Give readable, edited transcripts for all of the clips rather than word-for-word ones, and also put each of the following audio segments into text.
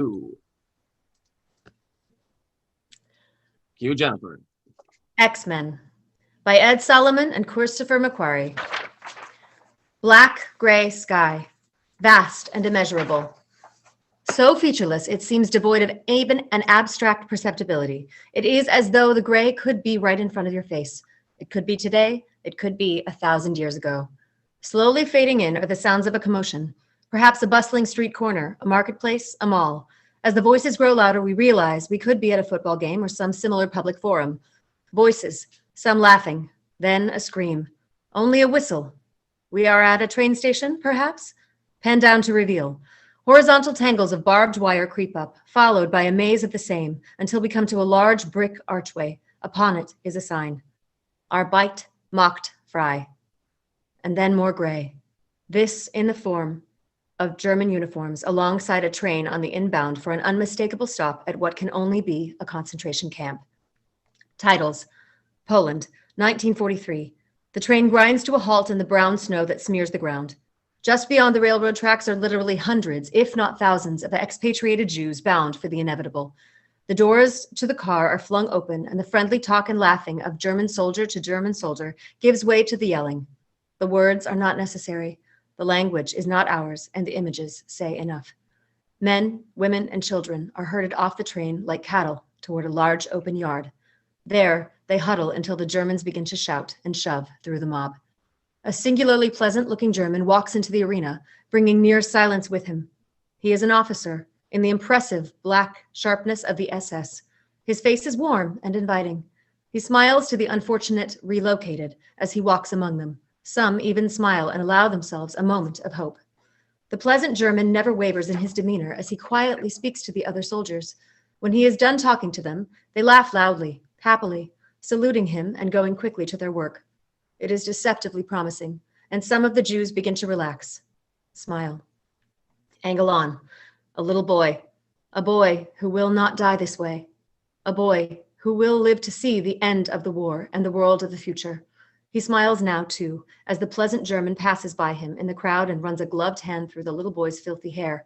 Ooh. Cue Jennifer. X-Men by Ed Solomon and Christopher McQuarrie. Black, gray sky, vast and immeasurable. So featureless, it seems devoid of even an abstract perceptibility. It is as though the gray could be right in front of your face. It could be today, it could be 1,000 years ago. Slowly fading in are the sounds of a commotion, perhaps a bustling street corner, a marketplace, a mall. As the voices grow louder, we realize we could be at a football game or some similar public forum. Voices, some laughing, then a scream. Only a whistle. We are at a train station, perhaps? Pan down to reveal. Horizontal tangles of barbed wire creep up, followed by a maze of the same, until we come to a large brick archway. Upon it is a sign. Our bite, mocked fry. And then more gray. This in the form of German uniforms alongside a train on the inbound for an unmistakable stop at what can only be a concentration camp. Titles: Poland, 1943. The train grinds to a halt in the brown snow that smears the ground. Just beyond the railroad tracks are literally hundreds, if not thousands, of expatriated Jews bound for the inevitable. The doors to the car are flung open, and the friendly talk and laughing of German soldier to German soldier gives way to the yelling. The words are not necessary. The language is not ours, and the images say enough. Men, women, and children are herded off the train like cattle toward a large open yard. There, they huddle until the Germans begin to shout and shove through the mob. A singularly pleasant-looking German walks into the arena, bringing near silence with him. He is an officer, in the impressive black sharpness of the SS. His face is warm and inviting. He smiles to the unfortunate relocated as he walks among them. Some even smile and allow themselves a moment of hope. The pleasant German never wavers in his demeanor as he quietly speaks to the other soldiers. When he is done talking to them, they laugh loudly, happily, saluting him and going quickly to their work. It is deceptively promising, and some of the Jews begin to relax. Smile. Angle on. A little boy. A boy who will not die this way. A boy who will live to see the end of the war and the world of the future. He smiles now, too, as the pleasant German passes by him in the crowd and runs a gloved hand through the little boy's filthy hair.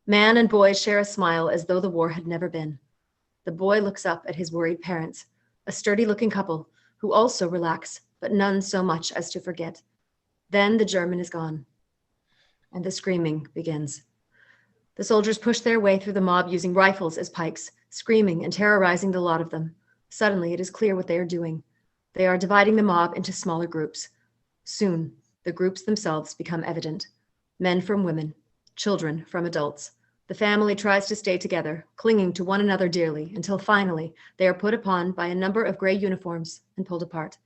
Man and boy share a smile as though the war had never been. The boy looks up at his worried parents, a sturdy-looking couple who also relax, but none so much as to forget. Then the German is gone, and the screaming begins. The soldiers push their way through the mob using rifles as pikes, screaming and terrorizing the lot of them. Suddenly, it is clear what they are doing. They are dividing the mob into smaller groups. Soon, the groups themselves become evident. Men from women, children from adults. The family tries to stay together, clinging to one another dearly, until finally they are put upon by a number of gray uniforms and pulled apart.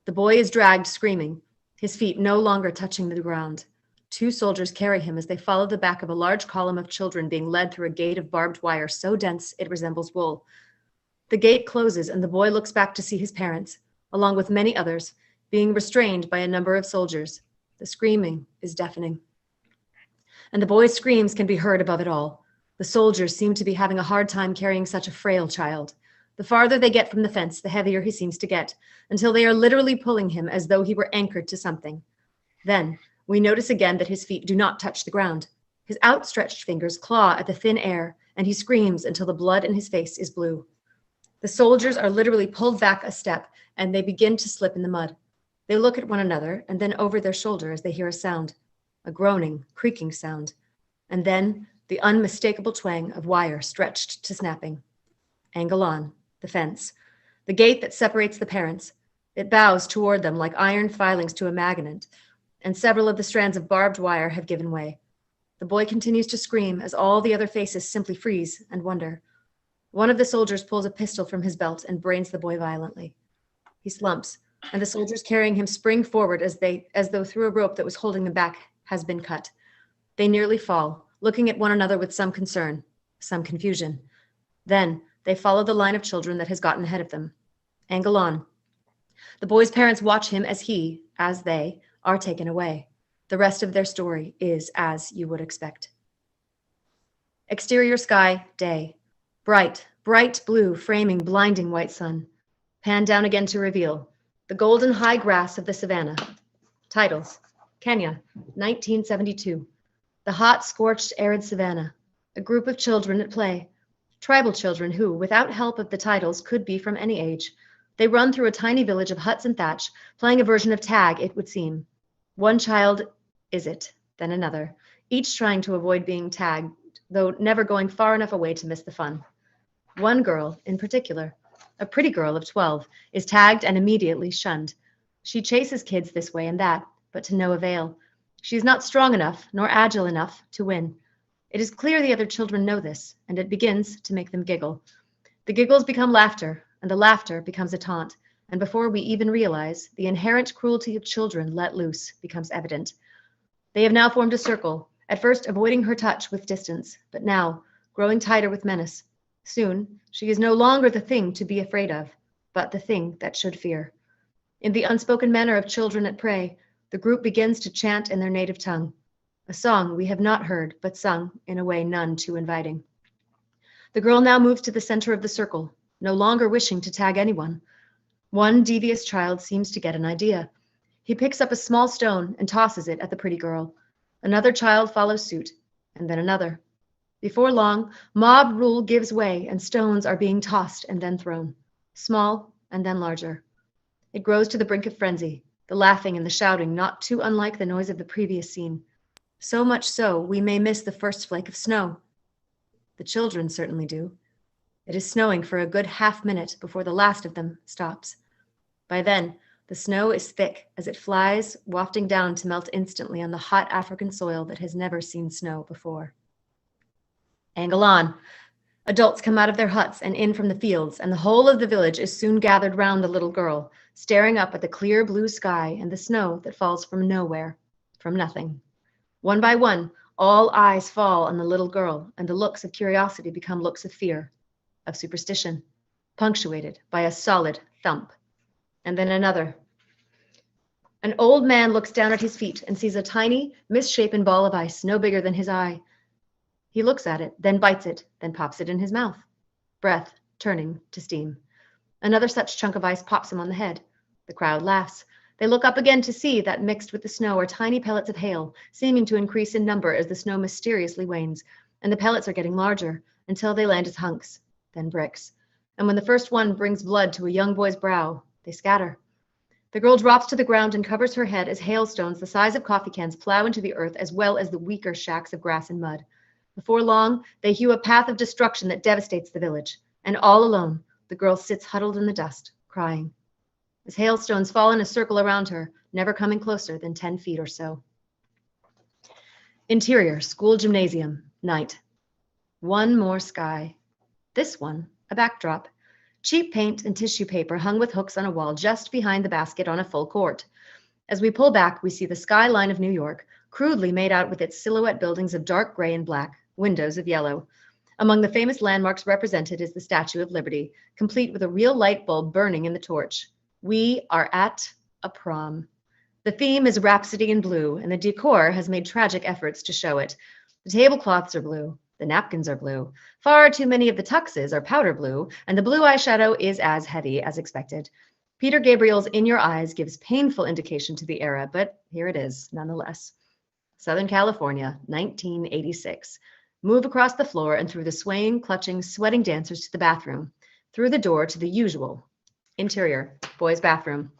The boy is dragged screaming, his feet no longer touching the ground. Two soldiers carry him as they follow the back of a large column of children being led through a gate of barbed wire so dense it resembles wool. The gate closes and the boy looks back to see his parents, along with many others, being restrained by a number of soldiers. The screaming is deafening. And the boy's screams can be heard above it all. The soldiers seem to be having a hard time carrying such a frail child. The farther they get from the fence, the heavier he seems to get, until they are literally pulling him as though he were anchored to something. Then we notice again that his feet do not touch the ground. His outstretched fingers claw at the thin air, and he screams until the blood in his face is blue. The soldiers are literally pulled back a step, and they begin to slip in the mud. They look at one another and then over their shoulder as they hear a sound, a groaning, creaking sound, and then the unmistakable twang of wire stretched to snapping. Angle on, the fence, the gate that separates the parents. It bows toward them like iron filings to a magnet, and several of the strands of barbed wire have given way. The boy continues to scream as all the other faces simply freeze and wonder. One of the soldiers pulls a pistol from his belt and brains the boy violently. He slumps, and the soldiers carrying him spring forward as though through a rope that was holding them back has been cut. They nearly fall, looking at one another with some concern, some confusion. Then they follow the line of children that has gotten ahead of them. Angle on. The boy's parents watch him as they, are taken away. The rest of their story is as you would expect. Exterior sky, day. Bright, bright blue, framing blinding white sun. Pan down again to reveal the golden high grass of the savannah. Titles: Kenya, 1972. The hot, scorched, arid savannah. A group of children at play. Tribal children who, without help of the titles, could be from any age. They run through a tiny village of huts and thatch, playing a version of tag, it would seem. One child is it, then another, each trying to avoid being tagged, though never going far enough away to miss the fun. One girl, in particular, a pretty girl of 12, is tagged and immediately shunned. She chases kids this way and that, but to no avail. She is not strong enough, nor agile enough, to win. It is clear the other children know this, and it begins to make them giggle. The giggles become laughter, and the laughter becomes a taunt, and before we even realize, the inherent cruelty of children let loose becomes evident. They have now formed a circle, at first avoiding her touch with distance, but now growing tighter with menace. Soon, she is no longer the thing to be afraid of, but the thing that should fear. In the unspoken manner of children at prey, the group begins to chant in their native tongue, a song we have not heard, but sung in a way none too inviting. The girl now moves to the center of the circle, no longer wishing to tag anyone. One devious child seems to get an idea. He picks up a small stone and tosses it at the pretty girl. Another child follows suit, and then another. Before long, mob rule gives way and stones are being tossed and then thrown, small and then larger. It grows to the brink of frenzy, the laughing and the shouting not too unlike the noise of the previous scene. So much so, we may miss the first flake of snow. The children certainly do. It is snowing for a good half-minute before the last of them stops. By then, the snow is thick as it flies, wafting down to melt instantly on the hot African soil that has never seen snow before. Angle on. Adults come out of their huts and in from the fields, and the whole of the village is soon gathered round the little girl, staring up at the clear blue sky and the snow that falls from nowhere, from nothing. One by one, all eyes fall on the little girl, and the looks of curiosity become looks of fear, of superstition, punctuated by a solid thump. And then another. An old man looks down at his feet and sees a tiny, misshapen ball of ice no bigger than his eye. He looks at it, then bites it, then pops it in his mouth. Breath turning to steam. Another such chunk of ice pops him on the head. The crowd laughs. They look up again to see that mixed with the snow are tiny pellets of hail, seeming to increase in number as the snow mysteriously wanes, and the pellets are getting larger until they land as hunks, then bricks. And when the first one brings blood to a young boy's brow, they scatter. The girl drops to the ground and covers her head as hailstones the size of coffee cans plow into the earth as well as the weaker shacks of grass and mud. Before long, they hew a path of destruction that devastates the village, and all alone, the girl sits huddled in the dust, crying. As hailstones fall in a circle around her, never coming closer than 10 feet or so. Interior, school gymnasium, night. One more sky. This one, a backdrop. Cheap paint and tissue paper hung with hooks on a wall just behind the basket on a full court. As we pull back, we see the skyline of New York, crudely made out with its silhouette buildings of dark gray and black, windows of yellow. Among the famous landmarks represented is the Statue of Liberty, complete with a real light bulb burning in the torch. We are at a prom. The theme is Rhapsody in Blue, and the decor has made tragic efforts to show it. The tablecloths are blue. The napkins are blue. Far too many of the tuxes are powder blue, and the blue eyeshadow is as heavy as expected. Peter Gabriel's In Your Eyes gives painful indication to the era, but here it is, nonetheless. Southern California, 1986. Move across the floor and through the swaying, clutching, sweating dancers to the bathroom. Through the door to the usual. Interior, boys' bathroom.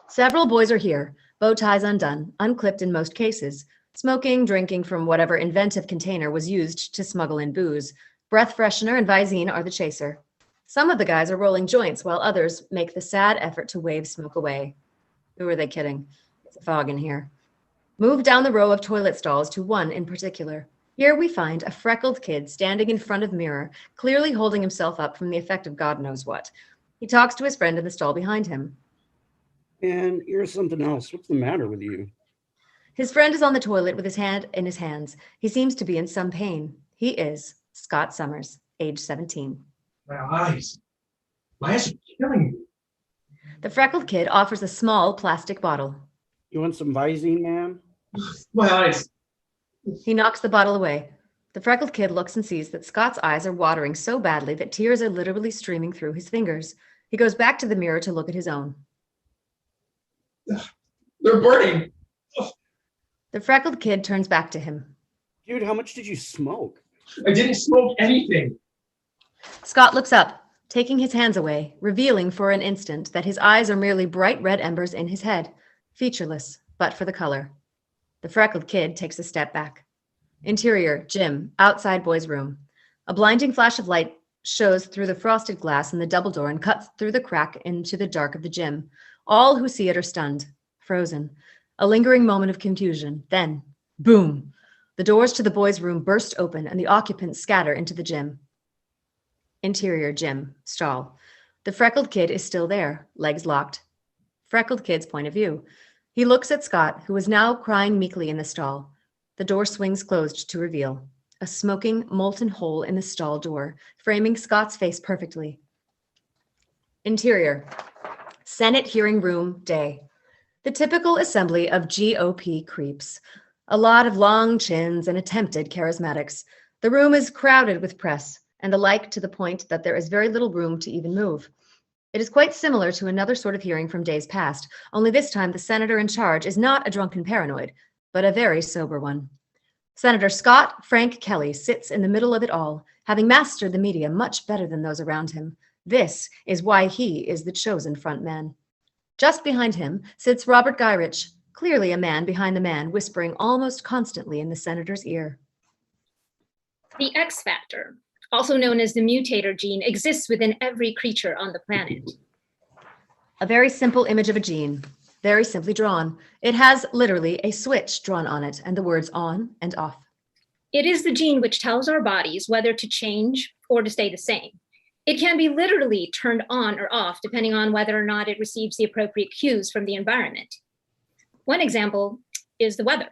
Several boys are here, bow ties undone, unclipped in most cases, smoking, drinking from whatever inventive container was used to smuggle in booze. Breath freshener and Visine are the chaser. Some of the guys are rolling joints while others make the sad effort to wave smoke away. Who are they kidding? It's a fog in here. Move down the row of toilet stalls to one in particular. Here we find a freckled kid standing in front of mirror, clearly holding himself up from the effect of God knows what. He talks to his friend in the stall behind him. And here's something else. What's the matter with you? His friend is on the toilet with his hand in his hands. He seems to be in some pain. He is Scott Summers, age 17. My eyes. My eyes are killing me. The freckled kid offers a small plastic bottle. You want some Visine, man? My eyes. He knocks the bottle away. The freckled kid looks and sees that Scott's eyes are watering so badly that tears are literally streaming through his fingers. He goes back to the mirror to look at his own. They're burning. The freckled kid turns back to him. Dude, how much did you smoke? I didn't smoke anything. Scott looks up, taking his hands away, revealing for an instant that his eyes are merely bright red embers in his head, featureless, but for the color. The freckled kid takes a step back. Interior, gym, outside boys' room. A blinding flash of light shows through the frosted glass in the double door and cuts through the crack into the dark of the gym. All who see it are stunned, frozen. A lingering moment of confusion. Then, boom! The doors to the boys' room burst open and the occupants scatter into the gym. Interior, gym, stall. The freckled kid is still there, legs locked. Freckled kid's point of view. He looks at Scott, who is now crying meekly in the stall. The door swings closed to reveal a smoking, molten hole in the stall door, framing Scott's face perfectly. Interior, Senate hearing room, day. The typical assembly of GOP creeps. A lot of long chins and attempted charismatics. The room is crowded with press, and the like to the point that there is very little room to even move. It is quite similar to another sort of hearing from days past, only this time the senator in charge is not a drunken paranoid, but a very sober one. Senator Scott Frank Kelly sits in the middle of it all, having mastered the media much better than those around him. This is why he is the chosen front man. Just behind him sits Robert Gyrich, clearly a man behind the man, whispering almost constantly in the senator's ear. The X factor, also known as the mutator gene, exists within every creature on the planet. A very simple image of a gene, very simply drawn. It has literally a switch drawn on it and the words on and off. It is the gene which tells our bodies whether to change or to stay the same. It can be literally turned on or off depending on whether or not it receives the appropriate cues from the environment. One example is the weather.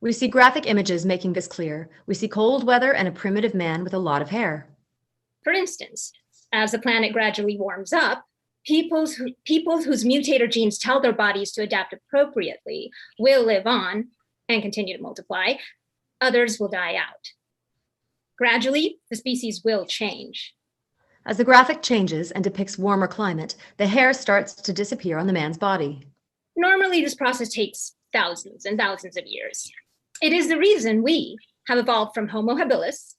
We see graphic images making this clear. We see cold weather and a primitive man with a lot of hair. For instance, as the planet gradually warms up, people whose mutator genes tell their bodies to adapt appropriately will live on and continue to multiply. Others will die out. Gradually, the species will change. As the graphic changes and depicts warmer climate, the hair starts to disappear on the man's body. Normally, this process takes thousands and thousands of years. It is the reason we have evolved from Homo habilis.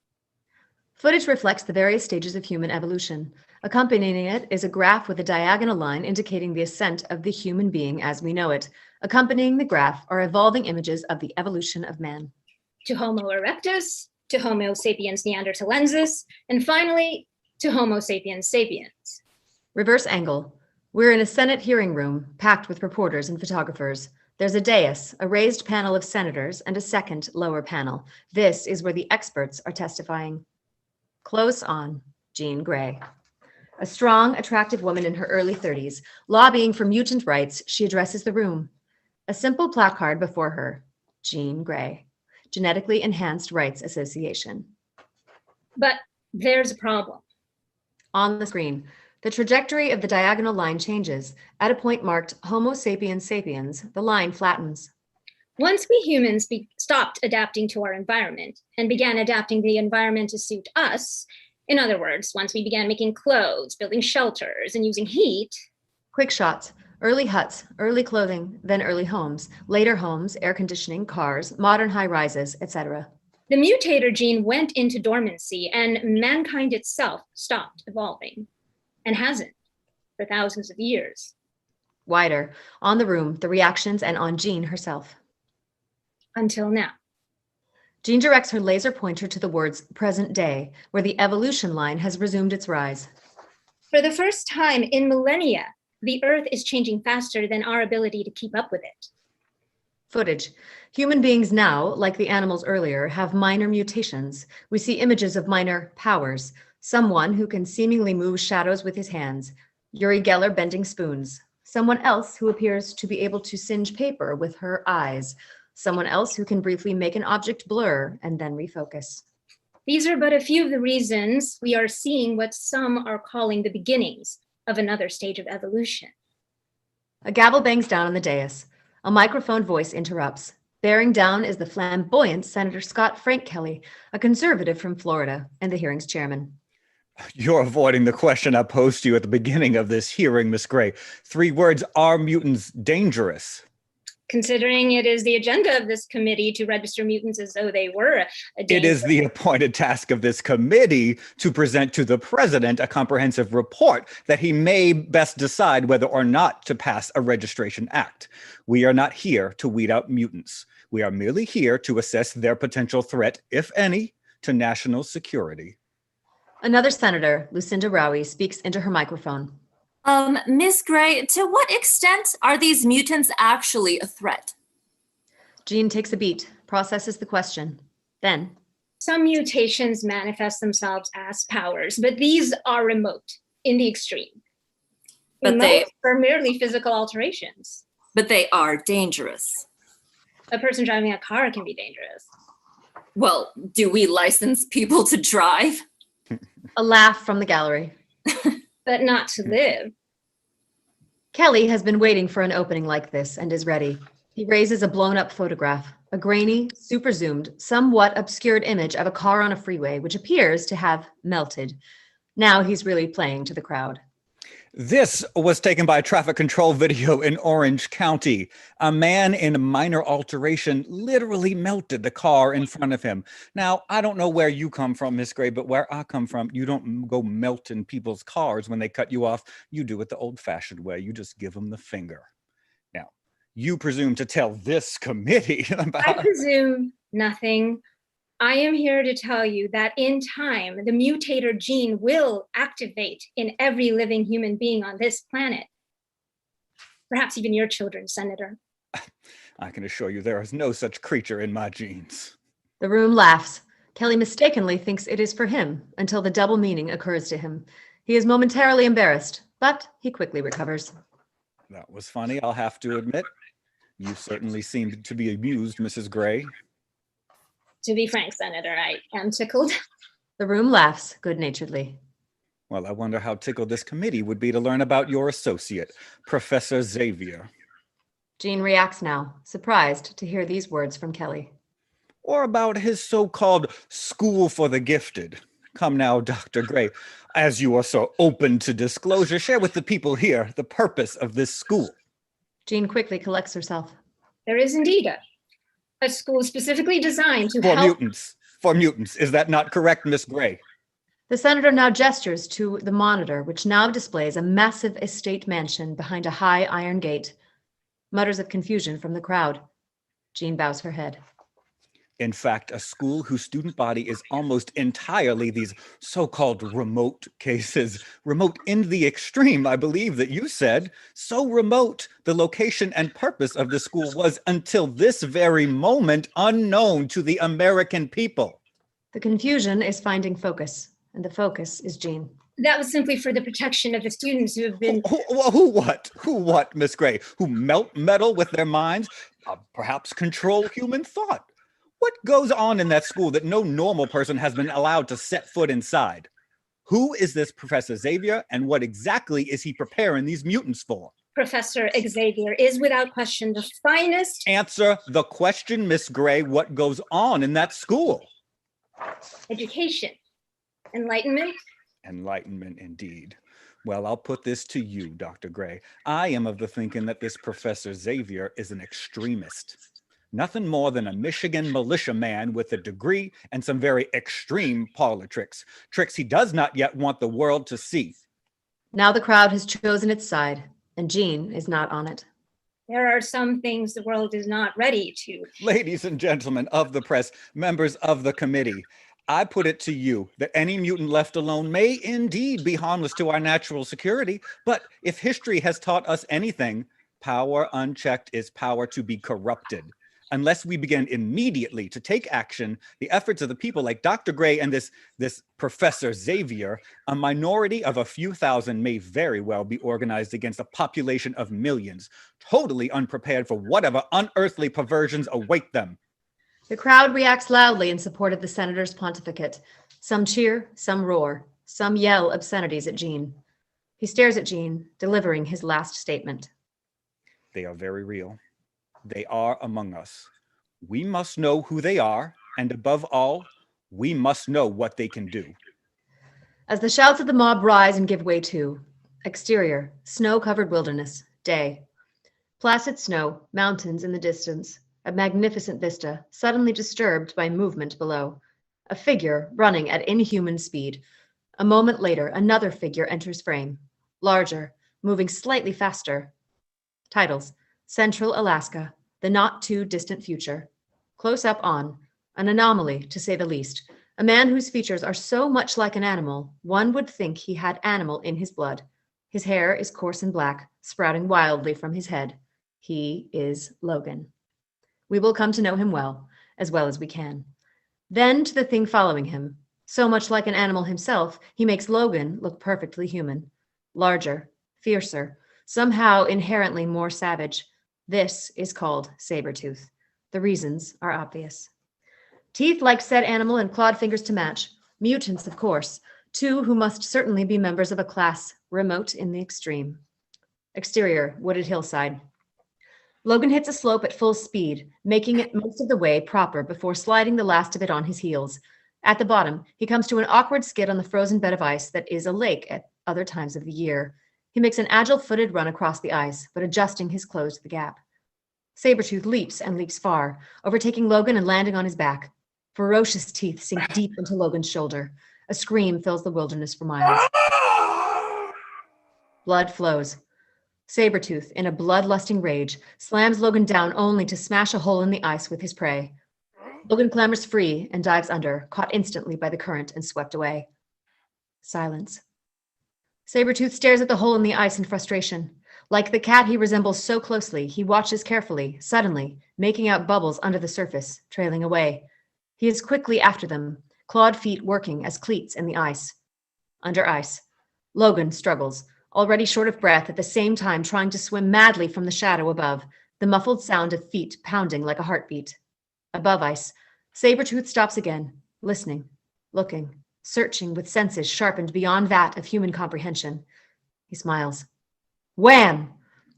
Footage reflects the various stages of human evolution. Accompanying it is a graph with a diagonal line indicating the ascent of the human being as we know it. Accompanying the graph are evolving images of the evolution of man. To Homo erectus, to Homo sapiens neanderthalensis, and finally to Homo sapiens sapiens. Reverse angle. We're in a Senate hearing room packed with reporters and photographers. There's a dais, a raised panel of senators, and a second, lower panel. This is where the experts are testifying. Close on, Jean Grey. A strong, attractive woman in her early 30s, lobbying for mutant rights, she addresses the room. A simple placard before her, Jean Grey, Genetically Enhanced Rights Association. But there's a problem. On the screen, the trajectory of the diagonal line changes. At a point marked Homo sapiens sapiens, the line flattens. Once we humans stopped adapting to our environment and began adapting the environment to suit us, in other words, once we began making clothes, building shelters, and using heat. Quick shots, early huts, early clothing, then early homes, later homes, air conditioning, cars, modern high rises, etc. The mutator gene went into dormancy and mankind itself stopped evolving, and hasn't for thousands of years. Wider, on the room, the reactions, and on Jean herself. Until now. Jean directs her laser pointer to the words present day, where the evolution line has resumed its rise. For the first time in millennia, the Earth is changing faster than our ability to keep up with it. Footage. Human beings now, like the animals earlier, have minor mutations. We see images of minor powers. Someone who can seemingly move shadows with his hands. Uri Geller bending spoons. Someone else who appears to be able to singe paper with her eyes. Someone else who can briefly make an object blur and then refocus. These are but a few of the reasons we are seeing what some are calling the beginnings of another stage of evolution. A gavel bangs down on the dais. A microphone voice interrupts. Bearing down is the flamboyant Senator Scott Frank Kelly, a conservative from Florida, and the hearing's chairman. You're avoiding the question I posed to you at the beginning of this hearing, Miss Gray. 3 words, are mutants dangerous? Considering it is the agenda of this committee to register mutants as though they were a It is the appointed task of this committee to present to the president a comprehensive report that he may best decide whether or not to pass a registration act. We are not here to weed out mutants. We are merely here to assess their potential threat, if any, to national security. Another senator, Lucinda Rowie, speaks into her microphone. Ms. Gray, to what extent are these mutants actually a threat? Jean takes a beat, processes the question. Then, Some mutations manifest themselves as powers, but these are remote in the extreme. But Most are merely physical alterations. But they are dangerous. A person driving a car can be dangerous. Well, do we license people to drive? a laugh from the gallery. But not to live. Kelly has been waiting for an opening like this and is ready. He raises a blown-up photograph, a grainy, super-zoomed, somewhat obscured image of a car on a freeway, which appears to have melted. Now he's really playing to the crowd. This was taken by a traffic control video in Orange County. A man in minor alteration literally melted the car in front of him. Now, I don't know where you come from, Miss Gray, but where I come from, you don't go melting people's cars when they cut you off. You do it the old-fashioned way. You just give them the finger. Now, you presume to tell this committee about... I presume nothing. I am here to tell you that in time, the mutator gene will activate in every living human being on this planet. Perhaps even your children, Senator. I can assure you there is no such creature in my genes. The room laughs. Kelly mistakenly thinks it is for him until the double meaning occurs to him. He is momentarily embarrassed, but he quickly recovers. That was funny, I'll have to admit. You certainly seemed to be amused, Mrs. Gray. To be frank, Senator, I am tickled. The room laughs good-naturedly. Well, I wonder how tickled this committee would be to learn about your associate, Professor Xavier. Jean reacts now, surprised to hear these words from Kelly. Or about his so-called school for the gifted. Come now, Dr. Gray, as you are so open to disclosure, share with the people here the purpose of this school. Jean quickly collects herself. There is indeed a school specifically designed to For help mutants. For mutants. Is that not correct, Miss Gray? The senator now gestures to the monitor, which now displays a massive estate mansion behind a high iron gate. Mutters of confusion from the crowd. Jean bows her head. In fact, a school whose student body is almost entirely these so-called remote cases. Remote in the extreme, I believe that you said. So remote, the location and purpose of the school was, until this very moment, unknown to the American people. The confusion is finding focus, and the focus is Jean. that was simply for the protection of the students who have been Who what, Miss Gray? Who melt metal with their minds? Perhaps control human thought? What goes on in that school that no normal person has been allowed to set foot inside? Who is this Professor Xavier, and what exactly is he preparing these mutants for? Professor Xavier is without question the finest. Answer the question, Miss Gray. What goes on in that school? Education, enlightenment. Enlightenment, indeed. Well, I'll put this to you, Dr. Gray. I am of the thinking that this Professor Xavier is an extremist. Nothing more than a Michigan militia man with a degree and some very extreme parlor tricks. Tricks he does not yet want the world to see. Now the crowd has chosen its side, and Jean is not on it. There are some things the world is not ready to. Ladies and gentlemen of the press, members of the committee, I put it to you that any mutant left alone may indeed be harmless to our natural security, but if history has taught us anything, power unchecked is power to be corrupted. Unless we begin immediately to take action, the efforts of the people like Dr. Gray and this Professor Xavier, a minority of a few thousand may very well be organized against a population of millions, totally unprepared for whatever unearthly perversions await them. The crowd reacts loudly in support of the senator's pontificate. Some cheer, some roar, some yell obscenities at Jean. He stares at Jean, delivering his last statement. They are very real. They are among us. We must know who they are, and above all, we must know what they can do. As the shouts of the mob rise and give way to exterior, snow-covered wilderness, day. Placid snow, mountains in the distance, a magnificent vista, suddenly disturbed by movement below. A figure running at inhuman speed. A moment later, another figure enters frame. Larger, moving slightly faster. Titles: Central Alaska, The Not Too Distant Future. Close up on, an anomaly, to say the least. A man whose features are so much like an animal, one would think he had animal in his blood. His hair is coarse and black, sprouting wildly from his head. He is Logan. We will come to know him well as we can. Then to the thing following him. So much like an animal himself, he makes Logan look perfectly human. Larger, fiercer, somehow inherently more savage. This is called Sabretooth. The reasons are obvious. Teeth like said animal and clawed fingers to match. Mutants, of course. Two who must certainly be members of a class remote in the extreme. Exterior, wooded hillside. Logan hits a slope at full speed, making it most of the way proper before sliding the last of it on his heels. At the bottom, he comes to an awkward skid on the frozen bed of ice that is a lake at other times of the year. He makes an agile-footed run across the ice, but adjusting his clothes to the gap. Sabretooth leaps and leaps far, overtaking Logan and landing on his back. Ferocious teeth sink deep into Logan's shoulder. A scream fills the wilderness for miles. Blood flows. Sabretooth, in a bloodlusting rage, slams Logan down only to smash a hole in the ice with his prey. Logan clambers free and dives under, caught instantly by the current and swept away. Silence. Sabretooth stares at the hole in the ice in frustration. Like the cat he resembles so closely, he watches carefully, suddenly, making out bubbles under the surface, trailing away. He is quickly after them, clawed feet working as cleats in the ice. Under ice. Logan struggles, already short of breath, at the same time trying to swim madly from the shadow above, the muffled sound of feet pounding like a heartbeat. Above ice, Sabretooth stops again, listening, looking, searching with senses sharpened beyond that of human comprehension. He smiles. Wham!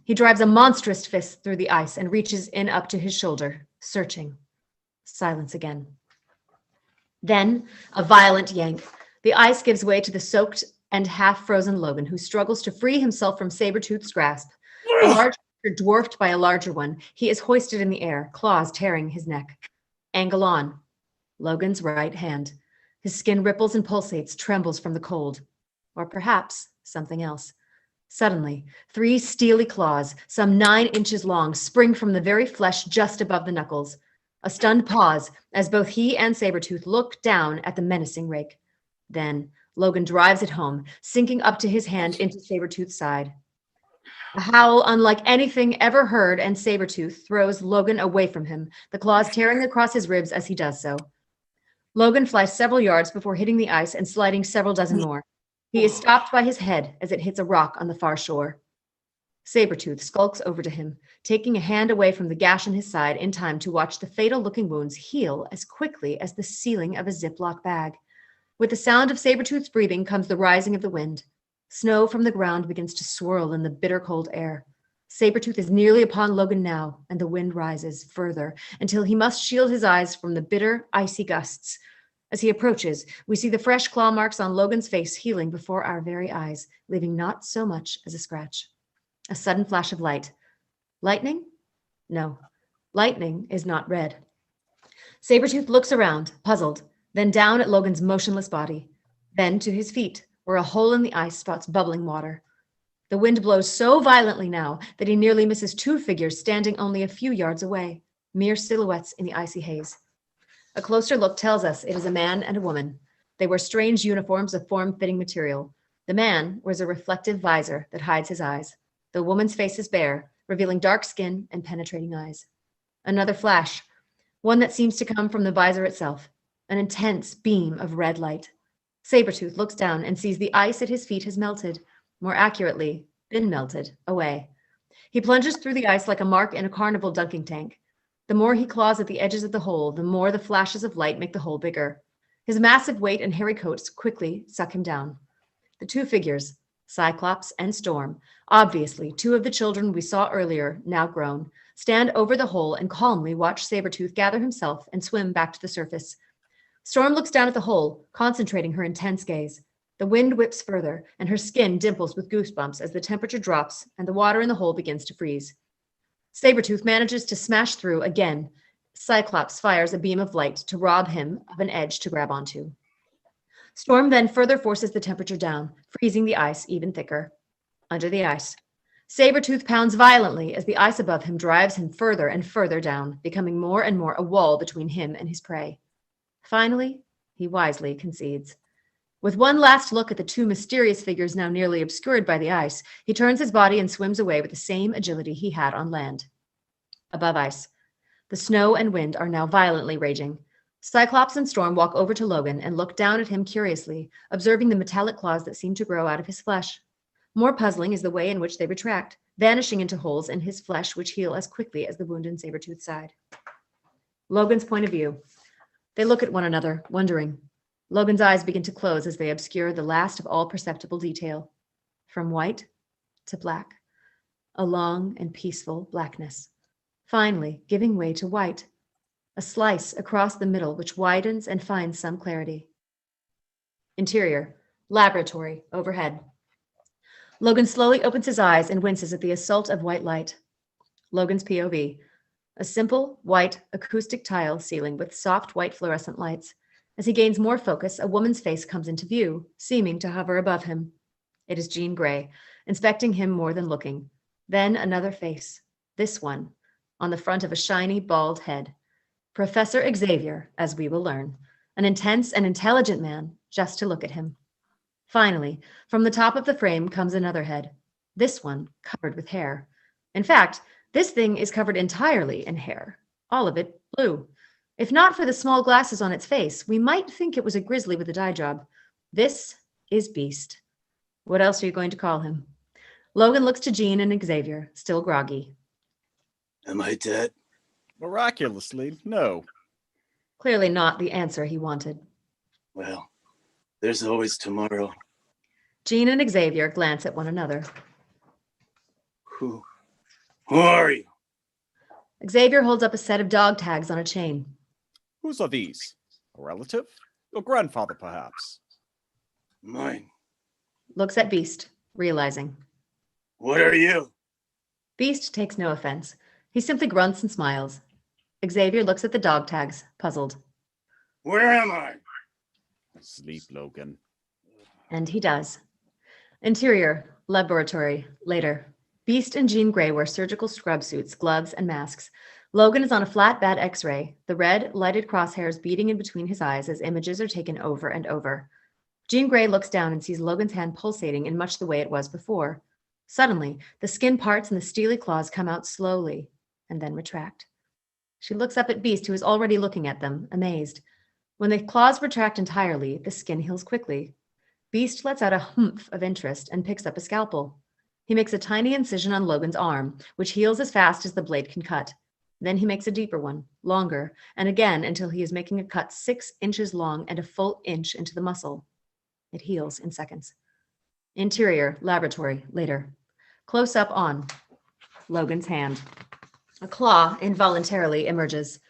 He drives a monstrous fist through the ice and reaches in up to his shoulder, searching. Silence again. Then, a violent yank. The ice gives way to the soaked and half-frozen Logan, who struggles to free himself from Sabretooth's grasp. A large creature dwarfed by a larger one, he is hoisted in the air, claws tearing his neck. Angle on. Logan's right hand. His skin ripples and pulsates, trembles from the cold. Or perhaps something else. Suddenly, 3 steely claws, some 9 inches long, spring from the very flesh just above the knuckles. A stunned pause as both he and Sabretooth look down at the menacing rake. Then, Logan drives it home, sinking up to his hand into Sabretooth's side. A howl unlike anything ever heard, and Sabretooth throws Logan away from him, the claws tearing across his ribs as he does so. Logan flies several yards before hitting the ice and sliding several dozen more. He is stopped by his head as it hits a rock on the far shore. Sabretooth skulks over to him, taking a hand away from the gash in his side in time to watch the fatal-looking wounds heal as quickly as the sealing of a Ziploc bag. With the sound of Sabretooth's breathing comes the rising of the wind. Snow from the ground begins to swirl in the bitter cold air. Sabretooth is nearly upon Logan now, and the wind rises further until he must shield his eyes from the bitter, icy gusts. As he approaches, we see the fresh claw marks on Logan's face healing before our very eyes, leaving not so much as a scratch. A sudden flash of light. Lightning? No, lightning is not red. Sabretooth looks around, puzzled, then down at Logan's motionless body, then to his feet, where a hole in the ice spots bubbling water. The wind blows so violently now that he nearly misses 2 figures standing only a few yards away, mere silhouettes in the icy haze. A closer look tells us it is a man and a woman. They wear strange uniforms of form-fitting material. The man wears a reflective visor that hides his eyes. The woman's face is bare, revealing dark skin and penetrating eyes. Another flash, one that seems to come from the visor itself, an intense beam of red light. Sabretooth looks down and sees the ice at his feet has melted, more accurately, been melted, away. He plunges through the ice like a mark in a carnival dunking tank. The more he claws at the edges of the hole, the more the flashes of light make the hole bigger. His massive weight and hairy coats quickly suck him down. The 2 figures, Cyclops and Storm, obviously 2 of the children we saw earlier, now grown, stand over the hole and calmly watch Sabretooth gather himself and swim back to the surface. Storm looks down at the hole, concentrating her intense gaze. The wind whips further, and her skin dimples with goosebumps as the temperature drops and the water in the hole begins to freeze. Sabretooth manages to smash through again. Cyclops fires a beam of light to rob him of an edge to grab onto. Storm then further forces the temperature down, freezing the ice even thicker. Under the ice, Sabretooth pounds violently as the ice above him drives him further and further down, becoming more and more a wall between him and his prey. Finally, he wisely concedes. With one last look at the two mysterious figures now nearly obscured by the ice, he turns his body and swims away with the same agility he had on land. Above ice, the snow and wind are now violently raging. Cyclops and Storm walk over to Logan and look down at him curiously, observing the metallic claws that seem to grow out of his flesh. More puzzling is the way in which they retract, vanishing into holes in his flesh which heal as quickly as the wound in Sabretooth's side. Logan's point of view. They look at one another, wondering. Logan's eyes begin to close as they obscure the last of all perceptible detail. From white to black. A long and peaceful blackness. Finally, giving way to white. A slice across the middle which widens and finds some clarity. Interior, laboratory, overhead. Logan slowly opens his eyes and winces at the assault of white light. Logan's POV. A simple, white, acoustic tile ceiling with soft white fluorescent lights. As he gains more focus, a woman's face comes into view, seeming to hover above him. It is Jean Grey, inspecting him more than looking. Then another face, this one, on the front of a shiny, bald head. Professor Xavier, as we will learn, an intense and intelligent man, just to look at him. Finally, from the top of the frame comes another head, this one covered with hair. In fact, this thing is covered entirely in hair, all of it blue. If not for the small glasses on its face, we might think it was a grizzly with a dye job. This is Beast. What else are you going to call him? Logan looks to Jean and Xavier, still groggy. Am I dead? Miraculously, no. Clearly not the answer he wanted. Well, there's always tomorrow. Jean and Xavier glance at one another. Who are you? Xavier holds up a set of dog tags on a chain. Whose are these? A relative? Your grandfather, perhaps? Mine. Looks at Beast, realizing. What are you? Beast takes no offense. He simply grunts and smiles. Xavier looks at the dog tags, puzzled. Where am I? Sleep, Logan. And he does. Interior, laboratory, later. Beast and Jean Grey wear surgical scrub suits, gloves, and masks. Logan is on a flat bed X-ray, the red, lighted crosshairs beating in between his eyes as images are taken over and over. Jean Grey looks down and sees Logan's hand pulsating in much the way it was before. Suddenly, the skin parts and the steely claws come out slowly and then retract. She looks up at Beast, who is already looking at them, amazed. When the claws retract entirely, the skin heals quickly. Beast lets out a humph of interest and picks up a scalpel. He makes a tiny incision on Logan's arm, which heals as fast as the blade can cut. Then he makes a deeper one, longer, and again until he is making a cut 6 inches long and a full inch into the muscle. It heals in seconds. Interior, laboratory, later. Close up on Logan's hand. A claw involuntarily emerges.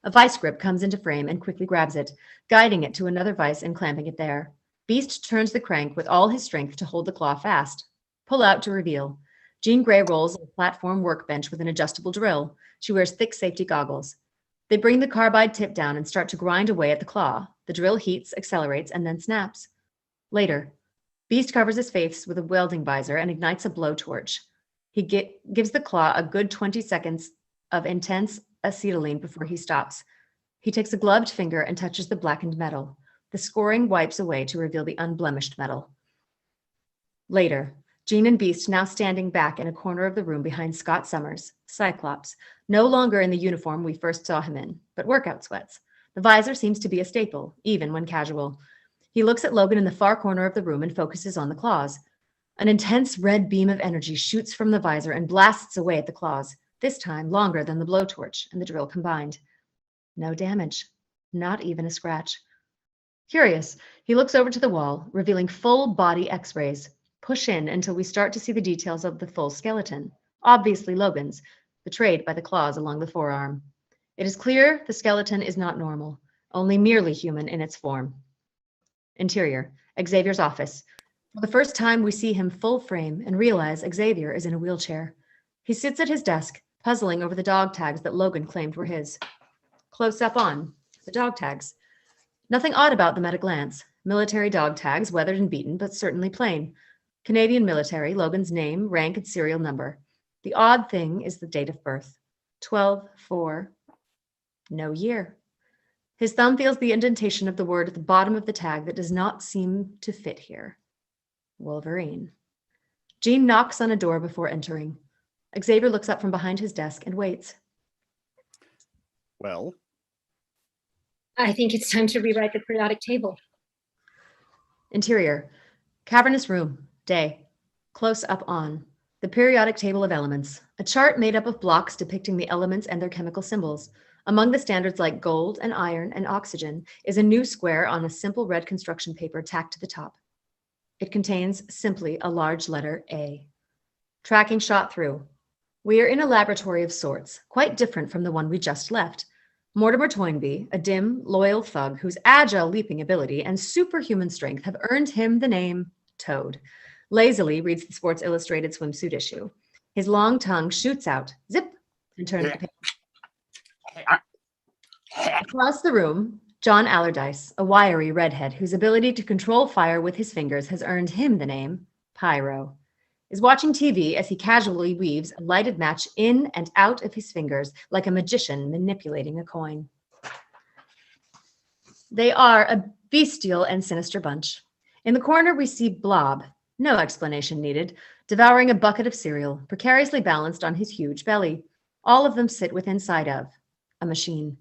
A vice grip comes into frame and quickly grabs it, guiding it to another vice and clamping it there. Beast turns the crank with all his strength to hold the claw fast. Pull out to reveal. Jean Grey rolls on a platform workbench with an adjustable drill. She wears thick safety goggles. They bring the carbide tip down and start to grind away at the claw. The drill heats, accelerates, and then snaps. Later, Beast covers his face with a welding visor and ignites a blowtorch. He gives the claw a good 20 seconds of intense acetylene before he stops. He takes a gloved finger and touches the blackened metal. The scoring wipes away to reveal the unblemished metal. Later, Jean and Beast now standing back in a corner of the room behind Scott Summers, Cyclops, no longer in the uniform we first saw him in, but workout sweats. The visor seems to be a staple, even when casual. He looks at Logan in the far corner of the room and focuses on the claws. An intense red beam of energy shoots from the visor and blasts away at the claws, this time longer than the blowtorch and the drill combined. No damage, not even a scratch. Curious, he looks over to the wall, revealing full body X-rays. Push in until we start to see the details of the full skeleton, obviously Logan's, betrayed by the claws along the forearm. It is clear the skeleton is not normal, only merely human in its form. Interior, Xavier's office. For the first time, we see him full frame and realize Xavier is in a wheelchair. He sits at his desk, puzzling over the dog tags that Logan claimed were his. Close up on the dog tags. Nothing odd about them at a glance. Military dog tags, weathered and beaten, but certainly plain. Canadian military, Logan's name, rank, and serial number. The odd thing is the date of birth. 12/4. No year. His thumb feels the indentation of the word at the bottom of the tag that does not seem to fit here. Wolverine. Jean knocks on a door before entering. Xavier looks up from behind his desk and waits. Well, I think it's time to rewrite the periodic table. Interior. Cavernous room. Day. Close up on. The periodic table of elements. A chart made up of blocks depicting the elements and their chemical symbols. Among the standards like gold and iron and oxygen is a new square on a simple red construction paper tacked to the top. It contains simply a large letter A. Tracking shot through. We are in a laboratory of sorts, quite different from the one we just left. Mortimer Toynbee, a dim, loyal thug whose agile leaping ability and superhuman strength have earned him the name Toad, lazily reads the Sports Illustrated swimsuit issue. His long tongue shoots out, zip, and turns the page. Across the room, John Allardyce, a wiry redhead whose ability to control fire with his fingers has earned him the name Pyro, is watching TV as he casually weaves a lighted match in and out of his fingers like a magician manipulating a coin. They are a bestial and sinister bunch. In the corner, we see Blob, no explanation needed, devouring a bucket of cereal, precariously balanced on his huge belly. All of them sit within sight of a machine.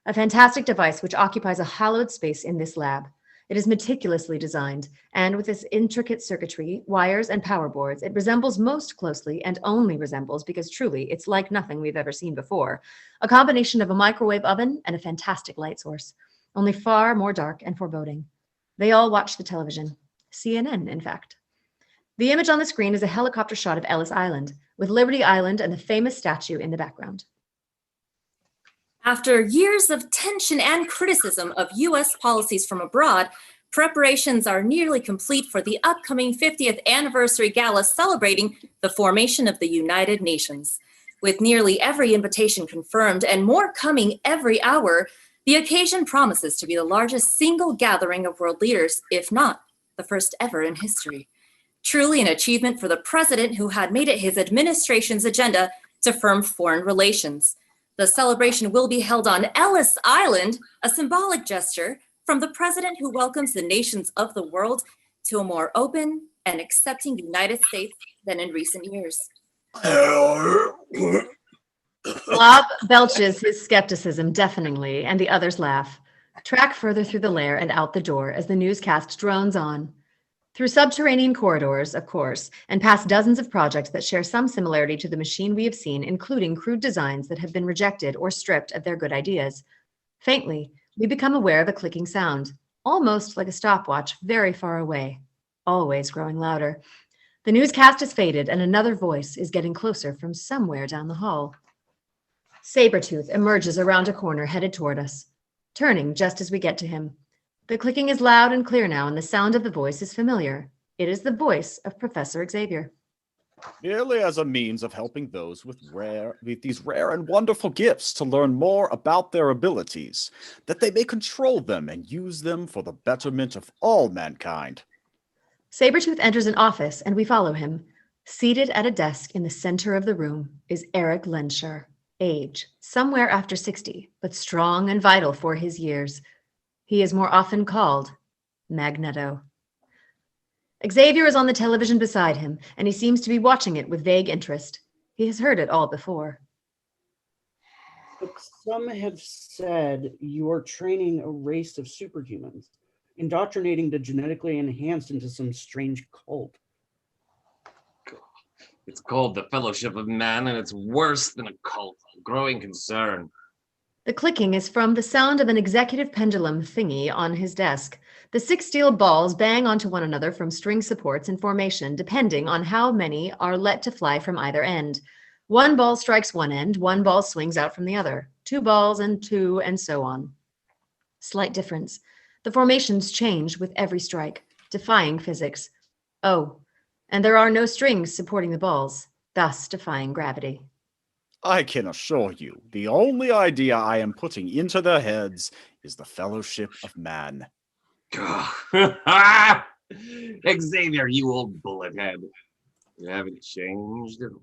A fantastic device which occupies a hallowed space in this lab. It is meticulously designed, and with its intricate circuitry, wires, and power boards, it resembles most closely, and only resembles because truly it's like nothing we've ever seen before, a combination of a microwave oven and a fantastic light source, only far more dark and foreboding. They all watch the television. CNN, in fact. The image on the screen is a helicopter shot of Ellis Island, with Liberty Island and the famous statue in the background. After years of tension and criticism of U.S. policies from abroad, preparations are nearly complete for the upcoming 50th anniversary gala celebrating the formation of the United Nations. With nearly every invitation confirmed and more coming every hour, the occasion promises to be the largest single gathering of world leaders, if not the first ever in history. Truly an achievement for the president who had made it his administration's agenda to firm foreign relations. The celebration will be held on Ellis Island, a symbolic gesture from the president who welcomes the nations of the world to a more open and accepting United States than in recent years. Blob belches his skepticism deafeningly, and the others laugh. Track further through the lair and out the door as the newscast drones on. Through subterranean corridors, of course, and past dozens of projects that share some similarity to the machine we have seen, including crude designs that have been rejected or stripped of their good ideas. Faintly, we become aware of a clicking sound, almost like a stopwatch very far away, always growing louder. The newscast has faded, and another voice is getting closer from somewhere down the hall. Sabretooth emerges around a corner headed toward us, turning just as we get to him. The clicking is loud and clear now, and the sound of the voice is familiar. It is the voice of Professor Xavier. Merely as a means of helping those with these rare and wonderful gifts to learn more about their abilities, that they may control them and use them for the betterment of all mankind. Sabretooth enters an office, and we follow him. Seated at a desk in the center of the room is Eric Lensher, age, somewhere after 60, but strong and vital for his years. He is more often called Magneto. Xavier is on the television beside him, and he seems to be watching it with vague interest. He has heard it all before. But some have said you are training a race of superhumans, indoctrinating the genetically enhanced into some strange cult. It's called the Fellowship of Man, and it's worse than a cult. A growing concern. The clicking is from the sound of an executive pendulum thingy on his desk. The 6 steel balls bang onto one another from string supports in formation, depending on how many are let to fly from either end. 1 ball strikes one end, 1 ball swings out from the other. 2 balls and 2, and so on. Slight difference. The formations change with every strike, defying physics. Oh, and there are no strings supporting the balls, thus defying gravity. I can assure you, the only idea I am putting into their heads is the fellowship of man. Xavier, you old bullet head. You haven't changed at all.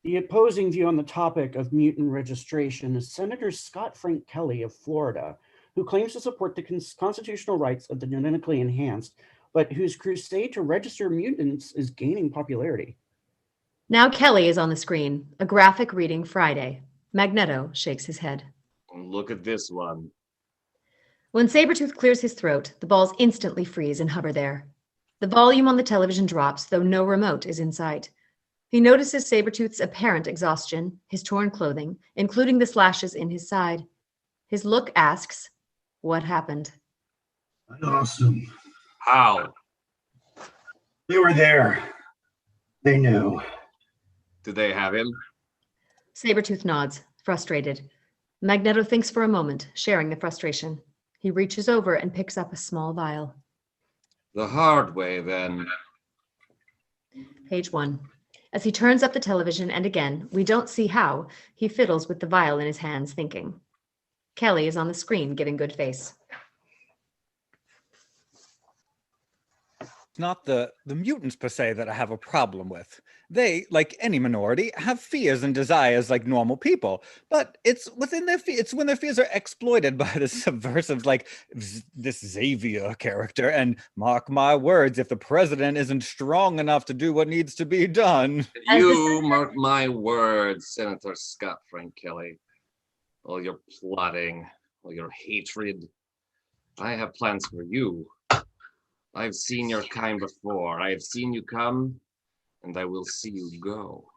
The opposing view on the topic of mutant registration is Senator Scott Frank Kelly of Florida, who claims to support the constitutional rights of the genetically enhanced, but whose crusade to register mutants is gaining popularity. Now Kelly is on the screen, a graphic reading Friday. Magneto shakes his head. Look at this one. When Sabretooth clears his throat, the balls instantly freeze and hover there. The volume on the television drops, though no remote is in sight. He notices Sabretooth's apparent exhaustion, his torn clothing, including the slashes in his side. His look asks, what happened? I lost them. How? They were there. They knew. Did they have him? Sabretooth nods, frustrated. Magneto thinks for a moment, sharing the frustration. He reaches over and picks up a small vial. The hard way, then. Page 1. As he turns up the television and again, we don't see how, he fiddles with the vial in his hands, thinking. Kelly is on the screen, giving good face. It's not the mutants per se that I have a problem with. They, like any minority, have fears and desires like normal people, but it's within their it's when their fears are exploited by the subversives like this Xavier character. And mark my words, if the president isn't strong enough to do what needs to be done. You mark my words, Senator Scott Frank Kelly. All your plotting, all your hatred. I have plans for you. I've seen your kind before. I have seen you come, and I will see you go.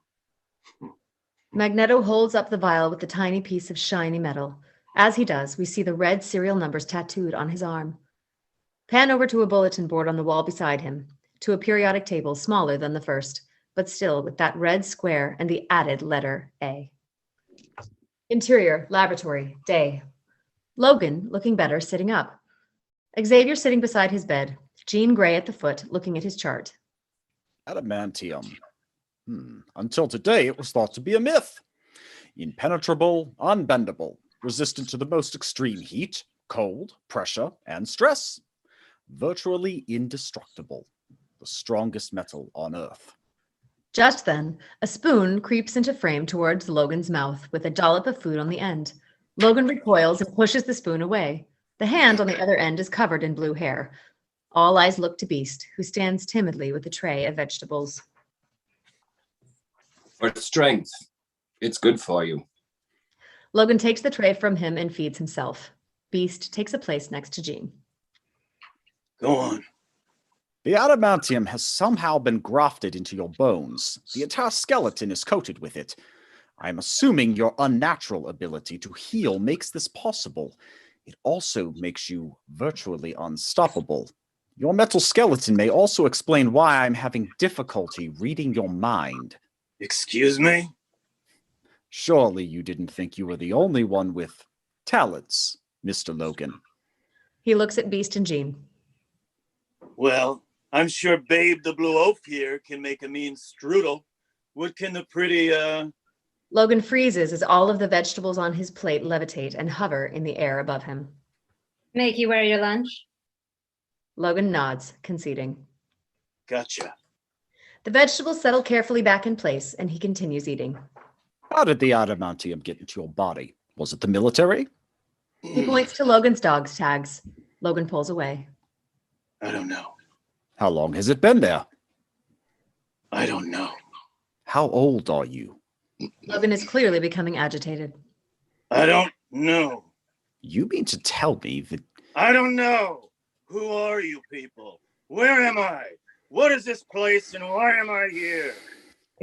Magneto holds up the vial with the tiny piece of shiny metal. As he does, we see the red serial numbers tattooed on his arm. Pan over to a bulletin board on the wall beside him, to a periodic table smaller than the first, but still with that red square and the added letter A. Interior, laboratory, day. Logan, looking better, sitting up. Xavier sitting beside his bed. Jean Grey at the foot, looking at his chart. Adamantium. Until today, it was thought to be a myth. Impenetrable, unbendable, resistant to the most extreme heat, cold, pressure, and stress. Virtually indestructible. The strongest metal on Earth. Just then, a spoon creeps into frame towards Logan's mouth with a dollop of food on the end. Logan recoils and pushes the spoon away. The hand on the other end is covered in blue hair. All eyes look to Beast, who stands timidly with a tray of vegetables. For strength, it's good for you. Logan takes the tray from him and feeds himself. Beast takes a place next to Jean. Go on. The adamantium has somehow been grafted into your bones. The entire skeleton is coated with it. I'm assuming your unnatural ability to heal makes this possible. It also makes you virtually unstoppable. Your metal skeleton may also explain why I'm having difficulty reading your mind. Excuse me? Surely you didn't think you were the only one with talents, Mr. Logan. He looks at Beast and Jean. Well, I'm sure Babe the Blue Oaf here can make a mean strudel. What can the pretty, Logan freezes as all of the vegetables on his plate levitate and hover in the air above him. Make you wear your lunch? Logan nods, conceding. Gotcha. The vegetables settle carefully back in place, and he continues eating. How did the adamantium get into your body? Was it the military? He points to Logan's dog's tags. Logan pulls away. I don't know. How long has it been there? I don't know. How old are you? Logan is clearly becoming agitated. I don't know. You mean to tell me that... I don't know. Who are you people? Where am I? What is this place and why am I here?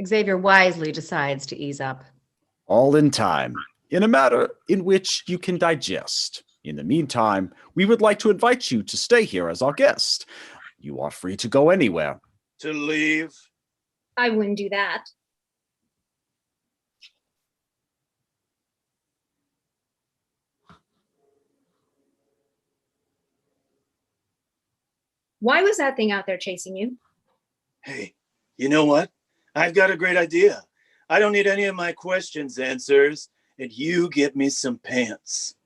Xavier wisely decides to ease up. All in time, in a matter in which you can digest. In the meantime, we would like to invite you to stay here as our guest. You are free to go anywhere. To leave? I wouldn't do that. Why was that thing out there chasing you? Hey, you know what? I've got a great idea. I don't need any of my questions answers, and you get me some pants.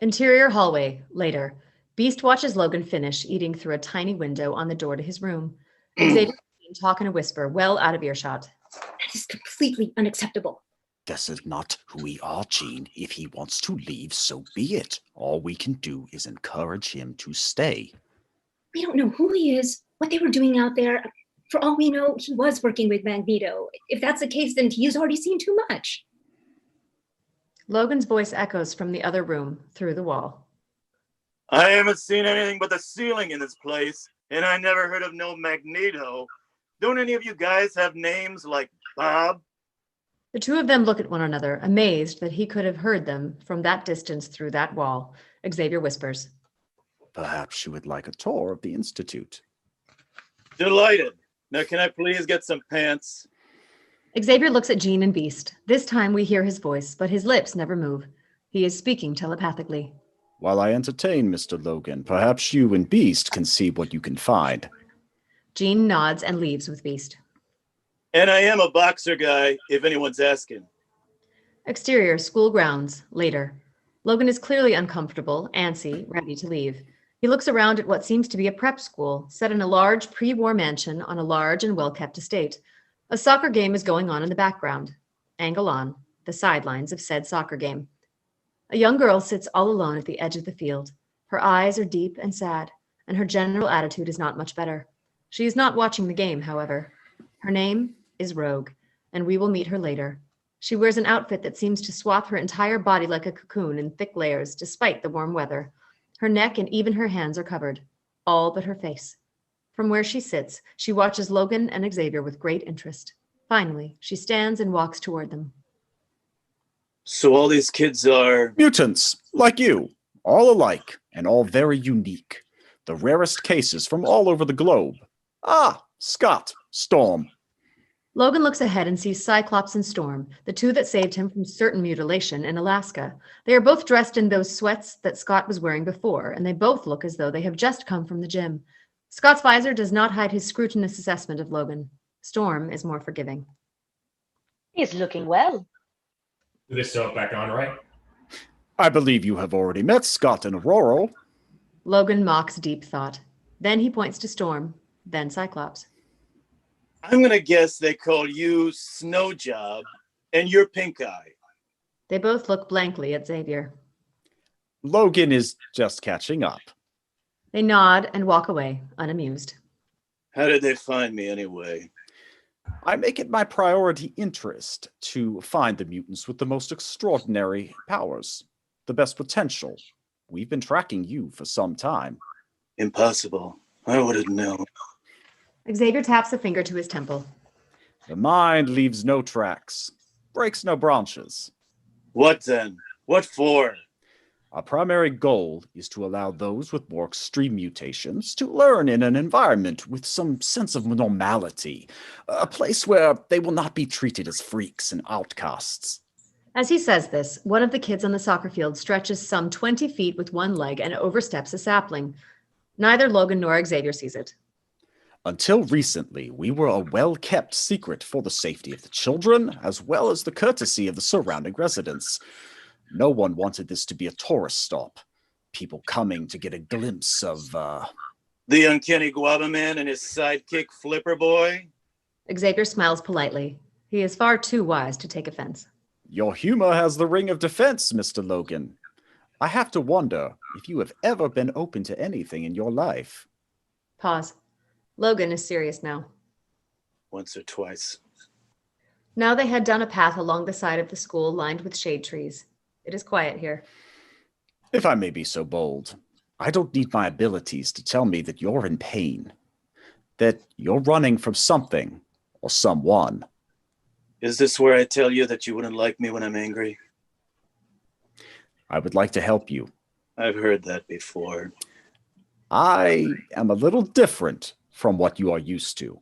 Interior hallway, later. Beast watches Logan finish eating through a tiny window on the door to his room. Xavier talk in a whisper, well out of earshot. That is completely unacceptable. This is not who we are, Jean. If he wants to leave, so be it. All we can do is encourage him to stay. We don't know who he is, what they were doing out there. For all we know, he was working with Magneto. If that's the case, then he's already seen too much. Logan's voice echoes from the other room, through the wall. I haven't seen anything but the ceiling in this place, and I never heard of no Magneto. Don't any of you guys have names like Bob? The two of them look at one another, amazed that he could have heard them from that distance through that wall. Xavier whispers. Perhaps you would like a tour of the Institute. Delighted. Now can I please get some pants? Xavier looks at Jean and Beast. This time we hear his voice, but his lips never move. He is speaking telepathically. While I entertain Mr. Logan, perhaps you and Beast can see what you can find. Jean nods and leaves with Beast. And I am a boxer guy, if anyone's asking. Exterior, school grounds, later. Logan is clearly uncomfortable, antsy, ready to leave. He looks around at what seems to be a prep school, set in a large pre-war mansion on a large and well-kept estate. A soccer game is going on in the background. Angle on, the sidelines of said soccer game. A young girl sits all alone at the edge of the field. Her eyes are deep and sad, and her general attitude is not much better. She is not watching the game, however. Her name is Rogue, and we will meet her later. She wears an outfit that seems to swathe her entire body like a cocoon in thick layers, despite the warm weather. Her neck and even her hands are covered, all but her face. From where she sits, she watches Logan and Xavier with great interest. Finally, she stands and walks toward them. So all these kids are... Mutants, like you, all alike, and all very unique. The rarest cases from all over the globe. Ah, Scott, Storm. Logan looks ahead and sees Cyclops and Storm, the two that saved him from certain mutilation in Alaska. They are both dressed in those sweats that Scott was wearing before, and they both look as though they have just come from the gym. Scott's visor does not hide his scrutinous assessment of Logan. Storm is more forgiving. He's looking well. Do they sew it back on, right? I believe you have already met Scott and Aurora. Logan mocks deep thought. Then he points to Storm, then Cyclops. I'm going to guess they call you Snow Job and you're Pink Eye. They both look blankly at Xavier. Logan is just catching up. They nod and walk away, unamused. How did they find me anyway? I make it my priority interest to find the mutants with the most extraordinary powers, the best potential. We've been tracking you for some time. Impossible. I wouldn't know. Xavier taps a finger to his temple. The mind leaves no tracks, breaks no branches. What then? What for? Our primary goal is to allow those with more extreme mutations to learn in an environment with some sense of normality, a place where they will not be treated as freaks and outcasts. As he says this, one of the kids on the soccer field stretches some 20 feet with one leg and oversteps a sapling. Neither Logan nor Xavier sees it. Until recently, we were a well-kept secret for the safety of the children, as well as the courtesy of the surrounding residents. No one wanted this to be a tourist stop. People coming to get a glimpse of, The uncanny Guava Man and his sidekick Flipper Boy? Xavier smiles politely. He is far too wise to take offense. Your humor has the ring of defense, Mr. Logan. I have to wonder if you have ever been open to anything in your life. Pause. Logan is serious now. Once or twice. Now they head down a path along the side of the school lined with shade trees. It is quiet here. If I may be so bold, I don't need my abilities to tell me that you're in pain, that you're running from something or someone. Is this where I tell you that you wouldn't like me when I'm angry? I would like to help you. I've heard that before. I am a little different from what you are used to.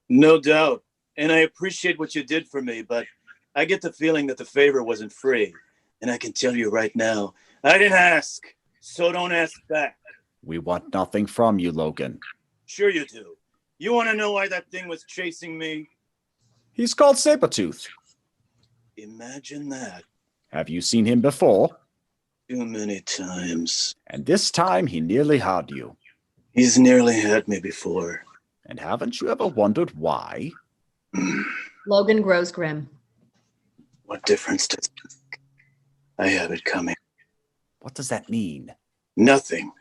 No doubt. And I appreciate what you did for me, but I get the feeling that the favor wasn't free. And I can tell you right now, I didn't ask, so don't ask back. We want nothing from you, Logan. Sure you do. You want to know why that thing was chasing me? He's called Sabretooth. Imagine that. Have you seen him before? Too many times. And this time he nearly had you. He's nearly had me before. And haven't you ever wondered why? Logan grows grim. What difference does it make? I have it coming. What does that mean? Nothing.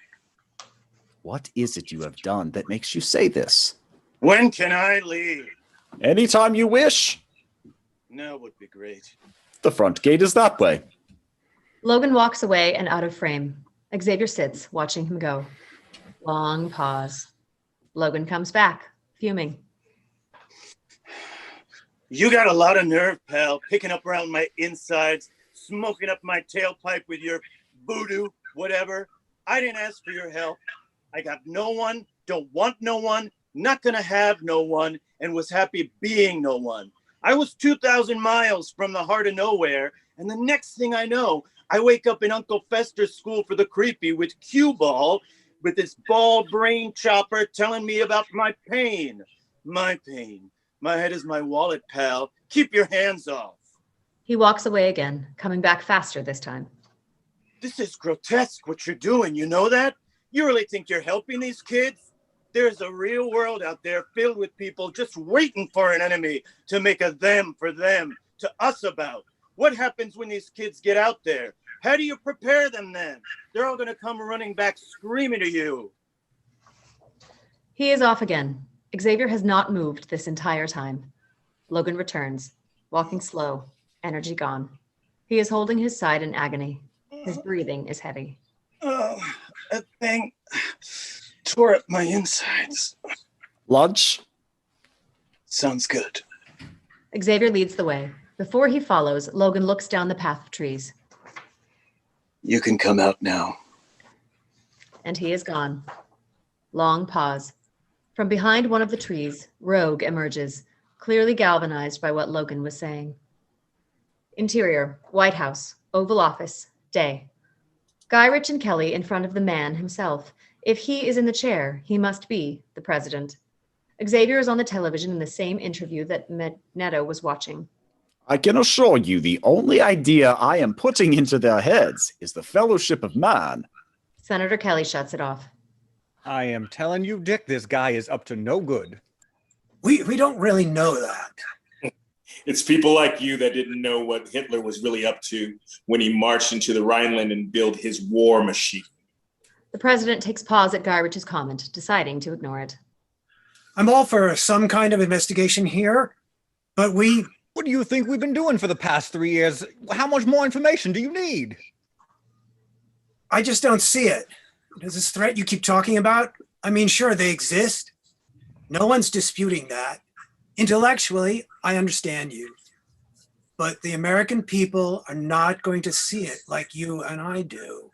What is it you have done that makes you say this? When can I leave? Anytime you wish. Now would be great. The front gate is that way. Logan walks away and out of frame. Xavier sits, watching him go. Long pause. Logan comes back, fuming. You got a lot of nerve, pal, picking up around my insides, smoking up my tailpipe with your voodoo, whatever. I didn't ask for your help. I got no one, don't want no one, not gonna have no one, and was happy being no one. I was 2,000 miles from the heart of nowhere, and the next thing I know, I wake up in Uncle Fester's school for the creepy with cue ball, with this ball brain chopper telling me about my pain. My pain. My head is my wallet, pal. Keep your hands off. He walks away again, coming back faster this time. This is grotesque what you're doing, you know that? You really think you're helping these kids? There's a real world out there filled with people just waiting for an enemy to make a them for them, to us about. What happens when these kids get out there? How do you prepare them then? They're all going to come running back screaming to you. He is off again. Xavier has not moved this entire time. Logan returns, walking slow, energy gone. He is holding his side in agony. His breathing is heavy. Oh, that thing tore up my insides. Lunch? Sounds good. Xavier leads the way. Before he follows, Logan looks down the path of trees. You can come out now. And he is gone. Long pause. From behind one of the trees, Rogue emerges, clearly galvanized by what Logan was saying. Interior, White House, Oval Office, day. Guy Ritchie and Kelly in front of the man himself. If he is in the chair, he must be the president. Xavier is on the television in the same interview that Neto was watching. I can assure you the only idea I am putting into their heads is the fellowship of man. Senator Kelly shuts it off. I am telling you, Dick, this guy is up to no good. We don't really know that. It's people like you that didn't know what Hitler was really up to when he marched into the Rhineland and built his war machine. The president takes pause at Guy Ritchie's comment, deciding to ignore it. I'm all for some kind of investigation here, but What do you think we've been doing for the past 3 years? How much more information do you need? I just don't see it. Does this threat you keep talking about? I mean, sure, they exist. No one's disputing that. Intellectually, I understand you. But the American people are not going to see it like you and I do.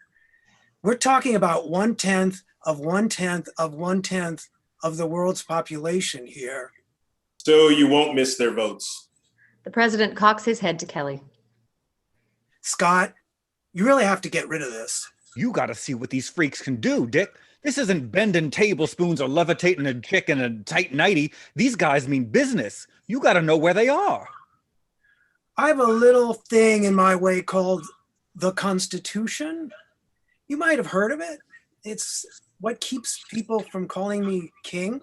We're talking about 1/10 of 1/10 of 1/10 of the world's population here. So you won't miss their votes. The president cocks his head to Kelly. Scott, you really have to get rid of this. You gotta see what these freaks can do, Dick. This isn't bending tablespoons or levitating a chick in a tight nightie. These guys mean business. You gotta know where they are. I have a little thing in my way called the Constitution. You might have heard of it. It's what keeps people from calling me king.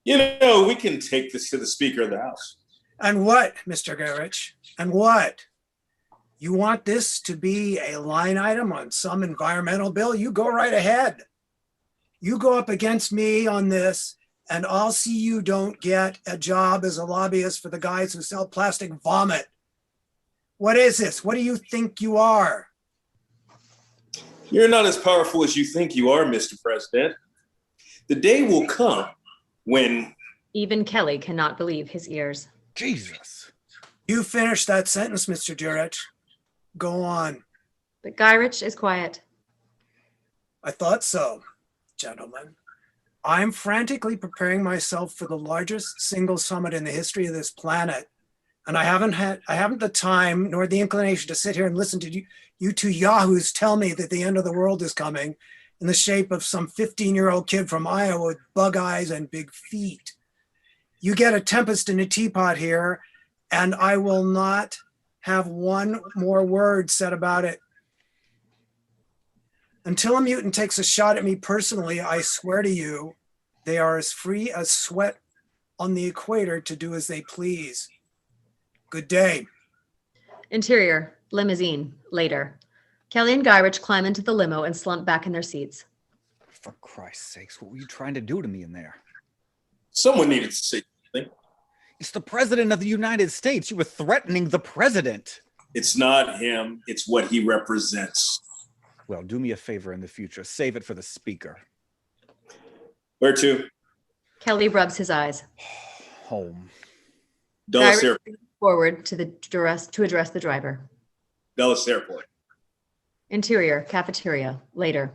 You know, we can take this to the Speaker of the House. And what, Mr. Garrich? And what? You want this to be a line item on some environmental bill? You go right ahead. You go up against me on this, and I'll see you don't get a job as a lobbyist for the guys who sell plastic vomit. What is this? What do you think you are? You're not as powerful as you think you are, Mr. President. The day will come when... Even Kelly cannot believe his ears. Jesus. You finish that sentence, Mr. Durrett. Go on. But Guy Ritchie is quiet. I thought so, gentlemen. I'm frantically preparing myself for the largest single summit in the history of this planet. And I haven't the time nor the inclination to sit here and listen to you two yahoos tell me that the end of the world is coming in the shape of some 15-year-old kid from Iowa with bug eyes and big feet. You get a tempest in a teapot here, and I will not have one more word said about it. Until a mutant takes a shot at me personally, I swear to you, they are as free as sweat on the equator to do as they please. Good day. Interior, limousine, later. Kelly and Guyrich climb into the limo and slump back in their seats. For Christ's sakes, what were you trying to do to me in there? Someone needed to say something. It's the president of the United States. You were threatening the president. It's not him. It's what he represents. Well, do me a favor in the future. Save it for the speaker. Where to? Kelly rubs his eyes. Home. Dulles Guyrich Airport. leans forward to address the driver. Dulles Airport. Interior, cafeteria, later.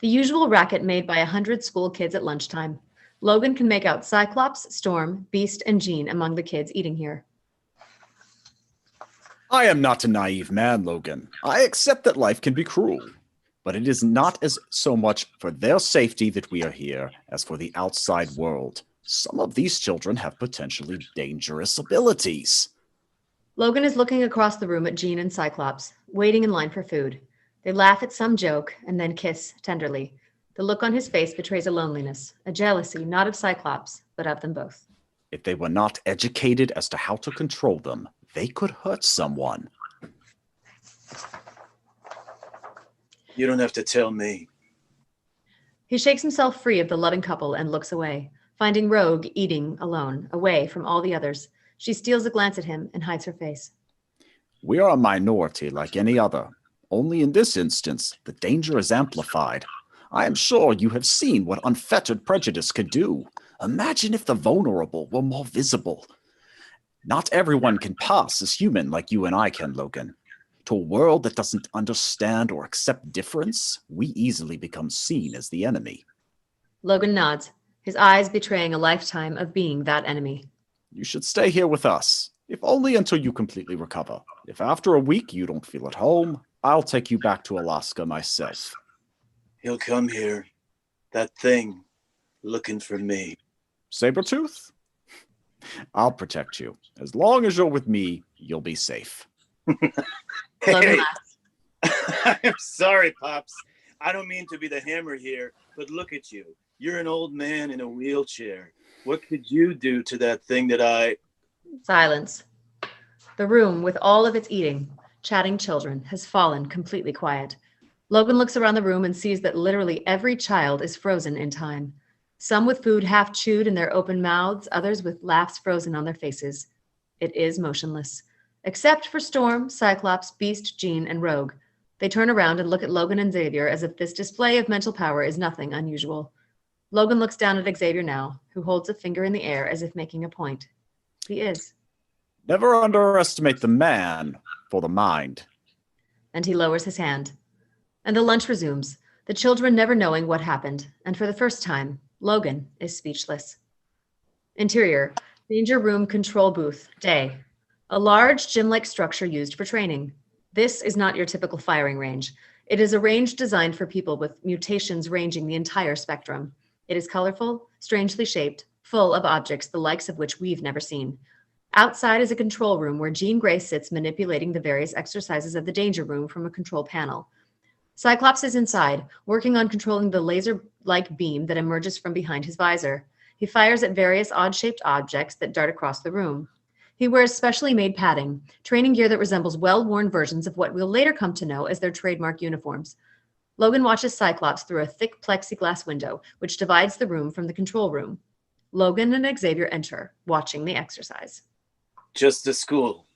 The usual racket made by 100 school kids at lunchtime. Logan can make out Cyclops, Storm, Beast, and Jean among the kids eating here. I am not a naive man, Logan. I accept that life can be cruel, but it is not as so much for their safety that we are here as for the outside world. Some of these children have potentially dangerous abilities. Logan is looking across the room at Jean and Cyclops, waiting in line for food. They laugh at some joke and then kiss tenderly. The look on his face betrays a loneliness, a jealousy, not of Cyclops, but of them both. If they were not educated as to how to control them, they could hurt someone. You don't have to tell me. He shakes himself free of the loving couple and looks away, finding Rogue eating alone, away from all the others. She steals a glance at him and hides her face. We are a minority like any other. Only in this instance, the danger is amplified. I am sure you have seen what unfettered prejudice could do. Imagine if the vulnerable were more visible. Not everyone can pass as human like you and I can, Logan. To a world that doesn't understand or accept difference, we easily become seen as the enemy. Logan nods, his eyes betraying a lifetime of being that enemy. You should stay here with us, if only until you completely recover. If after a week you don't feel at home, I'll take you back to Alaska myself. He'll come here. That thing, looking for me. Sabretooth? I'll protect you. As long as you're with me, you'll be safe. Logan laughs. I'm sorry, Pops. I don't mean to be the hammer here, but look at you. You're an old man in a wheelchair. What could you do to that thing that I... Silence. The room, with all of its eating, chatting children, has fallen completely quiet. Logan looks around the room and sees that literally every child is frozen in time. Some with food half chewed in their open mouths, others with laughs frozen on their faces. It is motionless. Except for Storm, Cyclops, Beast, Jean, and Rogue. They turn around and look at Logan and Xavier as if this display of mental power is nothing unusual. Logan looks down at Xavier now, who holds a finger in the air as if making a point. He is. Never underestimate the man for the mind. And he lowers his hand. And the lunch resumes, the children never knowing what happened, and for the first time, Logan is speechless. Interior, danger room control booth, day. A large gym-like structure used for training. This is not your typical firing range. It is a range designed for people with mutations ranging the entire spectrum. It is colorful, strangely shaped, full of objects the likes of which we've never seen. Outside is a control room where Jean Grey sits manipulating the various exercises of the danger room from a control panel. Cyclops is inside, working on controlling the laser-like beam that emerges from behind his visor. He fires at various odd-shaped objects that dart across the room. He wears specially made padding, training gear that resembles well-worn versions of what we'll later come to know as their trademark uniforms. Logan watches Cyclops through a thick plexiglass window, which divides the room from the control room. Logan and Xavier enter, watching the exercise. Just a school.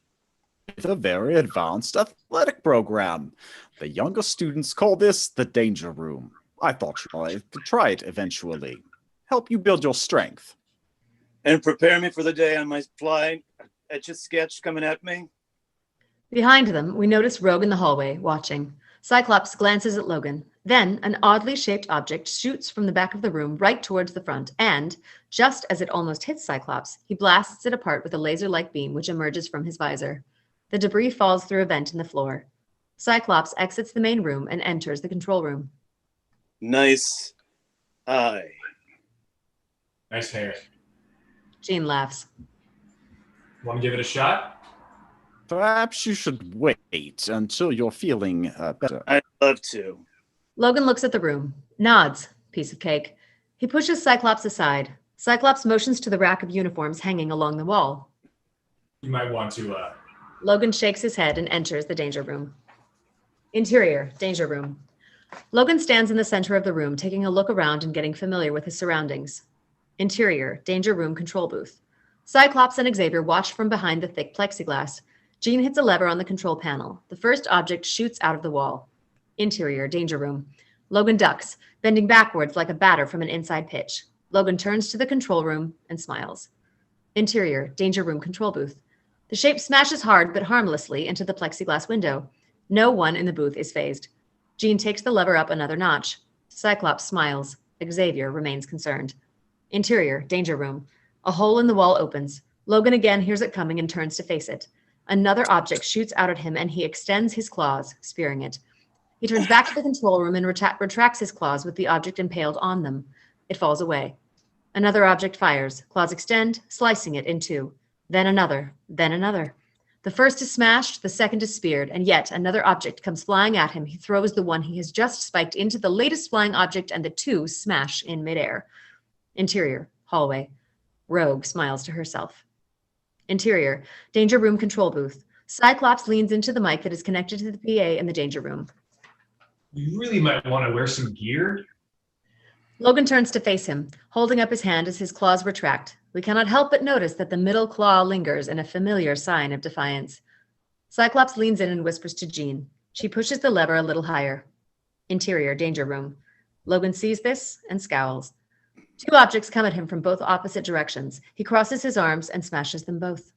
It's a very advanced athletic program. The younger students call this the danger room. I thought you could try it eventually. Help you build your strength. And prepare me for the day I might fly Etch-a-Sketch coming at me. Behind them, we notice Rogue in the hallway, watching. Cyclops glances at Logan. Then, an oddly shaped object shoots from the back of the room right towards the front, and, just as it almost hits Cyclops, he blasts it apart with a laser-like beam which emerges from his visor. The debris falls through a vent in the floor. Cyclops exits the main room and enters the control room. Nice eye. Nice hair. Jean laughs. Want to give it a shot? Perhaps you should wait until you're feeling better. I'd love to. Logan looks at the room, nods, piece of cake. He pushes Cyclops aside. Cyclops motions to the rack of uniforms hanging along the wall. You might want to, Logan shakes his head and enters the danger room. Interior, danger room. Logan stands in the center of the room, taking a look around and getting familiar with his surroundings. Interior, danger room control booth. Cyclops and Xavier watch from behind the thick plexiglass. Jean hits a lever on the control panel. The first object shoots out of the wall. Interior, danger room. Logan ducks, bending backwards like a batter from an inside pitch. Logan turns to the control room and smiles. Interior, danger room control booth. The shape smashes hard but harmlessly into the plexiglass window. No one in the booth is phased. Jean takes the lever up another notch. Cyclops smiles. Xavier remains concerned. Interior, danger room. A hole in the wall opens. Logan again hears it coming and turns to face it. Another object shoots out at him and he extends his claws, spearing it. He turns back to the control room and retracts his claws with the object impaled on them. It falls away. Another object fires. Claws extend, slicing it in two. Then another, then another. The first is smashed, the second is speared, and yet another object comes flying at him. He throws the one he has just spiked into the latest flying object and the two smash in midair. Interior, hallway. Rogue smiles to herself. Interior, danger room control booth. Cyclops leans into the mic that is connected to the PA in the danger room. you really might want to wear some gear. Logan turns to face him, holding up his hand as his claws retract. We cannot help but notice that the middle claw lingers in a familiar sign of defiance. Cyclops leans in and whispers to Jean. She pushes the lever a little higher. Interior, danger room. Logan sees this and scowls. Two objects come at him from both opposite directions. He crosses his arms and smashes them both.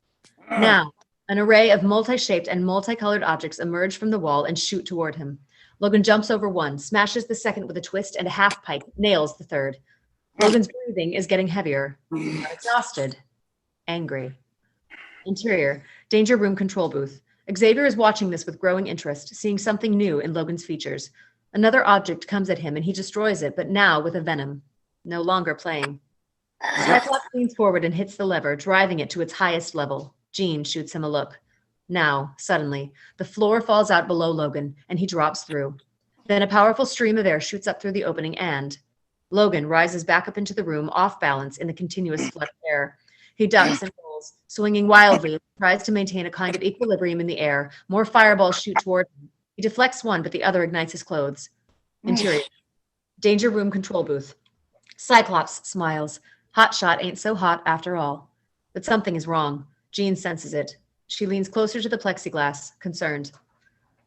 Now, an array of multi-shaped and multicolored objects emerge from the wall and shoot toward him. Logan jumps over one, smashes the second with a twist and a half pike, nails the third. Logan's breathing is getting heavier. Exhausted. Angry. Interior, danger room control booth. Xavier is watching this with growing interest, seeing something new in Logan's features. Another object comes at him and he destroys it, but now with a venom. No longer playing. Cyclops leans forward and hits the lever, driving it to its highest level. Jean shoots him a look. Now, suddenly, the floor falls out below Logan, and he drops through. Then a powerful stream of air shoots up through the opening, and Logan rises back up into the room, off balance in the continuous flood of air. He ducks and rolls, swinging wildly, tries to maintain a kind of equilibrium in the air. More fireballs shoot toward him. He deflects one, but the other ignites his clothes. Interior. Danger room control booth. Cyclops smiles. Hot shot ain't so hot after all. But something is wrong. Jean senses it. She leans closer to the plexiglass, concerned.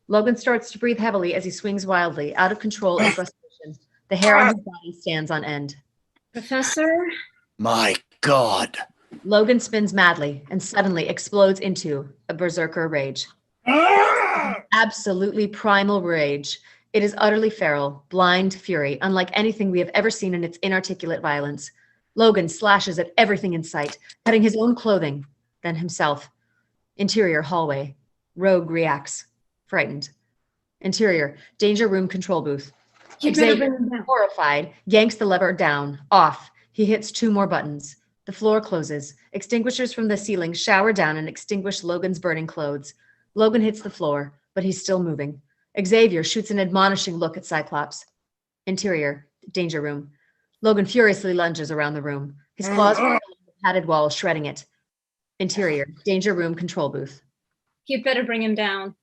Logan starts to breathe heavily as he swings wildly, out of control and frustration. The hair on his body stands on end. Professor? My God. Logan spins madly and suddenly explodes into a berserker rage. Absolutely primal rage. It is utterly feral, blind fury, unlike anything we have ever seen in its inarticulate violence. Logan slashes at everything in sight, cutting his own clothing, then himself. Interior hallway. Rogue reacts, frightened. Interior, danger room control booth. Xavier, horrified, yanks the lever down, off. He hits two more buttons. The floor closes. Extinguishers from the ceiling shower down and extinguish Logan's burning clothes. Logan hits the floor, but he's still moving. Xavier shoots an admonishing look at Cyclops. Interior, danger room. Logan furiously lunges around the room. His claws run along the padded wall, shredding it. Interior, danger room control booth. You'd better bring him down.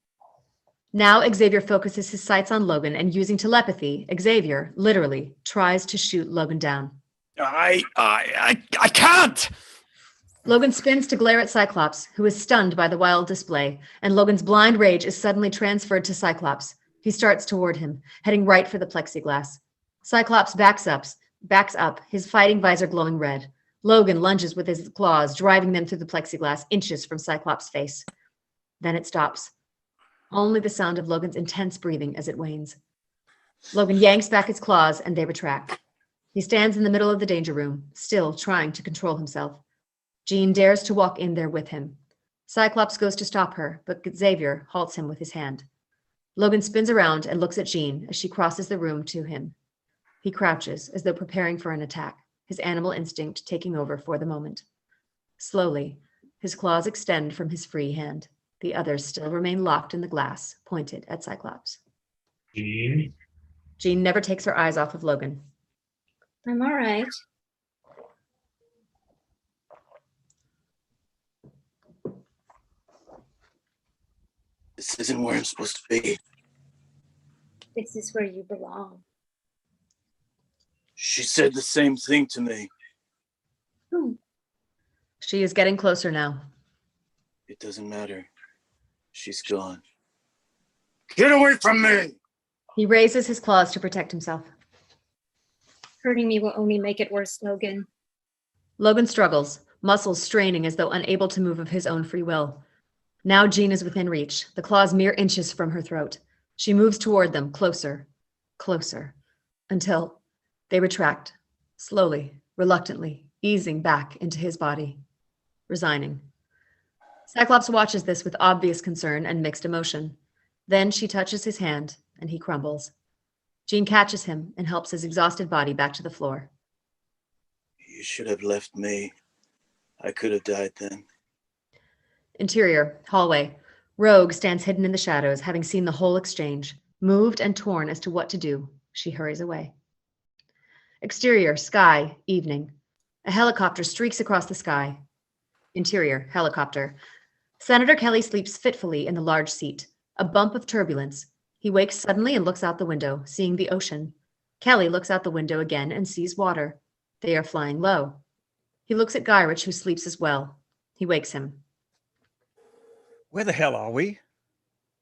Now Xavier focuses his sights on Logan and using telepathy, Xavier, literally, tries to shoot Logan down. I can't! Logan spins to glare at Cyclops, who is stunned by the wild display, and Logan's blind rage is suddenly transferred to Cyclops. He starts toward him, heading right for the plexiglass. Cyclops backs up, his fighting visor glowing red. Logan lunges with his claws, driving them through the plexiglass inches from Cyclops' face. Then it stops. Only the sound of Logan's intense breathing as it wanes. Logan yanks back his claws and they retract. He stands in the middle of the danger room, still trying to control himself. Jean dares to walk in there with him. Cyclops goes to stop her, but Xavier halts him with his hand. Logan spins around and looks at Jean as she crosses the room to him. He crouches as though preparing for an attack, his animal instinct taking over for the moment. Slowly, his claws extend from his free hand. The others still remain locked in the glass, pointed at Cyclops. Jean? Jean never takes her eyes off of Logan. I'm all right. This isn't where I'm supposed to be. This is where you belong. She said the same thing to me. Who? She is getting closer now. It doesn't matter. She's gone. Get away from me! He raises his claws to protect himself. Hurting me will only make it worse, Logan. Logan struggles, muscles straining as though unable to move of his own free will. Now Jean is within reach, the claws mere inches from her throat. She moves toward them, closer, closer, until they retract, slowly, reluctantly, easing back into his body, resigning. Cyclops watches this with obvious concern and mixed emotion. Then she touches his hand, and he crumbles. Jean catches him and helps his exhausted body back to the floor. You should have left me. I could have died then. Interior, hallway. Rogue stands hidden in the shadows, having seen the whole exchange. Moved and torn as to what to do, she hurries away. Exterior, sky, evening. A helicopter streaks across the sky. Interior, helicopter. Senator Kelly sleeps fitfully in the large seat. A bump of turbulence. He wakes suddenly and looks out the window, seeing the ocean. Kelly looks out the window again and sees water. They are flying low. He looks at Gyrich, who sleeps as well. He wakes him. Where the hell are we?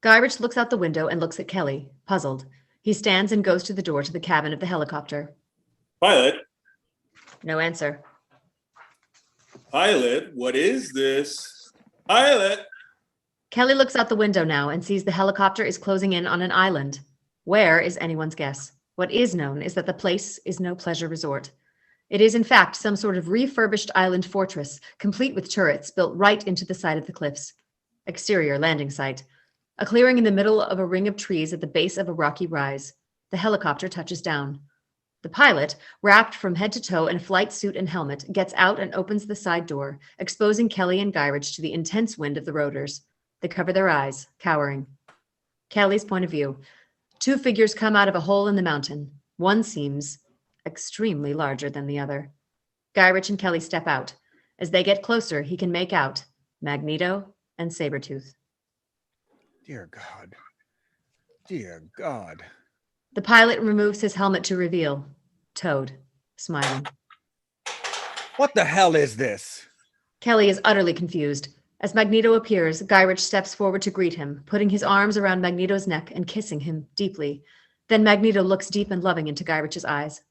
Gyrich looks out the window and looks at Kelly, puzzled. He stands and goes to the door to the cabin of the helicopter. Pilot, No answer. pilot, what is this? Pilot! Kelly looks out the window now and sees the helicopter is closing in on an island. Where is anyone's guess? What is known is that the place is no pleasure resort. It is in fact some sort of refurbished island fortress, complete with turrets built right into the side of the cliffs. Exterior landing site. A clearing in the middle of a ring of trees at the base of a rocky rise. The helicopter touches down. The pilot, wrapped from head to toe in a flight suit and helmet, gets out and opens the side door, exposing Kelly and Gyrich to the intense wind of the rotors. They cover their eyes, cowering. Kelly's point of view. Two figures come out of a hole in the mountain. One seems extremely larger than the other. Gyrich and Kelly step out. As they get closer, he can make out Magneto and Sabretooth. Dear God. Dear God. The pilot removes his helmet to reveal Toad, smiling. What the hell is this? Kelly is utterly confused. As Magneto appears, Gyrich steps forward to greet him, putting his arms around Magneto's neck and kissing him deeply. Then Magneto looks deep and loving into Gyrich's eyes.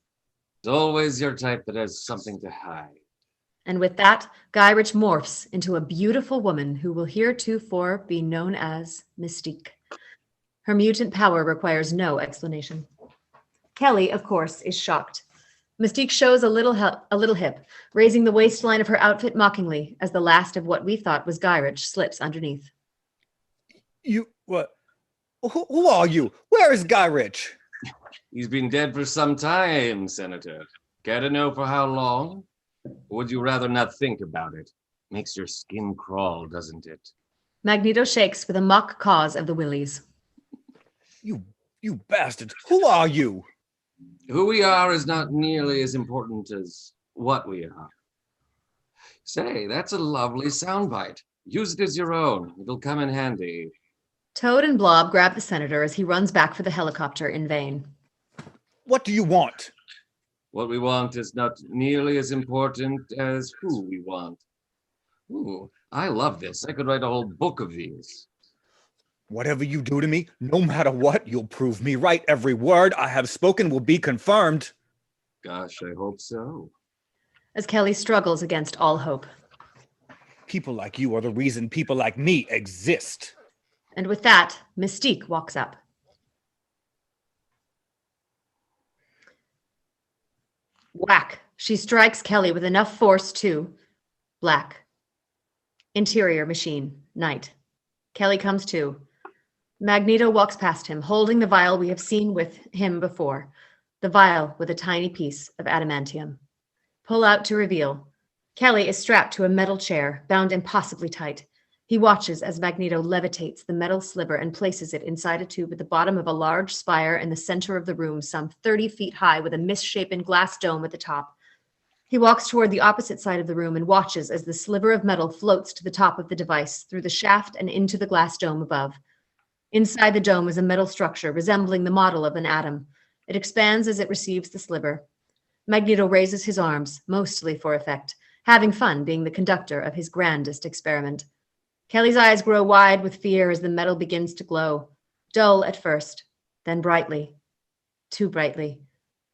It's always your type that has something to hide. And with that, Gyrich morphs into a beautiful woman who will heretofore be known as Mystique. Her mutant power requires no explanation. Kelly, of course, is shocked. Mystique shows a little hip, raising the waistline of her outfit mockingly as the last of what we thought was Gyrich slips underneath. You, what? Who are you? Where is Gyrich? He's been dead for some time, Senator. Care to know for how long? Or would you rather not think about it? Makes your skin crawl, doesn't it? Magneto shakes with a mock cause of the willies. You bastards. Who are you? Who we are is not nearly as important as what we are. Say, that's a lovely soundbite. Use it as your own. It'll come in handy. Toad and Blob grab the senator as he runs back for the helicopter in vain. What do you want? What we want is not nearly as important as who we want. Ooh, I love this. I could write a whole book of these. Whatever you do to me, no matter what, you'll prove me right. Every word I have spoken will be confirmed. Gosh, I hope so. As Kelly struggles against all hope. People like you are the reason people like me exist. And with that, Mystique walks up. Whack! She strikes Kelly with enough force to... Black. Interior machine. Night. Kelly comes to. Magneto walks past him, holding the vial we have seen with him before. The vial with a tiny piece of adamantium. Pull out to reveal. Kelly is strapped to a metal chair, bound impossibly tight. He watches as Magneto levitates the metal sliver and places it inside a tube at the bottom of a large spire in the center of the room, some 30 feet high, with a misshapen glass dome at the top. He walks toward the opposite side of the room and watches as the sliver of metal floats to the top of the device, through the shaft and into the glass dome above. Inside the dome is a metal structure resembling the model of an atom. It expands as it receives the sliver. Magneto raises his arms, mostly for effect, having fun being the conductor of his grandest experiment. Kelly's eyes grow wide with fear as the metal begins to glow, dull at first, then brightly, too brightly.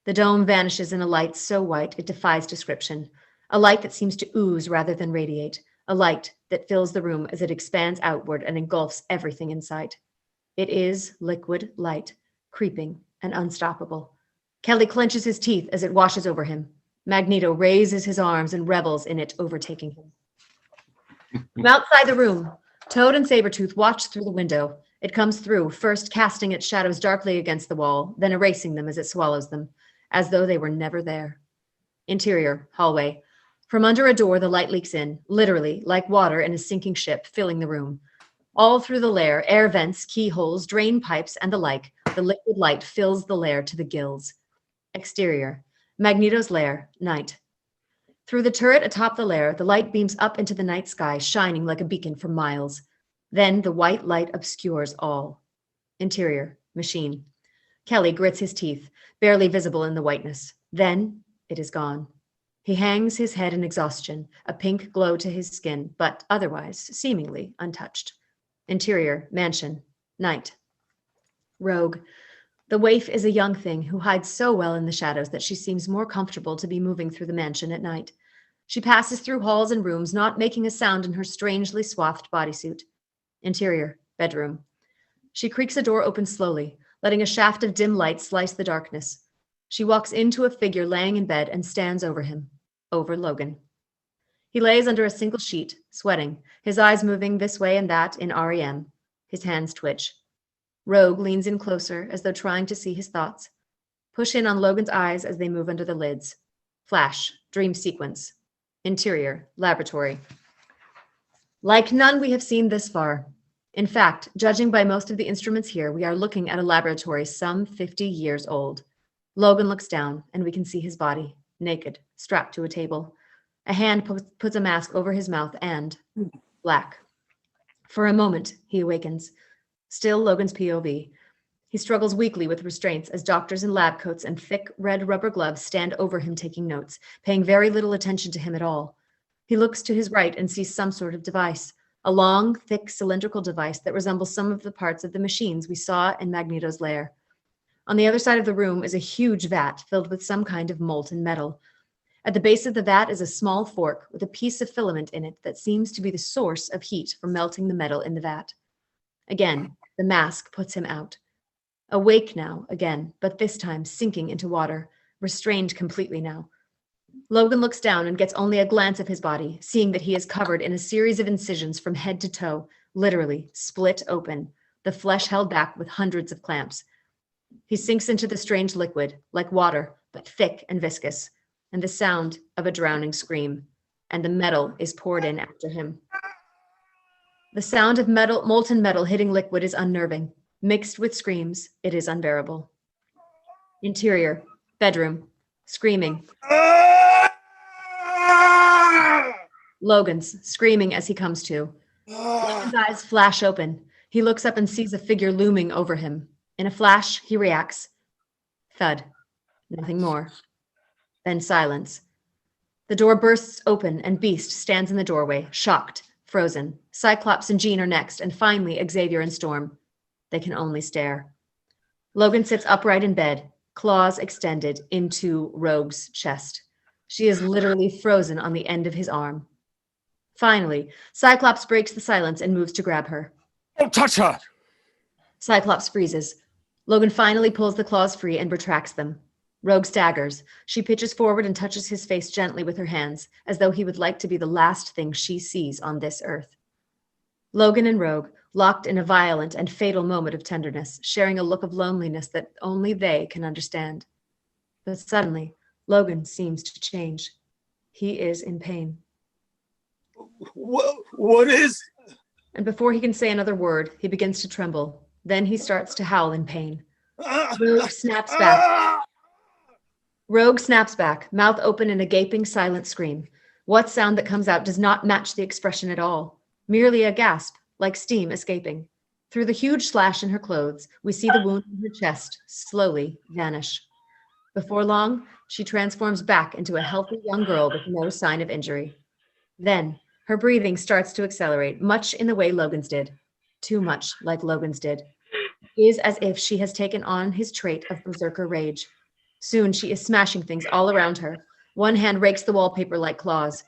The dome vanishes in a light so white it defies description, a light that seems to ooze rather than radiate, a light that fills the room as it expands outward and engulfs everything in sight. It is liquid light, creeping and unstoppable. Kelly clenches his teeth as it washes over him. Magneto raises his arms and revels in it overtaking him. From outside the room, Toad and Sabretooth watch through the window. It comes through, first casting its shadows darkly against the wall, then erasing them as it swallows them, as though they were never there. Interior, hallway. From under a door, the light leaks in, literally, like water in a sinking ship, filling the room. All through the lair, air vents, keyholes, drain pipes, and the like, the liquid light fills the lair to the gills. Exterior, Magneto's lair, night. Through the turret atop the lair, the light beams up into the night sky, shining like a beacon for miles. Then the white light obscures all. Interior, machine. Kelly grits his teeth, barely visible in the whiteness. Then it is gone. He hangs his head in exhaustion, a pink glow to his skin, but otherwise seemingly untouched. Interior, mansion, night. Rogue. The waif is a young thing who hides so well in the shadows that she seems more comfortable to be moving through the mansion at night. She passes through halls and rooms, not making a sound in her strangely swathed bodysuit. Interior, bedroom. She creaks a door open slowly, letting a shaft of dim light slice the darkness. She walks into a figure laying in bed and stands over him, over Logan. He lays under a single sheet, sweating, his eyes moving this way and that in REM. His hands twitch. Rogue leans in closer as though trying to see his thoughts. Push in on Logan's eyes as they move under the lids. Flash, dream sequence. Interior, laboratory. Like none we have seen this far. In fact, judging by most of the instruments here, we are looking at a laboratory some 50 years old. Logan looks down, and we can see his body, naked, strapped to a table. A hand puts a mask over his mouth and black. For a moment, he awakens. Still Logan's POV. He struggles weakly with restraints as doctors in lab coats and thick red rubber gloves stand over him taking notes, paying very little attention to him at all. He looks to his right and sees some sort of device, a long, thick, cylindrical device that resembles some of the parts of the machines we saw in Magneto's lair. On the other side of the room is a huge vat filled with some kind of molten metal. At the base of the vat is a small fork with a piece of filament in it that seems to be the source of heat for melting the metal in the vat. Again, the mask puts him out. Awake now, again, but this time sinking into water, restrained completely now. Logan looks down and gets only a glance of his body, seeing that he is covered in a series of incisions from head to toe, literally split open, the flesh held back with hundreds of clamps. He sinks into the strange liquid, like water, but thick and viscous, and the sound of a drowning scream, and the metal is poured in after him. The sound of molten metal hitting liquid is unnerving. Mixed with screams, it is unbearable. Interior, bedroom, screaming. Logan's screaming as he comes to. Logan's eyes flash open. He looks up and sees a figure looming over him. In a flash, he reacts. Thud. Nothing more. Then silence. The door bursts open and Beast stands in the doorway, shocked, frozen. Cyclops and Jean are next, and finally Xavier and Storm. They can only stare. Logan sits upright in bed, claws extended into Rogue's chest. She is literally frozen on the end of his arm. Finally, Cyclops breaks the silence and moves to grab her. Don't touch her! Cyclops freezes. Logan finally pulls the claws free and retracts them. Rogue staggers. She pitches forward and touches his face gently with her hands, as though he would like to be the last thing she sees on this earth. Logan and Rogue, locked in a violent and fatal moment of tenderness, sharing a look of loneliness that only they can understand. But suddenly, Logan seems to change. He is in pain. What is? And before he can say another word, he begins to tremble. Then he starts to howl in pain. Rogue snaps back. Rogue snaps back, mouth open in a gaping, silent scream. What sound that comes out does not match the expression at all. Merely a gasp, like steam escaping. Through the huge slash in her clothes, we see the wound in her chest slowly vanish. Before long, she transforms back into a healthy young girl with no sign of injury. Then, her breathing starts to accelerate, much in the way Logan's did. Too much like Logan's did. It is as if she has taken on his trait of berserker rage. Soon, she is smashing things all around her. One hand rakes the wallpaper like claws.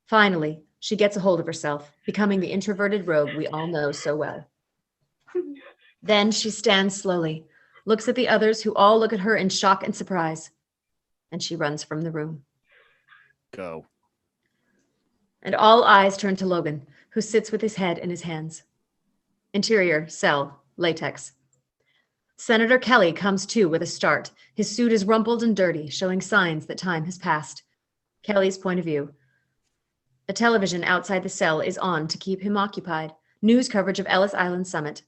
Finally, she gets a hold of herself, becoming the introverted rogue we all know so well. Then she stands slowly, looks at the others who all look at her in shock and surprise, and she runs from the room. Go. And all eyes turn to Logan, who sits with his head in his hands. Interior, cell, latex. Senator Kelly comes to with a start. His suit is rumpled and dirty, showing signs that time has passed. Kelly's point of view. A television outside the cell is on to keep him occupied. News coverage of Ellis Island summit.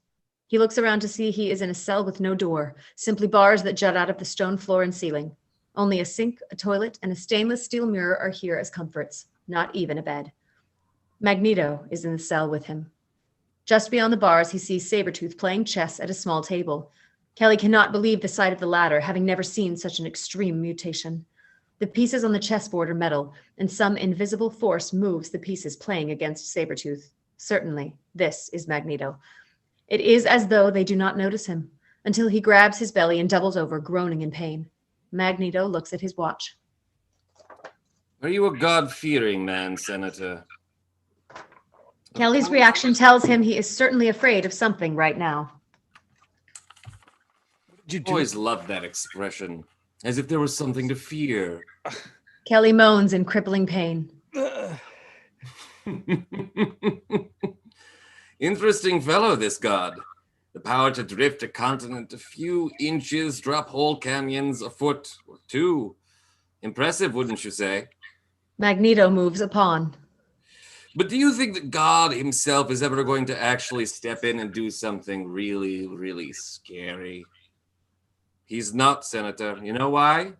He looks around to see he is in a cell with no door, simply bars that jut out of the stone floor and ceiling. Only a sink, a toilet, and a stainless steel mirror are here as comforts, not even a bed. Magneto is in the cell with him. Just beyond the bars, he sees Sabretooth playing chess at a small table. Kelly cannot believe the sight of the latter, having never seen such an extreme mutation. The pieces on the chessboard are metal, and some invisible force moves the pieces playing against Sabretooth. Certainly, this is Magneto. It is as though they do not notice him, until he grabs his belly and doubles over, groaning in pain. Magneto looks at his watch. Are you a God-fearing man, Senator? Kelly's reaction tells him he is certainly afraid of something right now. Always loved that expression, as if there was something to fear. Kelly moans in crippling pain. Interesting fellow, this god. The power to drift a continent a few inches, drop whole canyons a foot or two. Impressive, wouldn't you say? Magneto moves a pawn. But do you think that God himself is ever going to actually step in and do something really, really scary? He's not, Senator. You know why?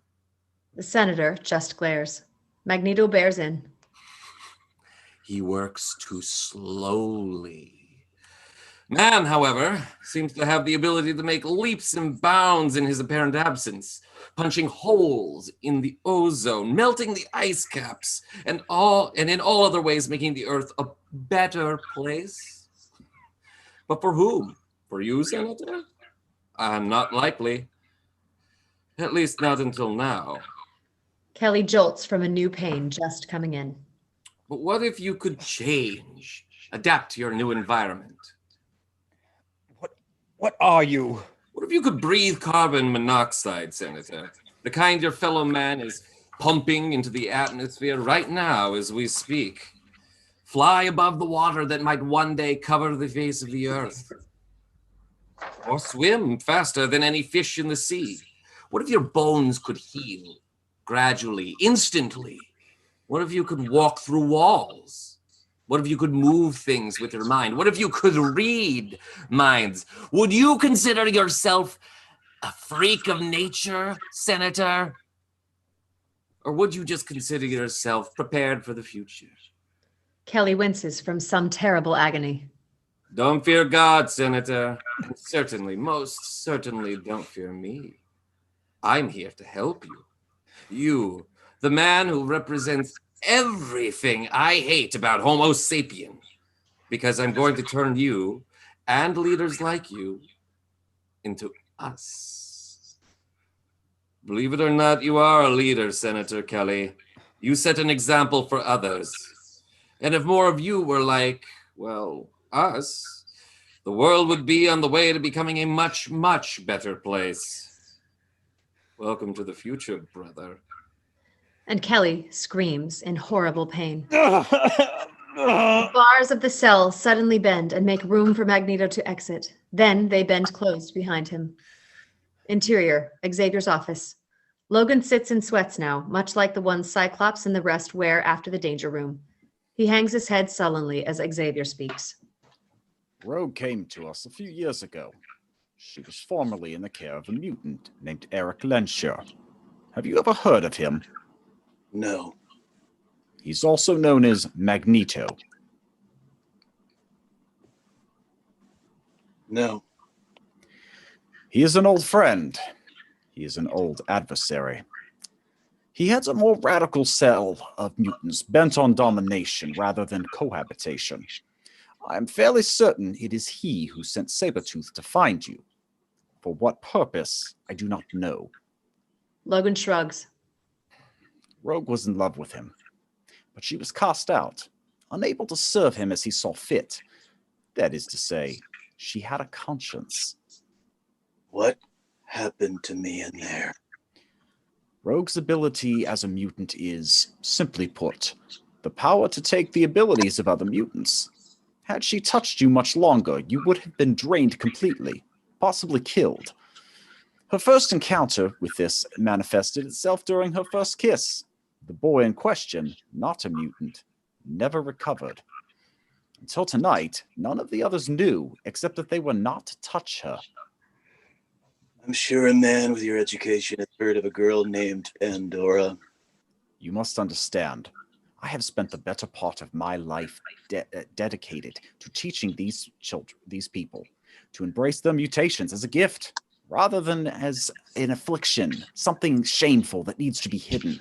The senator just glares. Magneto bears in. He works too slowly. Man, however, seems to have the ability to make leaps and bounds in his apparent absence, punching holes in the ozone, melting the ice caps, and in all other ways making the Earth a better place. But for whom? For you, Senator? Not likely. At least not until now. Kelly jolts from a new pain just coming in. But what if you could change, adapt to your new environment? What are you? What if you could breathe carbon monoxide, Senator? The kind your fellow man is pumping into the atmosphere right now as we speak. Fly above the water that might one day cover the face of the earth. Or swim faster than any fish in the sea. What if your bones could heal gradually, instantly? What if you could walk through walls? What if you could move things with your mind? What if you could read minds? Would you consider yourself a freak of nature, Senator? Or would you just consider yourself prepared for the future? Kelly winces from some terrible agony. Don't fear God, Senator. And certainly, most certainly don't fear me. I'm here to help you. You, the man who represents everything I hate about Homo sapien, because I'm going to turn you and leaders like you into us. Believe it or not, you are a leader, Senator Kelly. You set an example for others. And if more of you were like, well, us, the world would be on the way to becoming a much, much better place. Welcome to the future, brother. And Kelly screams in horrible pain. The bars of the cell suddenly bend and make room for Magneto to exit. Then they bend closed behind him. Interior, Xavier's office. Logan sits in sweats now, much like the ones Cyclops and the rest wear after the danger room. He hangs his head sullenly as Xavier speaks. Rogue came to us a few years ago. She was formerly in the care of a mutant named Eric Lensher. Have you ever heard of him? No. He's also known as Magneto. No. He is an old friend. He is an old adversary. He heads a more radical cell of mutants bent on domination rather than cohabitation. I am fairly certain it is he who sent Sabretooth to find you. For what purpose, I do not know. Logan shrugs. Rogue was in love with him, but she was cast out, unable to serve him as he saw fit. That is to say, she had a conscience. What happened to me in there? Rogue's ability as a mutant is, simply put, the power to take the abilities of other mutants. Had she touched you much longer, you would have been drained completely, possibly killed. Her first encounter with this manifested itself during her first kiss. The boy in question, not a mutant, never recovered. Until tonight, none of the others knew, except that they were not to touch her. I'm sure a man with your education has heard of a girl named Pandora. You must understand, I have spent the better part of my life dedicated to teaching these children, these people, to embrace their mutations as a gift, rather than as an affliction, something shameful that needs to be hidden.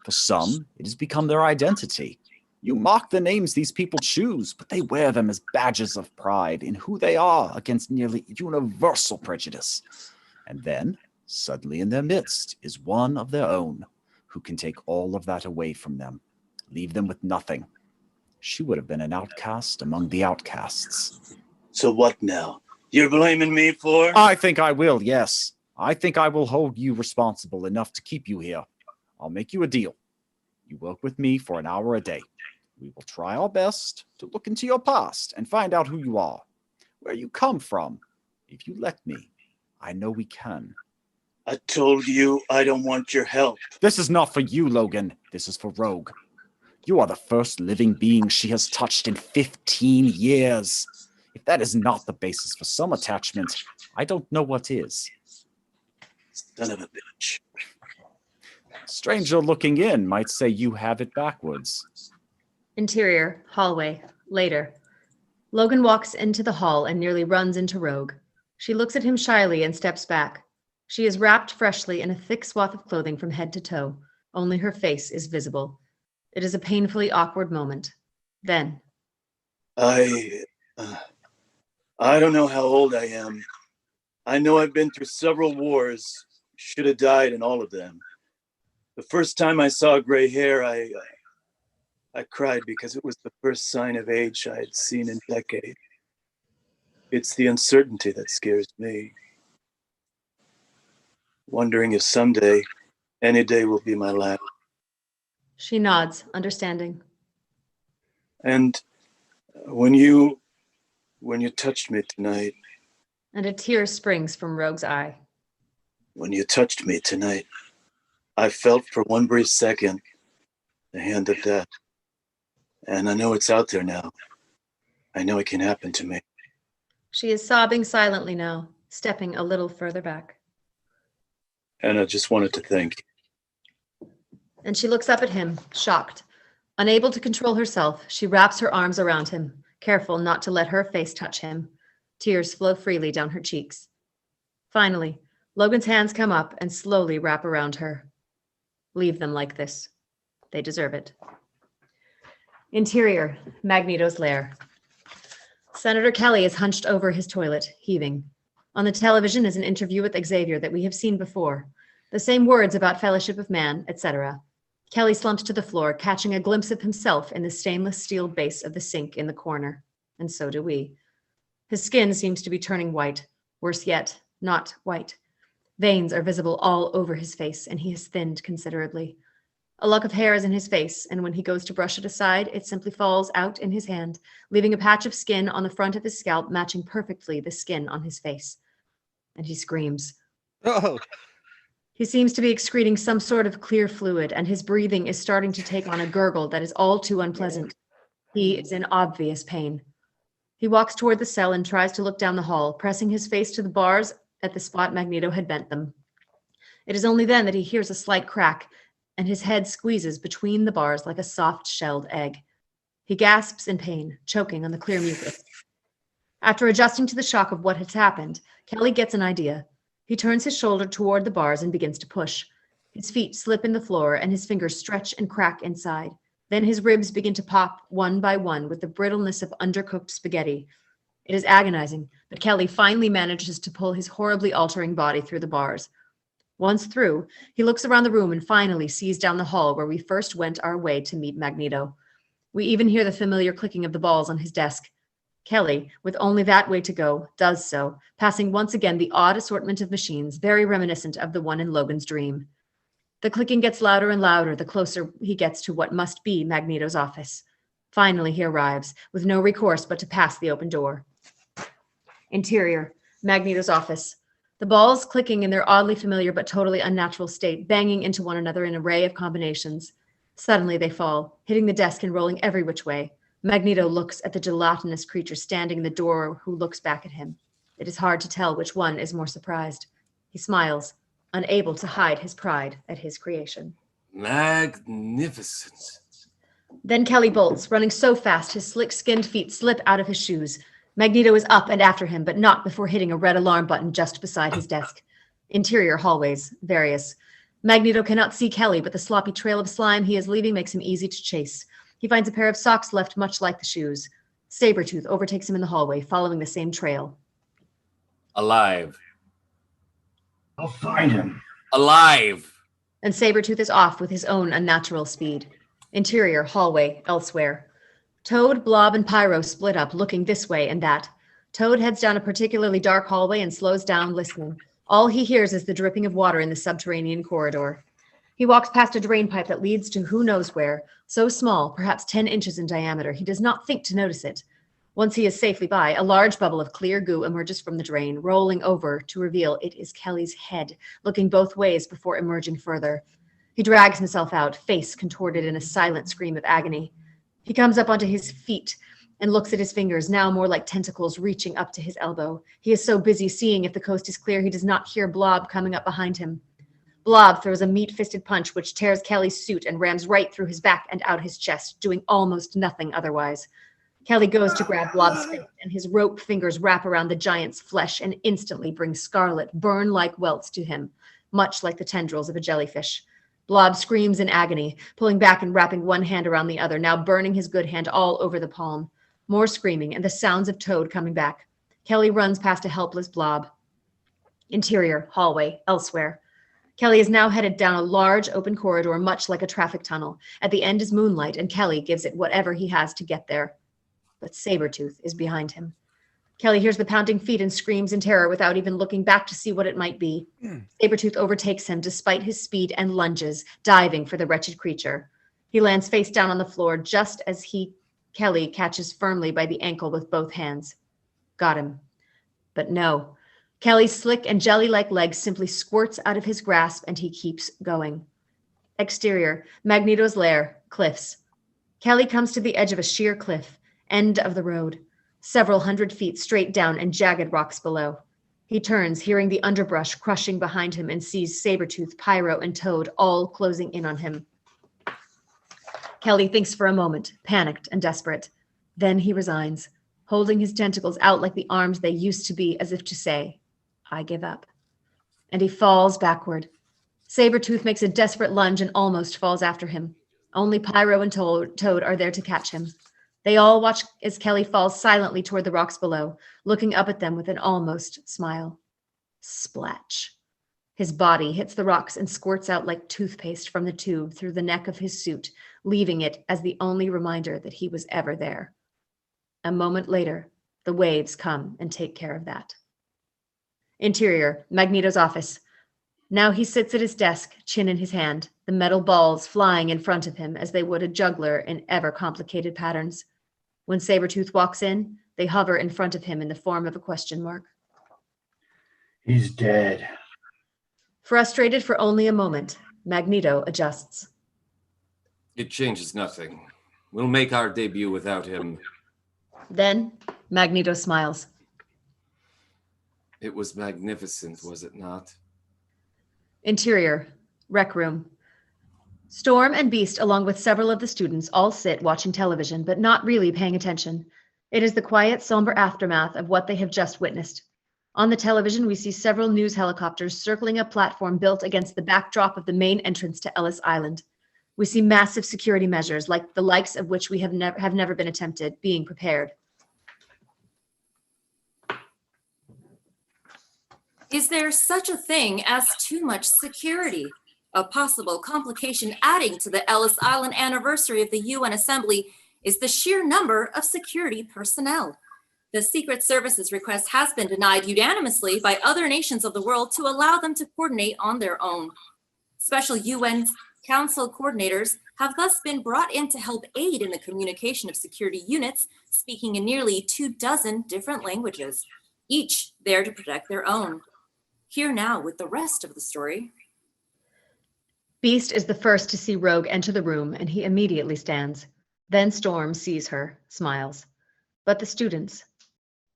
For some, it has become their identity. You mock the names these people choose, but they wear them as badges of pride in who they are against nearly universal prejudice. And then, suddenly in their midst, is one of their own, who can take all of that away from them, leave them with nothing. She would have been an outcast among the outcasts. So what now? You're blaming me for? I think I will, yes. I think I will hold you responsible enough to keep you here. I'll make you a deal. You work with me for an hour a day. We will try our best to look into your past and find out who you are, where you come from. If you let me, I know we can. I told you I don't want your help. This is not for you, Logan. This is for Rogue. You are the first living being she has touched in 15 years. If that is not the basis for some attachment, I don't know what is. Son of a bitch. Stranger looking in might say you have it backwards. Interior, hallway, later. Logan walks into the hall and nearly runs into Rogue. She looks at him shyly and steps back. She is wrapped freshly in a thick swath of clothing from head to toe. Only her face is visible. It is a painfully awkward moment. Then. I don't know how old I am. I know I've been through several wars. Should have died in all of them. The first time I saw gray hair, I cried because it was the first sign of age I had seen in decades. It's the uncertainty that scares me. Wondering if someday, any day will be my last. She nods, understanding. And when you touched me tonight. And a tear springs from Rogue's eye. When you touched me tonight, I felt for one brief second the hand of death. And I know it's out there now. I know it can happen to me. She is sobbing silently now, stepping a little further back. And I just wanted to thank you. And she looks up at him, shocked. Unable to control herself, she wraps her arms around him, careful not to let her face touch him. Tears flow freely down her cheeks. Finally, Logan's hands come up and slowly wrap around her. Leave them like this. They deserve it. Interior, Magneto's lair. Senator Kelly is hunched over his toilet, heaving. On the television is an interview with Xavier that we have seen before. The same words about fellowship of man, etc. Kelly slumps to the floor, catching a glimpse of himself in the stainless steel base of the sink in the corner. And so do we. His skin seems to be turning white. Worse yet, not white. Veins are visible all over his face, and he has thinned considerably. A lock of hair is in his face, and when he goes to brush it aside, it simply falls out in his hand, leaving a patch of skin on the front of his scalp matching perfectly the skin on his face. And he screams. Oh. He seems to be excreting some sort of clear fluid, and his breathing is starting to take on a gurgle that is all too unpleasant. He is in obvious pain. He walks toward the cell and tries to look down the hall, pressing his face to the bars at the spot Magneto had bent them. It is only then that he hears a slight crack, and his head squeezes between the bars like a soft-shelled egg. He gasps in pain, choking on the clear mucus. After adjusting to the shock of what has happened, Kelly gets an idea. He turns his shoulder toward the bars and begins to push. His feet slip in the floor, and his fingers stretch and crack inside. Then his ribs begin to pop one by one with the brittleness of undercooked spaghetti. It is agonizing, but Kelly finally manages to pull his horribly altering body through the bars. Once through, he looks around the room and finally sees down the hall where we first went our way to meet Magneto. We even hear the familiar clicking of the balls on his desk. Kelly, with only that way to go, does so, passing once again the odd assortment of machines, very reminiscent of the one in Logan's dream. The clicking gets louder and louder the closer he gets to what must be Magneto's office. Finally, he arrives, with no recourse but to pass the open door. Interior, Magneto's office. The balls clicking in their oddly familiar but totally unnatural state, banging into one another in an array of combinations. Suddenly they fall, hitting the desk and rolling every which way. Magneto looks at the gelatinous creature standing in the door who looks back at him. It is hard to tell which one is more surprised. He smiles, unable to hide his pride at his creation. Magnificent. Then Kelly bolts, running so fast his slick-skinned feet slip out of his shoes. Magneto is up and after him, but not before hitting a red alarm button just beside his desk. Interior hallways, various. Magneto cannot see Kelly, but the sloppy trail of slime he is leaving makes him easy to chase. He finds a pair of socks left much like the shoes. Sabretooth overtakes him in the hallway, following the same trail. Alive. I'll find him. Alive. And Sabretooth is off with his own unnatural speed. Interior hallway, elsewhere. Toad, Blob, and Pyro split up, looking this way and that. Toad heads down a particularly dark hallway and slows down, listening. All he hears is the dripping of water in the subterranean corridor. He walks past a drain pipe that leads to who knows where, so small, perhaps 10 inches in diameter, he does not think to notice it. Once he is safely by, a large bubble of clear goo emerges from the drain, rolling over to reveal it is Kelly's head, looking both ways before emerging further. He drags himself out, face contorted in a silent scream of agony. He comes up onto his feet and looks at his fingers, now more like tentacles reaching up to his elbow. He is so busy seeing if the coast is clear, he does not hear Blob coming up behind him. Blob throws a meat-fisted punch which tears Kelly's suit and rams right through his back and out his chest, doing almost nothing otherwise. Kelly goes to grab Blob's face, and his rope fingers wrap around the giant's flesh and instantly bring scarlet, burn-like welts to him, much like the tendrils of a jellyfish. Blob screams in agony, pulling back and wrapping one hand around the other, now burning his good hand all over the palm. More screaming and the sounds of Toad coming back. Kelly runs past a helpless Blob. Interior, hallway, elsewhere. Kelly is now headed down a large open corridor, much like a traffic tunnel. At the end is moonlight, and Kelly gives it whatever he has to get there. But Sabretooth is behind him. Kelly hears the pounding feet and screams in terror without even looking back to see what it might be. Sabretooth overtakes him despite his speed and lunges, diving for the wretched creature. He lands face down on the floor just as Kelly catches firmly by the ankle with both hands. Got him. But no. Kelly's slick and jelly-like legs simply squirts out of his grasp and he keeps going. Exterior, Magneto's lair, cliffs. Kelly comes to the edge of a sheer cliff, end of the road, several hundred feet straight down and jagged rocks below. He turns, hearing the underbrush crushing behind him, and sees Sabretooth, Pyro, and Toad all closing in on him. Kelly thinks for a moment, panicked and desperate. Then he resigns, holding his tentacles out like the arms they used to be, as if to say, I give up. And he falls backward. Sabretooth makes a desperate lunge and almost falls after him. Only Pyro and Toad are there to catch him. They all watch as Kelly falls silently toward the rocks below, looking up at them with an almost smile. Splatch. His body hits the rocks and squirts out like toothpaste from the tube through the neck of his suit, leaving it as the only reminder that he was ever there. A moment later, the waves come and take care of that. Interior, Magneto's office. Now he sits at his desk, chin in his hand, the metal balls flying in front of him as they would a juggler in ever-complicated patterns. When Sabretooth walks in, they hover in front of him in the form of a question mark. He's dead. Frustrated for only a moment, Magneto adjusts. It changes nothing. We'll make our debut without him. Then, Magneto smiles. It was magnificent, was it not? Interior, rec room. Storm and Beast, along with several of the students, all sit watching television, but not really paying attention. It is the quiet, somber aftermath of what they have just witnessed. On the television, we see several news helicopters circling a platform built against the backdrop of the main entrance to Ellis Island. We see massive security measures, like the likes of which we have never been attempted, being prepared. Is there such a thing as too much security? A possible complication adding to the Ellis Island anniversary of the UN Assembly is the sheer number of security personnel. The Secret Service's request has been denied unanimously by other nations of the world to allow them to coordinate on their own. Special UN Council coordinators have thus been brought in to help aid in the communication of security units, speaking in nearly 24 different languages, each there to protect their own. Here now with the rest of the story. Beast is the first to see Rogue enter the room, and he immediately stands. Then Storm sees her, smiles. But the students.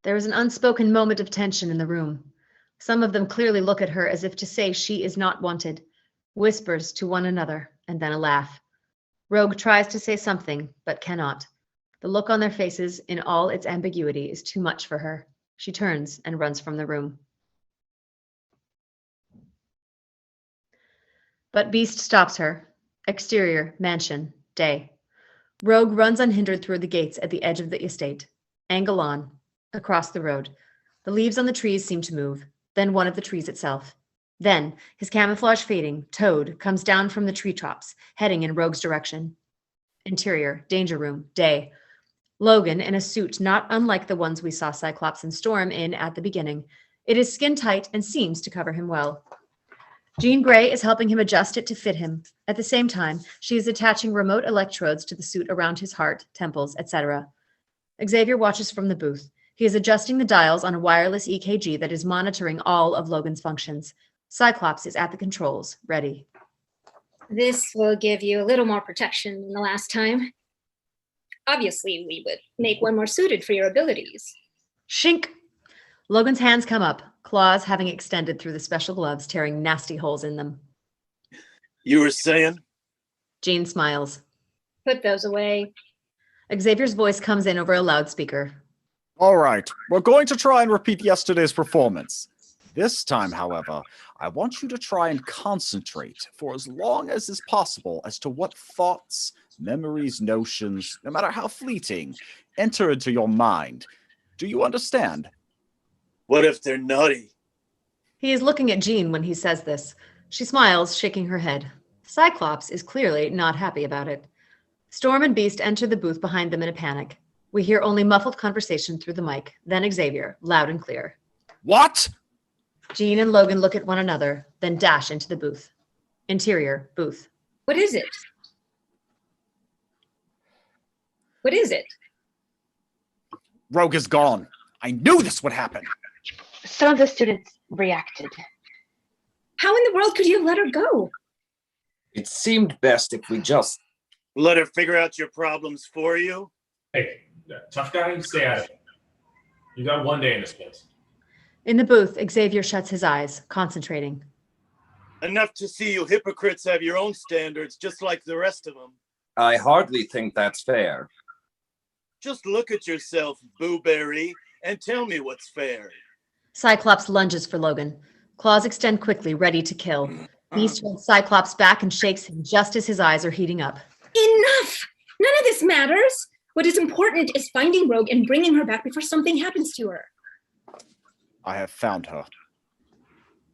There is an unspoken moment of tension in the room. Some of them clearly look at her as if to say she is not wanted, whispers to one another, and then a laugh. Rogue tries to say something, but cannot. The look on their faces, in all its ambiguity, is too much for her. She turns and runs from the room. But Beast stops her. Exterior, mansion, day. Rogue runs unhindered through the gates at the edge of the estate. Angle on, across the road. The leaves on the trees seem to move, then one of the trees itself. Then, his camouflage fading, Toad comes down from the treetops, heading in Rogue's direction. Interior, danger room, day. Logan in a suit not unlike the ones we saw Cyclops and Storm in at the beginning. It is skin tight and seems to cover him well. Jean Grey is helping him adjust it to fit him. At the same time, she is attaching remote electrodes to the suit around his heart, temples, etc. Xavier watches from the booth. He is adjusting the dials on a wireless EKG that is monitoring all of Logan's functions. Cyclops is at the controls, ready. This will give you a little more protection than the last time. Obviously, we would make one more suited for your abilities. Shink! Logan's hands come up, claws having extended through the special gloves, tearing nasty holes in them. You were saying? Jean smiles. Put those away. Xavier's voice comes in over a loudspeaker. All right, we're going to try and repeat yesterday's performance. This time, however, I want you to try and concentrate for as long as is possible as to what thoughts, memories, notions, no matter how fleeting, enter into your mind. Do you understand? What if they're nutty? He is looking at Jean when he says this. She smiles, shaking her head. Cyclops is clearly not happy about it. Storm and Beast enter the booth behind them in a panic. We hear only muffled conversation through the mic, then Xavier, loud and clear. What? Jean and Logan look at one another, then dash into the booth. Interior, booth. What is it? What is it? Rogue is gone. I knew this would happen. Some of the students reacted. How in the world could you have let her go? It seemed best if we just... Let her figure out your problems for you? Hey, tough guy, stay out of it. You got one day in this place. In the booth, Xavier shuts his eyes, concentrating. Enough to see you hypocrites have your own standards, just like the rest of them. I hardly think that's fair. Just look at yourself, Booberry, and tell me what's fair. Cyclops lunges for Logan. Claws extend quickly, ready to kill. Beast holds Cyclops back and shakes him just as his eyes are heating up. Enough! None of this matters. What is important is finding Rogue and bringing her back before something happens to her. I have found her.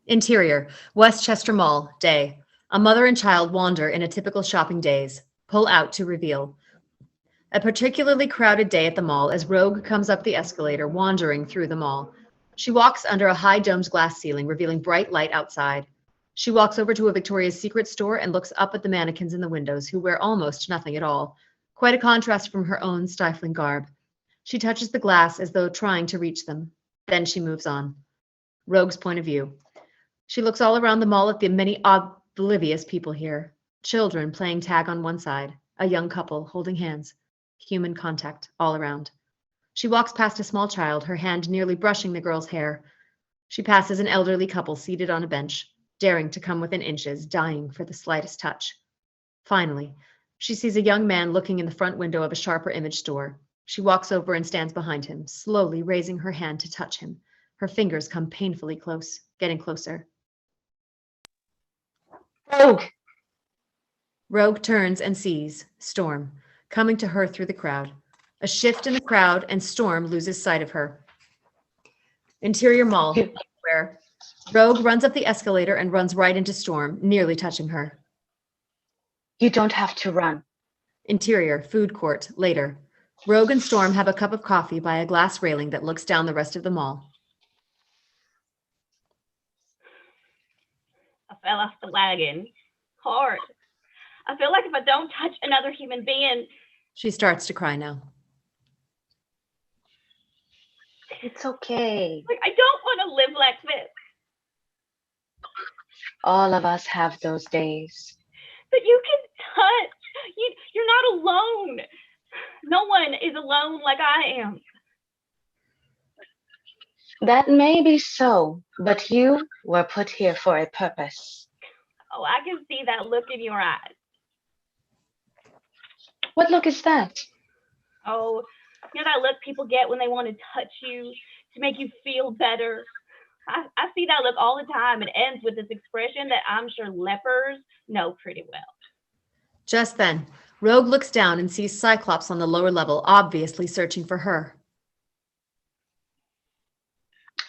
Interior, Westchester Mall, day. A mother and child wander in a typical shopping days. Pull out to reveal. A particularly crowded day at the mall as Rogue comes up the escalator, wandering through the mall. She walks under a high domed glass ceiling, revealing bright light outside. She walks over to a Victoria's Secret store and looks up at the mannequins in the windows, who wear almost nothing at all. Quite a contrast from her own stifling garb. She touches the glass as though trying to reach them. Then she moves on. Rogue's point of view. She looks all around the mall at the many oblivious people here. Children playing tag on one side, a young couple holding hands. Human contact all around. She walks past a small child, her hand nearly brushing the girl's hair. She passes an elderly couple seated on a bench, daring to come within inches, dying for the slightest touch. Finally, she sees a young man looking in the front window of a sharper image store. She walks over and stands behind him, slowly raising her hand to touch him. Her fingers come painfully close, getting closer. Rogue! Rogue turns and sees Storm coming to her through the crowd. A shift in the crowd, and Storm loses sight of her. Interior mall, where Rogue runs up the escalator and runs right into Storm, nearly touching her. You don't have to run. Interior, food court, later. Rogue and Storm have a cup of coffee by a glass railing that looks down the rest of the mall. I fell off the wagon. Hard. I feel like if I don't touch another human being. She starts to cry now. It's okay. Like, I don't want to live like this. All of us have those days. But you can touch. You're not alone. No one is alone like I am. That may be so, but you were put here for a purpose. Oh, I can see that look in your eyes. What look is that? Oh, you know that look people get when they want to touch you to make you feel better? I see that look all the time. It ends with this expression that I'm sure lepers know pretty well. Just then, Rogue looks down and sees Cyclops on the lower level, obviously searching for her.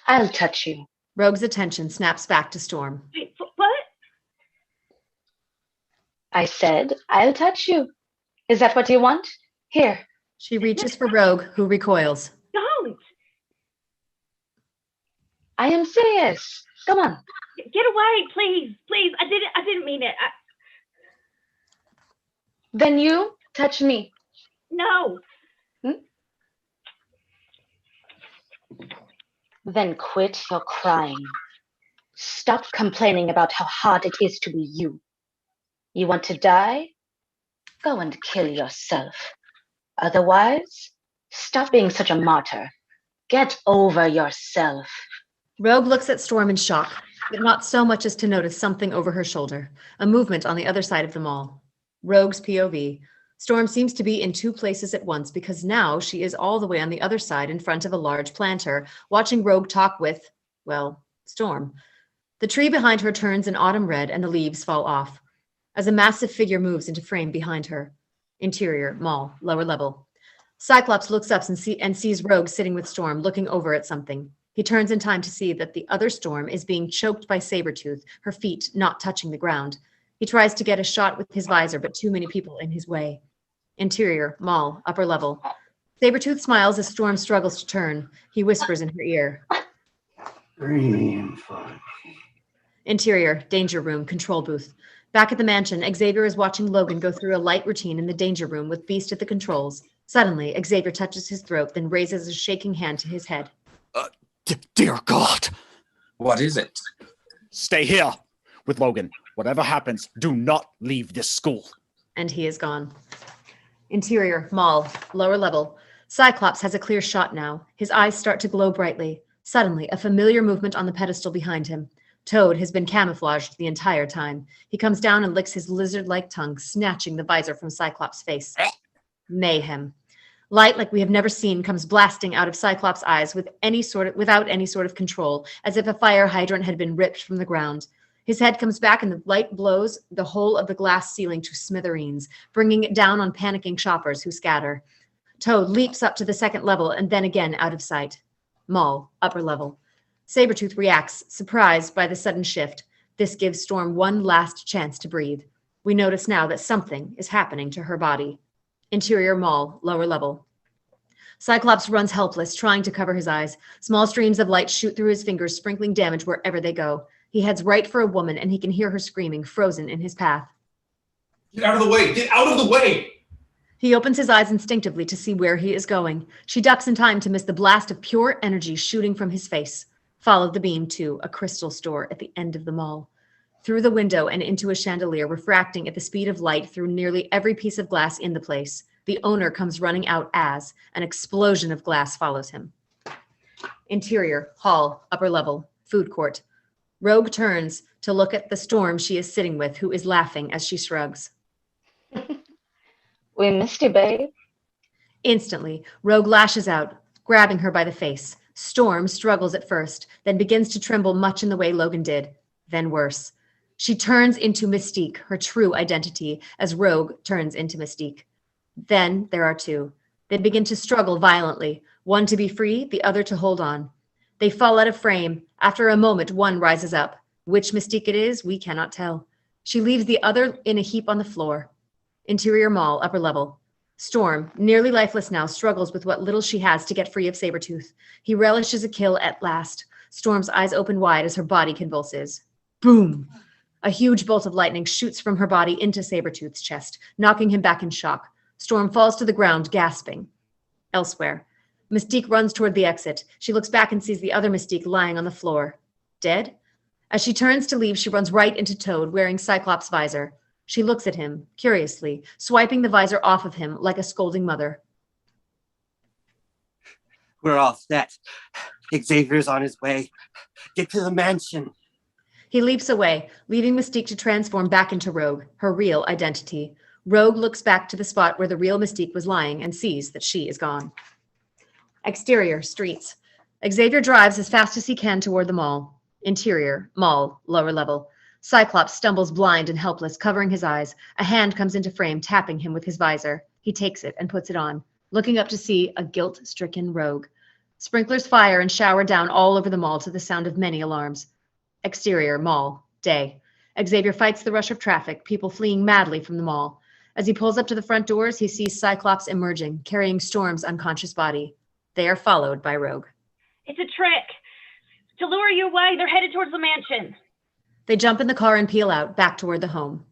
I'll touch you. Rogue's attention snaps back to Storm. Wait, what? I said, I'll touch you. Is that what you want? Here. She reaches for Rogue, who recoils. Don't. I am serious. Come on. Get away, please. Please. I didn't mean it. Then you touch me. No. Then quit your crying. Stop complaining about how hard it is to be you. You want to die? Go and kill yourself. Otherwise, stop being such a martyr. Get over yourself. Rogue looks at Storm in shock, but not so much as to notice something over her shoulder, a movement on the other side of the mall. Rogue's POV. Storm seems to be in two places at once because now she is all the way on the other side in front of a large planter, watching Rogue talk with, well, Storm. The tree behind her turns an autumn red and the leaves fall off as a massive figure moves into frame behind her. Interior, mall, lower level. Cyclops looks up and sees Rogue sitting with Storm, looking over at something. He turns in time to see that the other Storm is being choked by Sabretooth, her feet not touching the ground. He tries to get a shot with his visor, but too many people in his way. Interior, mall, upper level. Sabretooth smiles as Storm struggles to turn. He whispers in her ear. Green fun. Interior, danger room, control booth. Back at the mansion, Xavier is watching Logan go through a light routine in the danger room with Beast at the controls. Suddenly, Xavier touches his throat, then raises a shaking hand to his head. Dear God. What is it? Stay here with Logan. Whatever happens, do not leave this school. And he is gone. Interior, mall, lower level. Cyclops has a clear shot now. His eyes start to glow brightly. Suddenly, a familiar movement on the pedestal behind him. Toad has been camouflaged the entire time. He comes down and licks his lizard-like tongue, snatching the visor from Cyclops' face. Mayhem. Light like we have never seen comes blasting out of Cyclops' eyes without any sort of control, as if a fire hydrant had been ripped from the ground. His head comes back and the light blows the whole of the glass ceiling to smithereens, bringing it down on panicking shoppers who scatter. Toad leaps up to the second level and then again out of sight. Mall, upper level. Sabretooth reacts, surprised by the sudden shift. This gives Storm one last chance to breathe. We notice now that something is happening to her body. Interior mall, lower level. Cyclops runs helpless, trying to cover his eyes. Small streams of light shoot through his fingers, sprinkling damage wherever they go. He heads right for a woman, and he can hear her screaming, frozen in his path. Get out of the way! Get out of the way! He opens his eyes instinctively to see where he is going. She ducks in time to miss the blast of pure energy shooting from his face. Followed the beam to a crystal store at the end of the mall. Through the window and into a chandelier, refracting at the speed of light through nearly every piece of glass in the place. The owner comes running out as an explosion of glass follows him. Interior, hall, upper level, food court. Rogue turns to look at the Storm she is sitting with, who is laughing as she shrugs. We missed you, babe. Instantly, Rogue lashes out, grabbing her by the face. Storm struggles at first, then begins to tremble much in the way Logan did, then worse. She turns into Mystique, her true identity, as Rogue turns into Mystique. Then there are two. They begin to struggle violently, one to be free, the other to hold on. They fall out of frame. After a moment, one rises up. Which Mystique it is, we cannot tell. She leaves the other in a heap on the floor. Interior mall, upper level. Storm, nearly lifeless now, struggles with what little she has to get free of Sabretooth. He relishes a kill at last. Storm's eyes open wide as her body convulses. Boom! A huge bolt of lightning shoots from her body into Sabretooth's chest, knocking him back in shock. Storm falls to the ground, gasping. Elsewhere, Mystique runs toward the exit. She looks back and sees the other Mystique lying on the floor. Dead? As she turns to leave, she runs right into Toad, wearing Cyclops' visor. She looks at him, curiously, swiping the visor off of him like a scolding mother. We're all set. Xavier's on his way. Get to the mansion. He leaps away, leaving Mystique to transform back into Rogue, her real identity. Rogue looks back to the spot where the real Mystique was lying and sees that she is gone. Exterior, streets. Xavier drives as fast as he can toward the mall. Interior, mall, lower level. Cyclops stumbles blind and helpless, covering his eyes. A hand comes into frame, tapping him with his visor. He takes it and puts it on, looking up to see a guilt-stricken Rogue. Sprinklers fire and shower down all over the mall to the sound of many alarms. Exterior, mall, day. Xavier fights the rush of traffic, people fleeing madly from the mall. As he pulls up to the front doors, he sees Cyclops emerging, carrying Storm's unconscious body. They are followed by Rogue. It's a trick. To lure you away, they're headed towards the mansion. They jump in the car and peel out, back toward the home.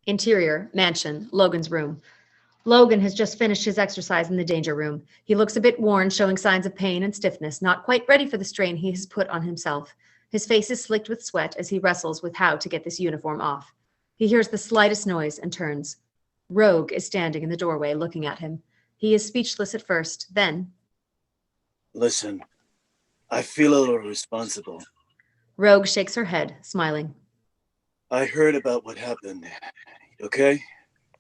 Interior, mansion, Logan's room. Logan has just finished his exercise in the danger room. He looks a bit worn, showing signs of pain and stiffness, not quite ready for the strain he has put on himself. His face is slicked with sweat as he wrestles with how to get this uniform off. He hears the slightest noise and turns. Rogue is standing in the doorway looking at him. He is speechless at first, then... Listen, I feel a little responsible. Rogue shakes her head, smiling. I heard about what happened. Okay?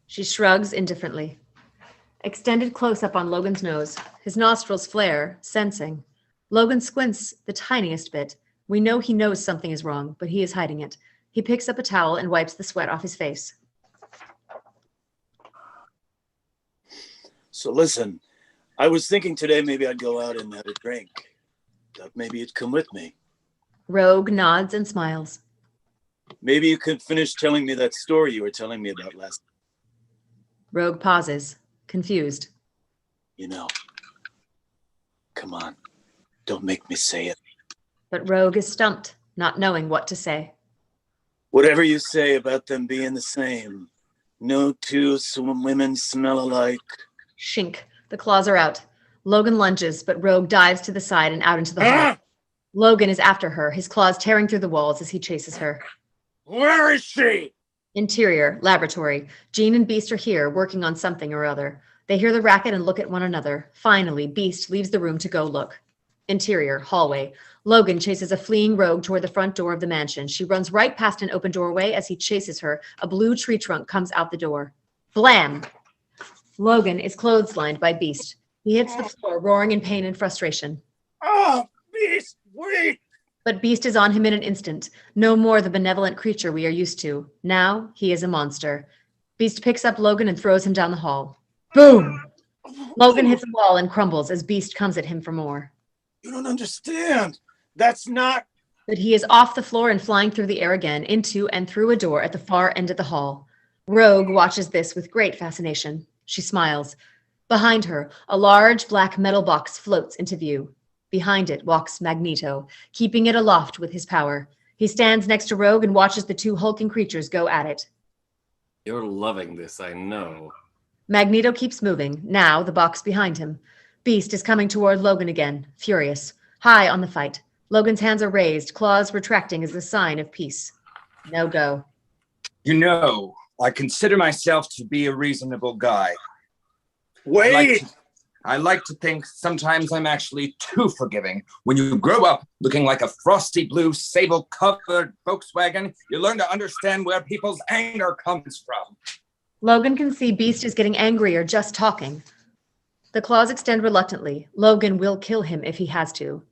She shrugs indifferently. Extended close-up on Logan's nose. His nostrils flare, sensing. Logan squints the tiniest bit. We know he knows something is wrong, but he is hiding it. He picks up a towel and wipes the sweat off his face. So listen, I was thinking today maybe I'd go out and have a drink. Thought maybe you'd come with me. Rogue nods and smiles. Maybe you could finish telling me that story you were telling me about last. Rogue pauses, confused. You know, come on, don't make me say it. But Rogue is stumped, not knowing what to say. Whatever you say about them being the same, no two women smell alike. Shink. The claws are out. Logan lunges, but Rogue dives to the side and out into the hall. Logan is after her, his claws tearing through the walls as he chases her. Where is she? Interior, laboratory. Jean and Beast are here, working on something or other. They hear the racket and look at one another. Finally, Beast leaves the room to go look. Interior, hallway. Logan chases a fleeing Rogue toward the front door of the mansion. She runs right past an open doorway. As he chases her, a blue tree trunk comes out the door. Blam! Logan is clotheslined by Beast. He hits the floor, roaring in pain and frustration. Oh, Beast, wait! But Beast is on him in an instant. No more the benevolent creature we are used to. Now he is a monster. Beast picks up Logan and throws him down the hall. Boom! Logan hits a wall and crumbles as Beast comes at him for more. You don't understand. That's not... But he is off the floor and flying through the air again, into and through a door at the far end of the hall. Rogue watches this with great fascination. She smiles. Behind her, a large black metal box floats into view. Behind it walks Magneto, keeping it aloft with his power. He stands next to Rogue and watches the two hulking creatures go at it. You're loving this, I know. Magneto keeps moving, now the box behind him. Beast is coming toward Logan again, furious, high on the fight. Logan's hands are raised, claws retracting as a sign of peace. No go. You know, I consider myself to be a reasonable guy. Wait! I like to think sometimes I'm actually too forgiving. When you grow up looking like a frosty blue sable-covered Volkswagen, you learn to understand where people's anger comes from. Logan can see Beast is getting angrier just talking. The claws extend reluctantly. Logan will kill him if he has to.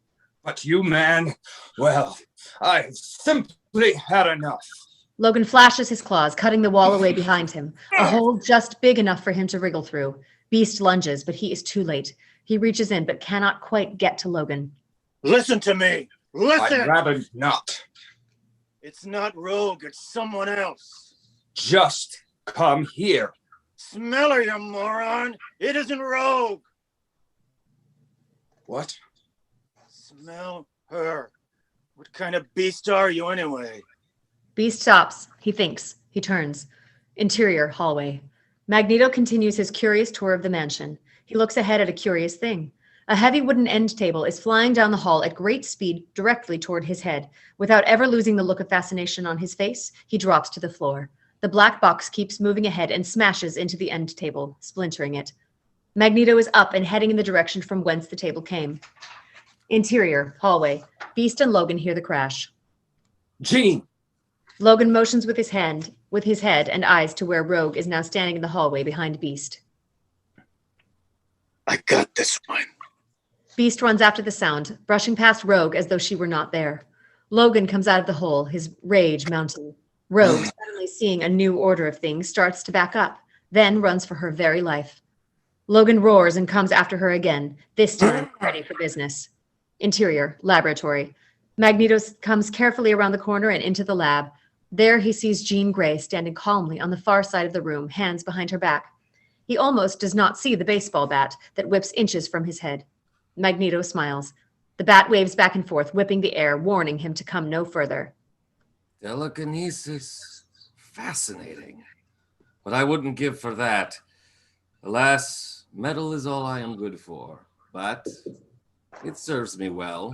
But you, man, well, I've simply had enough. Logan flashes his claws, cutting the wall away behind him, a hole just big enough for him to wriggle through. Beast lunges, but he is too late. He reaches in, but cannot quite get to Logan. Listen to me. Listen. I'd rather not. It's not Rogue. It's someone else. Just come here. Smell her, you moron. It isn't Rogue. What? Smell her. What kind of beast are you anyway? Beast stops. He thinks. He turns. Interior hallway. Magneto continues his curious tour of the mansion. He looks ahead at a curious thing. A heavy wooden end table is flying down the hall at great speed directly toward his head. Without ever losing the look of fascination on his face, he drops to the floor. The black box keeps moving ahead and smashes into the end table, splintering it. Magneto is up and heading in the direction from whence the table came. Interior hallway. Beast and Logan hear the crash. Jean! Logan motions with his head and eyes to where Rogue is now standing in the hallway behind Beast. I got this one. Beast runs after the sound, brushing past Rogue as though she were not there. Logan comes out of the hole, his rage mounting. Rogue, suddenly seeing a new order of things, starts to back up, then runs for her very life. Logan roars and comes after her again, this time ready for business. Interior, laboratory. Magneto comes carefully around the corner and into the lab. There he sees Jean Grey standing calmly on the far side of the room, hands behind her back. He almost does not see the baseball bat that whips inches from his head. Magneto smiles. The bat waves back and forth, whipping the air, warning him to come no further. Telekinesis. Fascinating. But I wouldn't give for that. Alas, metal is all I am good for. But it serves me well.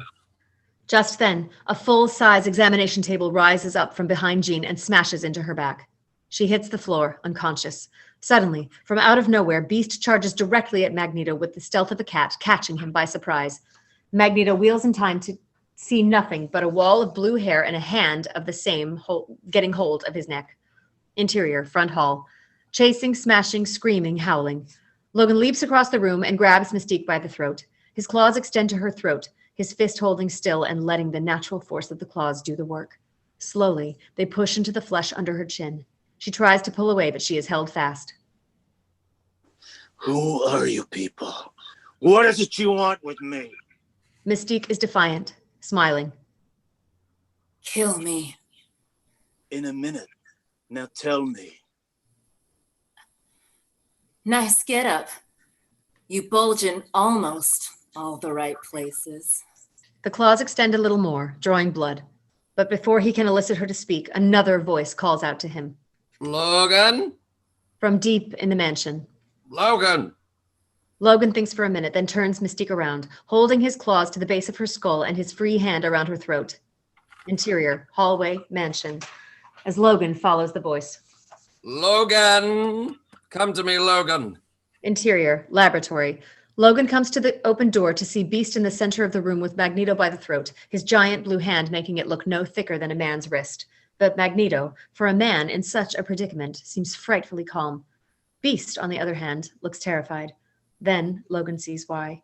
Just then, a full-size examination table rises up from behind Jean and smashes into her back. She hits the floor, unconscious. Suddenly, from out of nowhere, Beast charges directly at Magneto with the stealth of a cat, catching him by surprise. Magneto wheels in time to see nothing but a wall of blue hair and a hand of the same getting hold of his neck. Interior, front hall. Chasing, smashing, screaming, howling. Logan leaps across the room and grabs Mystique by the throat. His claws extend to her throat, his fist holding still and letting the natural force of the claws do the work. Slowly, they push into the flesh under her chin. She tries to pull away, but she is held fast. Who are you people? What is it you want with me? Mystique is defiant, smiling. Kill me. In a minute. Now tell me. Nice get up. You bulge in almost all the right places. The claws extend a little more, drawing blood. But before he can elicit her to speak, another voice calls out to him. Logan? From deep in the mansion. Logan! Logan thinks for a minute, then turns Mystique around, holding his claws to the base of her skull and his free hand around her throat. Interior, hallway, mansion. As Logan follows the voice. Logan! Come to me, Logan. Interior, laboratory. Logan comes to the open door to see Beast in the center of the room with Magneto by the throat, his giant blue hand making it look no thicker than a man's wrist. But Magneto, for a man in such a predicament, seems frightfully calm. Beast, on the other hand, looks terrified. Then Logan sees why.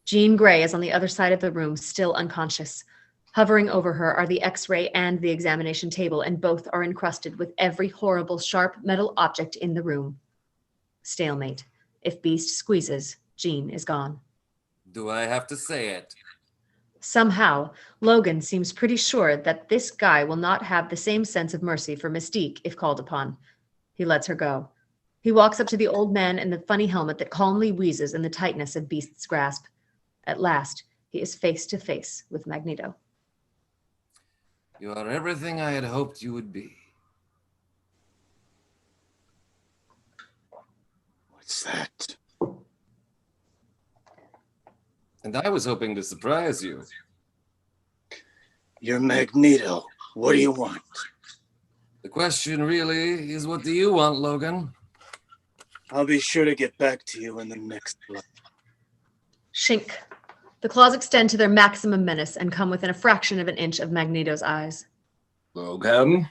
Jean Grey is on the other side of the room, still unconscious. Hovering over her are the X-ray and the examination table, and both are encrusted with every horrible, sharp metal object in the room. Stalemate. If Beast squeezes, Jean is gone. Do I have to say it? Somehow, Logan seems pretty sure that this guy will not have the same sense of mercy for Mystique if called upon. He lets her go. He walks up to the old man in the funny helmet that calmly wheezes in the tightness of Beast's grasp. At last, he is face to face with Magneto. You are everything I had hoped you would be. What's that? And I was hoping to surprise you. You're Magneto. What do you want? The question really is, what do you want, Logan? I'll be sure to get back to you in the next life. Shink. The claws extend to their maximum menace and come within a fraction of an inch of Magneto's eyes. Logan?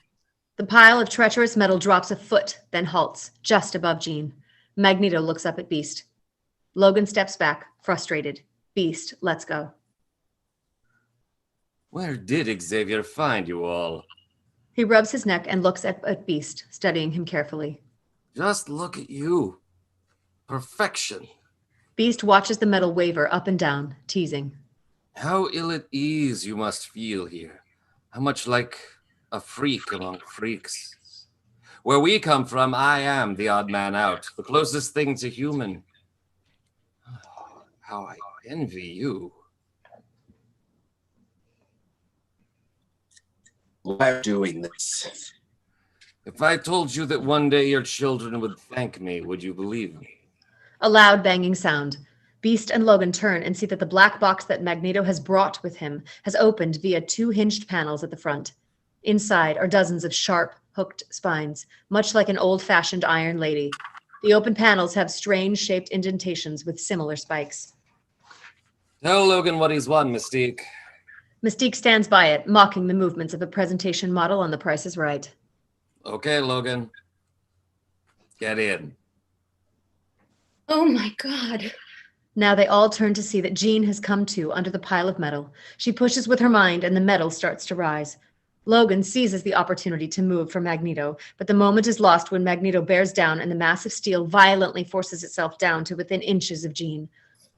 The pile of treacherous metal drops a foot, then halts, just above Jean. Magneto looks up at Beast. Logan steps back, frustrated. Beast lets go. Where did Xavier find you all? He rubs his neck and looks at Beast, studying him carefully. Just look at you. Perfection. Beast watches the metal waver up and down, teasing. How ill at ease you must feel here. How much like a freak among freaks. Where we come from, I am the odd man out, the closest thing to human. Oh, how I envy you. Why are you doing this? If I told you that one day your children would thank me, would you believe me? A loud banging sound. Beast and Logan turn and see that the black box that Magneto has brought with him has opened via two hinged panels at the front. Inside are dozens of sharp, hooked spines, much like an old-fashioned Iron Lady. The open panels have strange-shaped indentations with similar spikes. Tell Logan what he's won, Mystique. Mystique stands by it, mocking the movements of a presentation model on The Price is Right. Okay, Logan. Get in. Oh my God. Now they all turn to see that Jean has come to under the pile of metal. She pushes with her mind and the metal starts to rise. Logan seizes the opportunity to move for Magneto, but the moment is lost when Magneto bears down and the mass of steel violently forces itself down to within inches of Jean.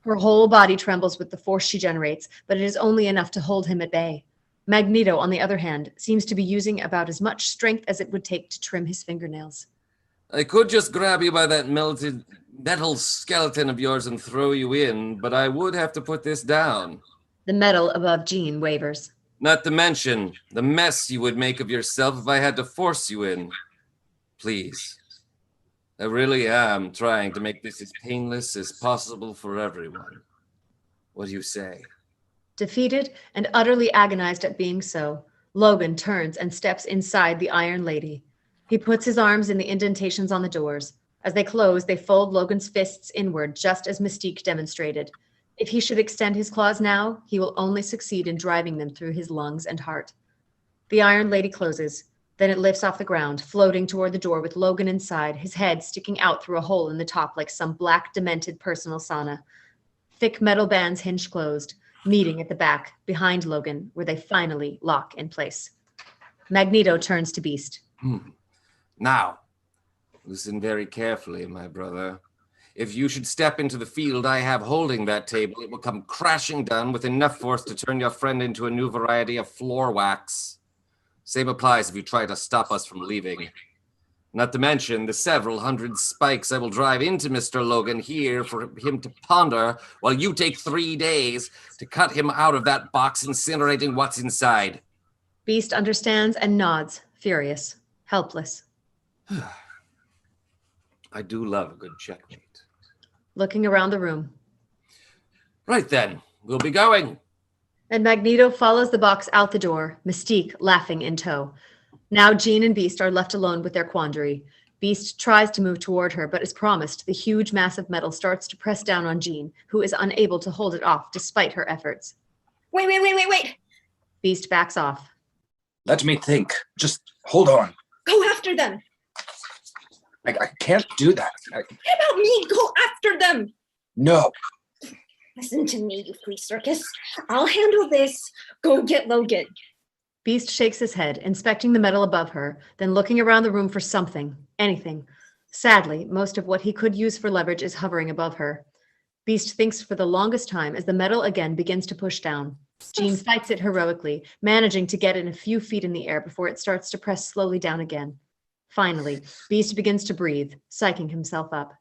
Her whole body trembles with the force she generates, but it is only enough to hold him at bay. Magneto, on the other hand, seems to be using about as much strength as it would take to trim his fingernails. I could just grab you by that melted metal skeleton of yours and throw you in, but I would have to put this down. The metal above Jean wavers. Not to mention the mess you would make of yourself if I had to force you in. Please. I really am trying to make this as painless as possible for everyone. What do you say? Defeated and utterly agonized at being so, Logan turns and steps inside the Iron Lady. He puts his arms in the indentations on the doors. As they close, they fold Logan's fists inward, just as Mystique demonstrated. If he should extend his claws now, he will only succeed in driving them through his lungs and heart. The Iron Lady closes. Then it lifts off the ground, floating toward the door with Logan inside, his head sticking out through a hole in the top like some black, demented personal sauna. Thick metal bands hinge closed, meeting at the back, behind Logan, where they finally lock in place. Magneto turns to Beast. Now, listen very carefully, my brother. If you should step into the field I have holding that table, it will come crashing down with enough force to turn your friend into a new variety of floor wax. Same applies if you try to stop us from leaving. Not to mention the several hundred spikes I will drive into Mr. Logan here for him to ponder while you take 3 days to cut him out of that box, incinerating what's inside. Beast understands and nods, furious, helpless. I do love a good checkmate. Looking around the room. Right then, we'll be going. And Magneto follows the box out the door, Mystique laughing in tow. Now Jean and Beast are left alone with their quandary. Beast tries to move toward her, but as promised, the huge mass of metal starts to press down on Jean, who is unable to hold it off despite her efforts. Wait. Beast backs off. Let me think. Just hold on. Go after them. I can't do that. What about me? Go after them. No. Listen to me, you flea circus. I'll handle this. Go get Logan. Beast shakes his head, inspecting the metal above her, then looking around the room for something, anything. Sadly, most of what he could use for leverage is hovering above her. Beast thinks for the longest time as the metal again begins to push down. Jean fights it heroically, managing to get it a few feet in the air before it starts to press slowly down again. Finally, Beast begins to breathe, psyching himself up.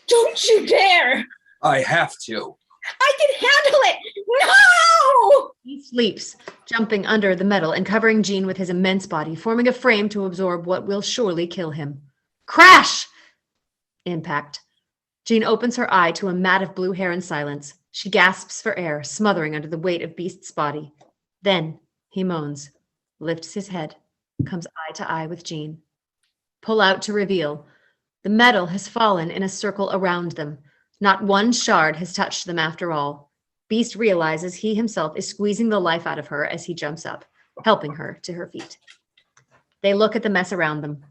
Don't you dare! I have to. I can handle it! No! He leaps, jumping under the metal and covering Jean with his immense body, forming a frame to absorb what will surely kill him. Crash! Impact. Jean opens her eye to a mat of blue hair in silence. She gasps for air, smothering under the weight of Beast's body. Then he moans, lifts his head, comes eye to eye with Jean. Pull out to reveal The metal has fallen in a circle around them. Not one shard has touched them after all. Beast realizes he himself is squeezing the life out of her as he jumps up, helping her to her feet. They look at the mess around them.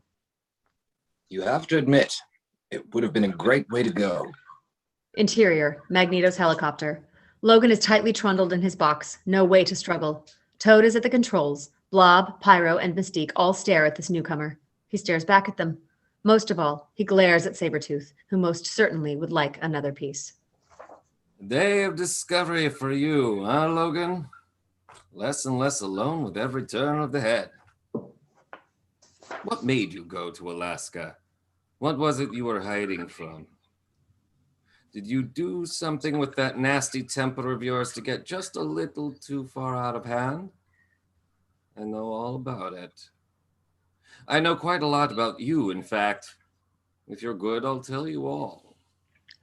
You have to admit, it would have been a great way to go. Interior, Magneto's helicopter. Logan is tightly trundled in his box, no way to struggle. Toad is at the controls. Blob, Pyro, and Mystique all stare at this newcomer. He stares back at them. Most of all, he glares at Sabretooth, who most certainly would like another piece. Day of discovery for you, huh, Logan? Less and less alone with every turn of the head. What made you go to Alaska? What was it you were hiding from? Did you do something with that nasty temper of yours to get just a little too far out of hand? I know all about it. I know quite a lot about you, in fact. If you're good, I'll tell you all.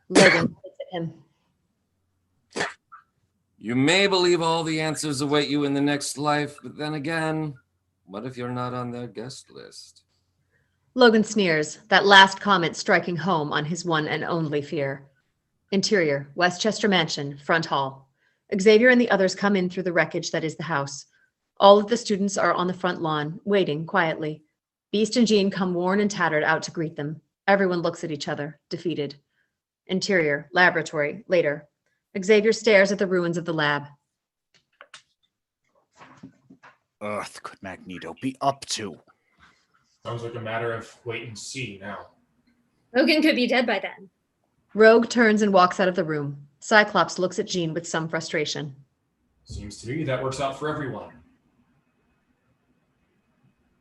Logan looks at him. You may believe all the answers await you in the next life, but then again, what if you're not on their guest list? Logan sneers, that last comment striking home on his one and only fear. Interior, Westchester Mansion, front hall. Xavier and the others come in through the wreckage that is the house. All of the students are on the front lawn, waiting quietly. Beast and Jean come worn and tattered out to greet them. Everyone looks at each other, defeated. Interior, laboratory, later. Xavier stares at the ruins of the lab. Earth could Magneto be up to? Sounds like a matter of wait and see now. Logan could be dead by then. Rogue turns and walks out of the room. Cyclops looks at Jean with some frustration. Seems to me that works out for everyone.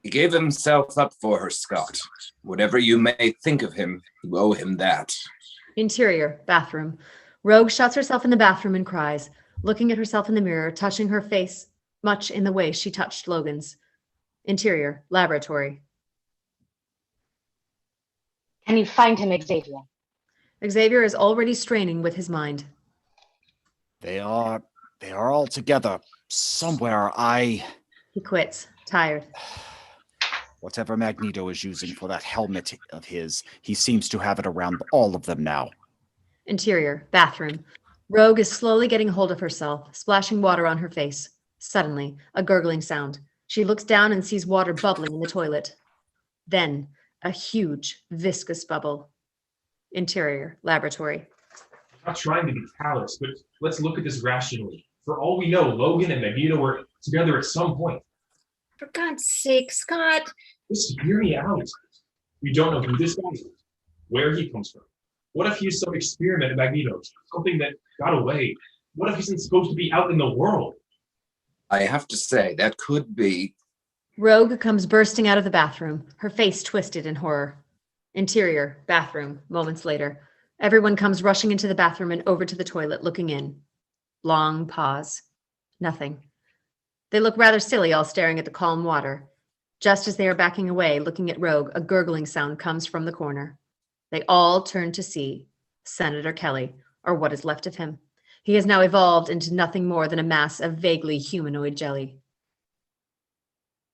He gave himself up for her, Scott. Whatever you may think of him, you owe him that. Interior, bathroom. Rogue shuts herself in the bathroom and cries, looking at herself in the mirror, touching her face much in the way she touched Logan's. Interior, laboratory. Can you find him, Xavier? Xavier is already straining with his mind. They are all together somewhere. He quits, tired. Whatever Magneto is using for that helmet of his, he seems to have it around all of them now. Interior, bathroom. Rogue is slowly getting hold of herself, splashing water on her face. Suddenly, a gurgling sound. She looks down and sees water bubbling in the toilet. Then, a huge, viscous bubble. Interior, laboratory. I'm not trying to be callous, but let's look at this rationally. For all we know, Logan and Magneto were together at some point. For God's sake, Scott. Just hear me out. We don't know who this guy is, where he comes from. What if he's some experiment of Magneto's, something that got away? What if he's supposed to be out in the world? I have to say, that could be. Rogue comes bursting out of the bathroom, her face twisted in horror. Interior, bathroom, moments later. Everyone comes rushing into the bathroom and over to the toilet, looking in. Long pause. Nothing. They look rather silly, all staring at the calm water. Just as they are backing away, looking at Rogue, a gurgling sound comes from the corner. They all turn to see Senator Kelly, or what is left of him. He has now evolved into nothing more than a mass of vaguely humanoid jelly.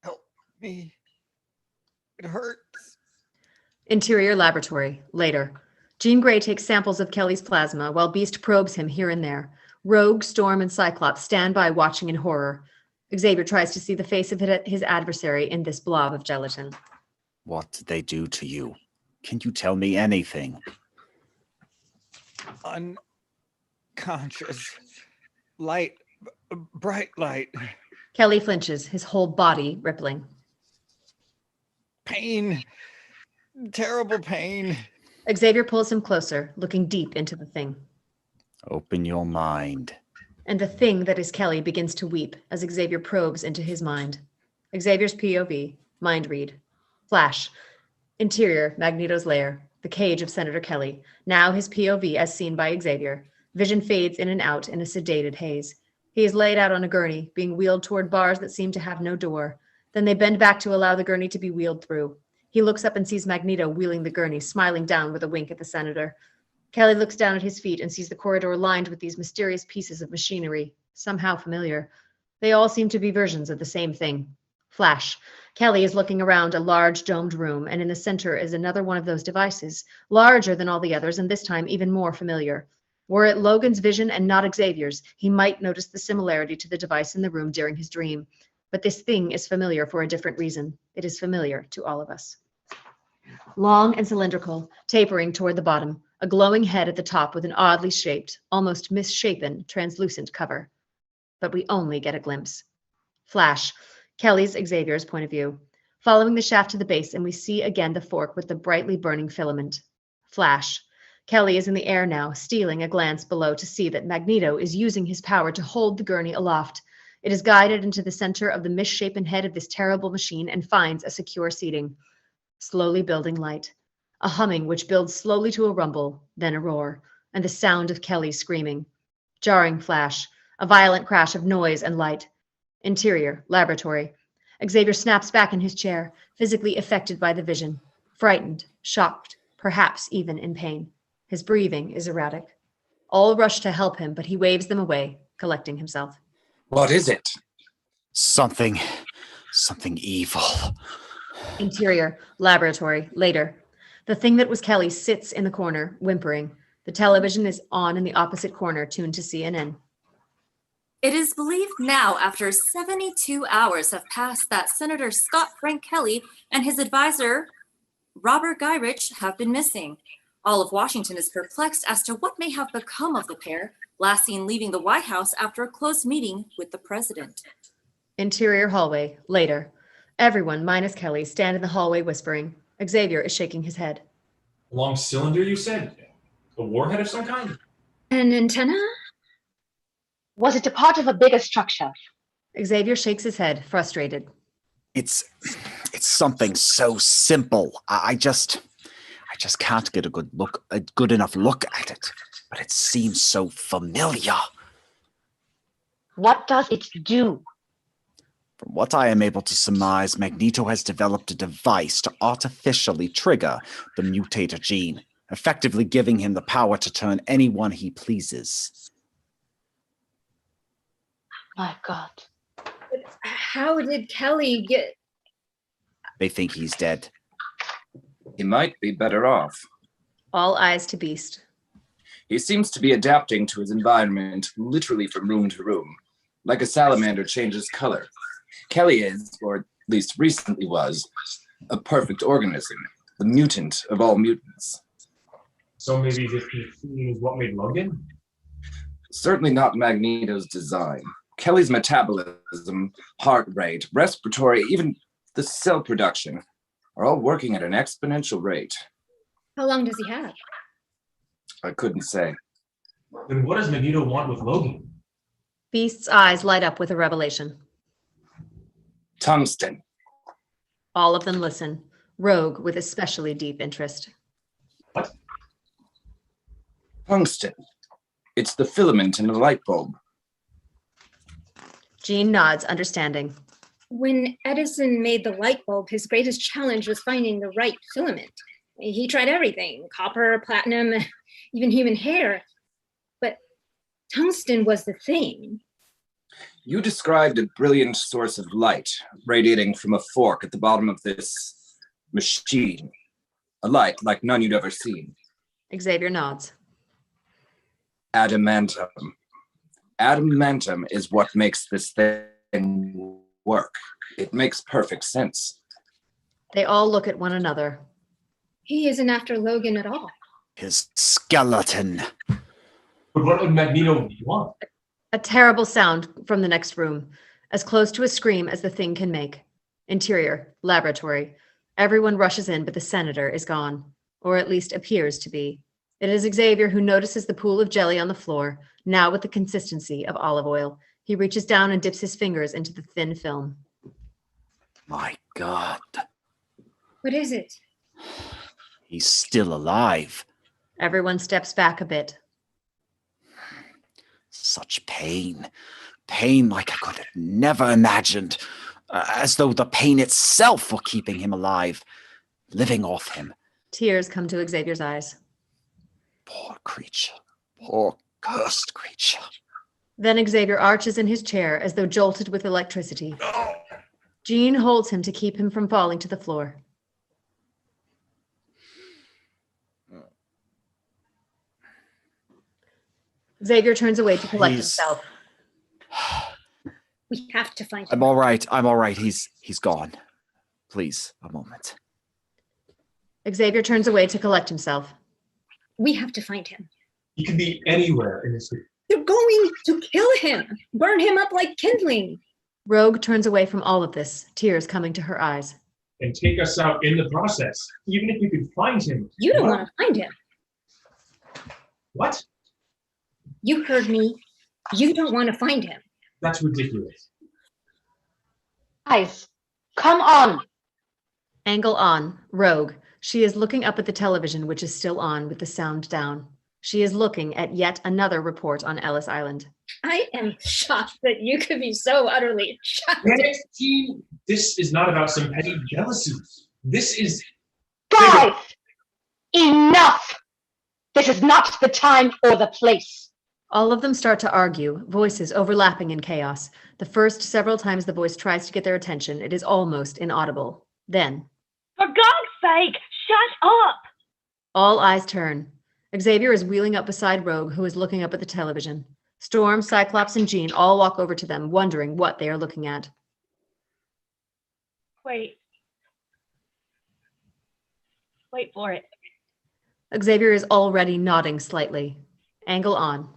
Help me. It hurts. Interior laboratory, later. Jean Grey takes samples of Kelly's plasma while Beast probes him here and there. Rogue, Storm, and Cyclops stand by watching in horror. Xavier tries to see the face of his adversary in this blob of gelatin. What did they do to you? Can you tell me anything? Unconscious. Light. Bright light. Kelly flinches, his whole body rippling. Pain. Terrible pain. Xavier pulls him closer, looking deep into the thing. Open your mind. And the thing that is Kelly begins to weep as Xavier probes into his mind. Xavier's POV, mind read. Flash. Interior, Magneto's lair. The cage of Senator Kelly. Now his POV as seen by Xavier. Vision fades in and out in a sedated haze. He is laid out on a gurney, being wheeled toward bars that seem to have no door. Then they bend back to allow the gurney to be wheeled through. He looks up and sees Magneto wheeling the gurney, smiling down with a wink at the senator. Kelly looks down at his feet and sees the corridor lined with these mysterious pieces of machinery, somehow familiar. They all seem to be versions of the same thing. Flash. Kelly is looking around a large domed room, and in the center is another one of those devices, larger than all the others, and this time even more familiar. Were it Logan's vision and not Xavier's, he might notice the similarity to the device in the room during his dream. But this thing is familiar for a different reason. It is familiar to all of us. Long and cylindrical, tapering toward the bottom, a glowing head at the top with an oddly shaped, almost misshapen, translucent cover. But we only get a glimpse. Flash. Kelly's Xavier's point of view. Following the shaft to the base, and we see again the fork with the brightly burning filament. Flash. Kelly is in the air now, stealing a glance below to see that Magneto is using his power to hold the gurney aloft. It is guided into the center of the misshapen head of this terrible machine and finds a secure seating. Slowly building light. A humming which builds slowly to a rumble, then a roar, and the sound of Kelly screaming. Jarring flash. A violent crash of noise and light. Interior, laboratory. Xavier snaps back in his chair, physically affected by the vision. Frightened, shocked, perhaps even in pain. His breathing is erratic. All rush to help him, but he waves them away, collecting himself. What is it? Something evil. Interior, laboratory, later. The thing that was Kelly sits in the corner, whimpering. The television is on in the opposite corner, tuned to CNN. It is believed now, after 72 hours have passed, that Senator Scott Frank Kelly and his advisor, Robert Gyrich, have been missing. All of Washington is perplexed as to what may have become of the pair, last seen leaving the White House after a close meeting with the president. Interior hallway, later. Everyone, minus Kelly, stand in the hallway whispering. Xavier is shaking his head. A long cylinder, you said? A warhead of some kind? An antenna? Was it a part of a bigger structure? Xavier shakes his head, frustrated. It's something so simple. I just can't get a good enough look at it. But it seems so familiar. What does it do? From what I am able to surmise, Magneto has developed a device to artificially trigger the mutator gene, effectively giving him the power to turn anyone he pleases. My God. But how did Kelly get... They think he's dead. He might be better off. All eyes to Beast. He seems to be adapting to his environment literally from room to room, like a salamander changes color. Kelly is, or at least recently was, a perfect organism, the mutant of all mutants. So maybe this machine is what made Logan? Certainly not Magneto's design. Kelly's metabolism, heart rate, respiratory, even the cell production are all working at an exponential rate. How long does he have? I couldn't say. Then what does Magneto want with Logan? Beast's eyes light up with a revelation. Tungsten. All of them listen. Rogue with especially deep interest. What? Tungsten. It's the filament in a light bulb. Jean nods, understanding. When Edison made the light bulb, his greatest challenge was finding the right filament. He tried everything, copper, platinum, even human hair. But tungsten was the thing. You described a brilliant source of light radiating from a fork at the bottom of this machine. A light like none you'd ever seen. Xavier nods. Adamantum. Adamantum is what makes this thing work. It makes perfect sense. They all look at one another. He isn't after Logan at all. His skeleton. But what would Magneto want? A terrible sound from the next room, as close to a scream as the thing can make. Interior, laboratory. Everyone rushes in, but the senator is gone, or at least appears to be. It is Xavier who notices the pool of jelly on the floor, now with the consistency of olive oil. He reaches down and dips his fingers into the thin film. My God. What is it? He's still alive. Everyone steps back a bit. Such pain. Pain like I could have never imagined. As though the pain itself were keeping him alive, living off him. Tears come to Xavier's eyes. Poor creature. Poor cursed creature. Then Xavier arches in his chair as though jolted with electricity. Jean holds him to keep him from falling to the floor. Xavier turns away to collect himself. We have to find him. I'm all right. I'm all right. He's gone. Please, a moment. Xavier turns away to collect himself. We have to find him. He could be anywhere in this city. They're going to kill him, burn him up like kindling. Rogue turns away from all of this, tears coming to her eyes. And take us out in the process, even if we could find him. You don't want to find him. What? You heard me. You don't want to find him. That's ridiculous. Guys, come on. Angle on, Rogue. She is looking up at the television, which is still on with the sound down. She is looking at yet another report on Ellis Island. I am shocked that you could be so utterly shocked. Jean, this is not about some petty jealousy. This is... Guys, enough! This is not the time or the place. All of them start to argue, voices overlapping in chaos. The first several times the voice tries to get their attention, it is almost inaudible. Then, for God's sake, shut up! All eyes turn. Xavier is wheeling up beside Rogue, who is looking up at the television. Storm, Cyclops, and Jean all walk over to them, wondering what they are looking at. Wait for it. Xavier is already nodding slightly. Angle on.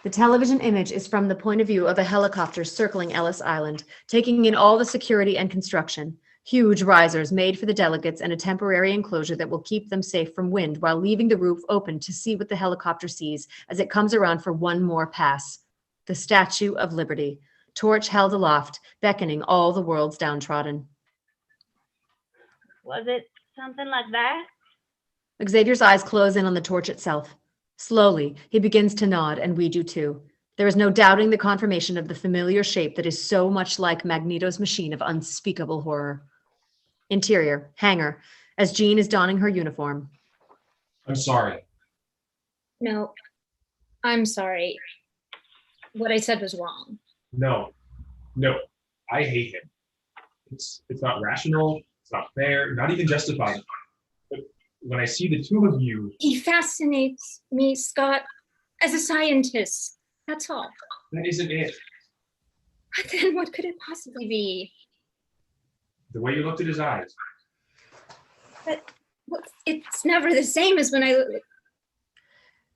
The television image is from the point of view of a helicopter circling Ellis Island, taking in all the security and construction. Huge risers made for the delegates and a temporary enclosure that will keep them safe from wind while leaving the roof open to see what the helicopter sees as it comes around for one more pass. The Statue of Liberty, torch held aloft, beckoning all the world's downtrodden. Was it something like that? Xavier's eyes close in on the torch itself. Slowly, he begins to nod, and we do too. There is no doubting the confirmation of the familiar shape that is so much like Magneto's machine of unspeakable horror. Interior, hangar, as Jean is donning her uniform. I'm sorry. No, I'm sorry. What I said was wrong. No, I hate him. It's not rational, it's not fair, not even justified. But when I see the two of you... He fascinates me, Scott, as a scientist. That's all. That isn't it. But then what could it possibly be? The way you looked at his eyes. But it's never the same as when I...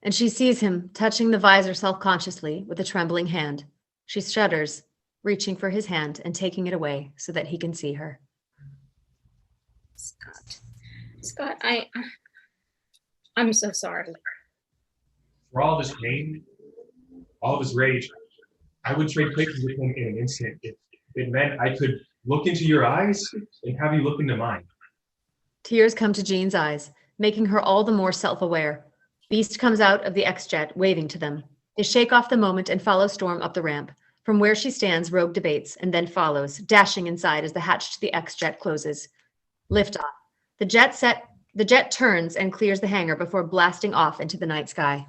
And she sees him touching the visor self-consciously with a trembling hand. She shudders, reaching for his hand and taking it away so that he can see her. Scott, I'm so sorry. For all of his pain, all of his rage, I would trade places with him in an instant if it meant I could look into your eyes and have you look into mine. Tears come to Jean's eyes, making her all the more self-aware. Beast comes out of the X-Jet, waving to them. They shake off the moment and follow Storm up the ramp. From where she stands, Rogue debates and then follows, dashing inside as the hatch to the X-Jet closes. Liftoff. The jet turns and clears the hangar before blasting off into the night sky.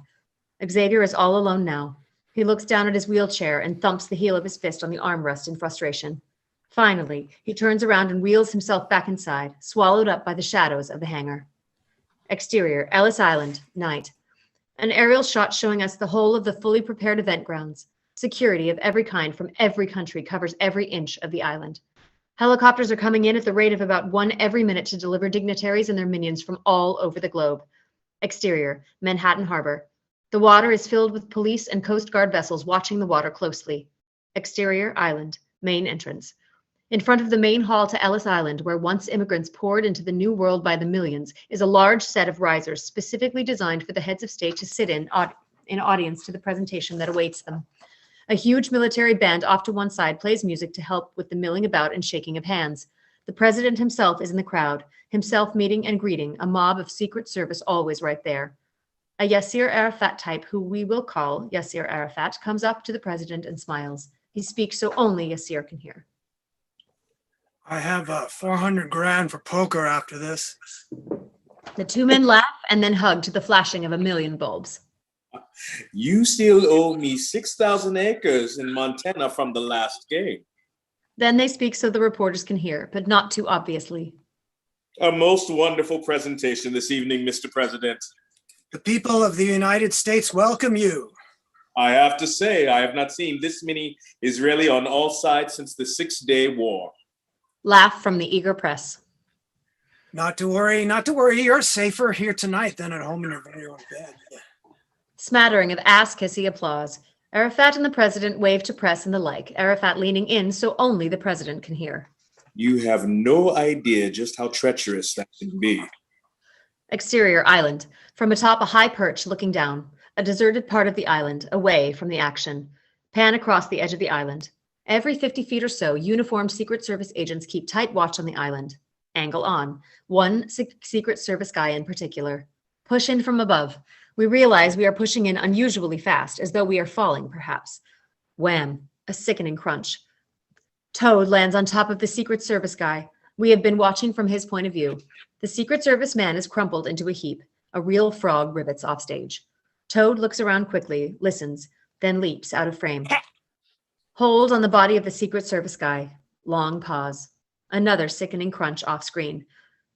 Xavier is all alone now. He looks down at his wheelchair and thumps the heel of his fist on the armrest in frustration. Finally, he turns around and wheels himself back inside, swallowed up by the shadows of the hangar. Exterior, Ellis Island, night. An aerial shot showing us the whole of the fully prepared event grounds. Security of every kind from every country covers every inch of the island. Helicopters are coming in at the rate of about one every minute to deliver dignitaries and their minions from all over the globe. Exterior, Manhattan Harbor. The water is filled with police and Coast Guard vessels watching the water closely. Exterior, island, main entrance. In front of the main hall to Ellis Island, where once immigrants poured into the new world by the millions, is a large set of risers specifically designed for the heads of state to sit in audience to the presentation that awaits them. A huge military band off to one side plays music to help with the milling about and shaking of hands. The president himself is in the crowd, himself meeting and greeting, a mob of Secret Service always right there. A Yasser Arafat type, who we will call Yasser Arafat, comes up to the president and smiles. He speaks so only Yasser can hear. I have 400 grand for poker after this. The two men laugh and then hug to the flashing of a million bulbs. You still owe me 6,000 acres in Montana from the last game. Then they speak so the reporters can hear, but not too obviously. A most wonderful presentation this evening, Mr. President. The people of the United States welcome you. I have to say, I have not seen this many Israeli on all sides since the 6-day war. Laugh from the eager press. Not to worry, not to worry. You're safer here tonight than at home in your very own bed. Smattering of ass-kissy applause. Arafat and the president wave to press and the like, Arafat leaning in so only the president can hear. You have no idea just how treacherous that can be. Exterior island. From atop a high perch looking down. A deserted part of the island, away from the action. Pan across the edge of the island. Every 50 feet or so, uniformed Secret Service agents keep tight watch on the island. Angle on. One Secret Service guy in particular. Push in from above. We realize we are pushing in unusually fast, as though we are falling, perhaps. Wham! A sickening crunch. Toad lands on top of the Secret Service guy. We have been watching from his point of view. The Secret Service man is crumpled into a heap. A real frog rivets offstage. Toad looks around quickly, listens, then leaps out of frame. Hold on the body of the Secret Service guy. Long pause. Another sickening crunch off screen.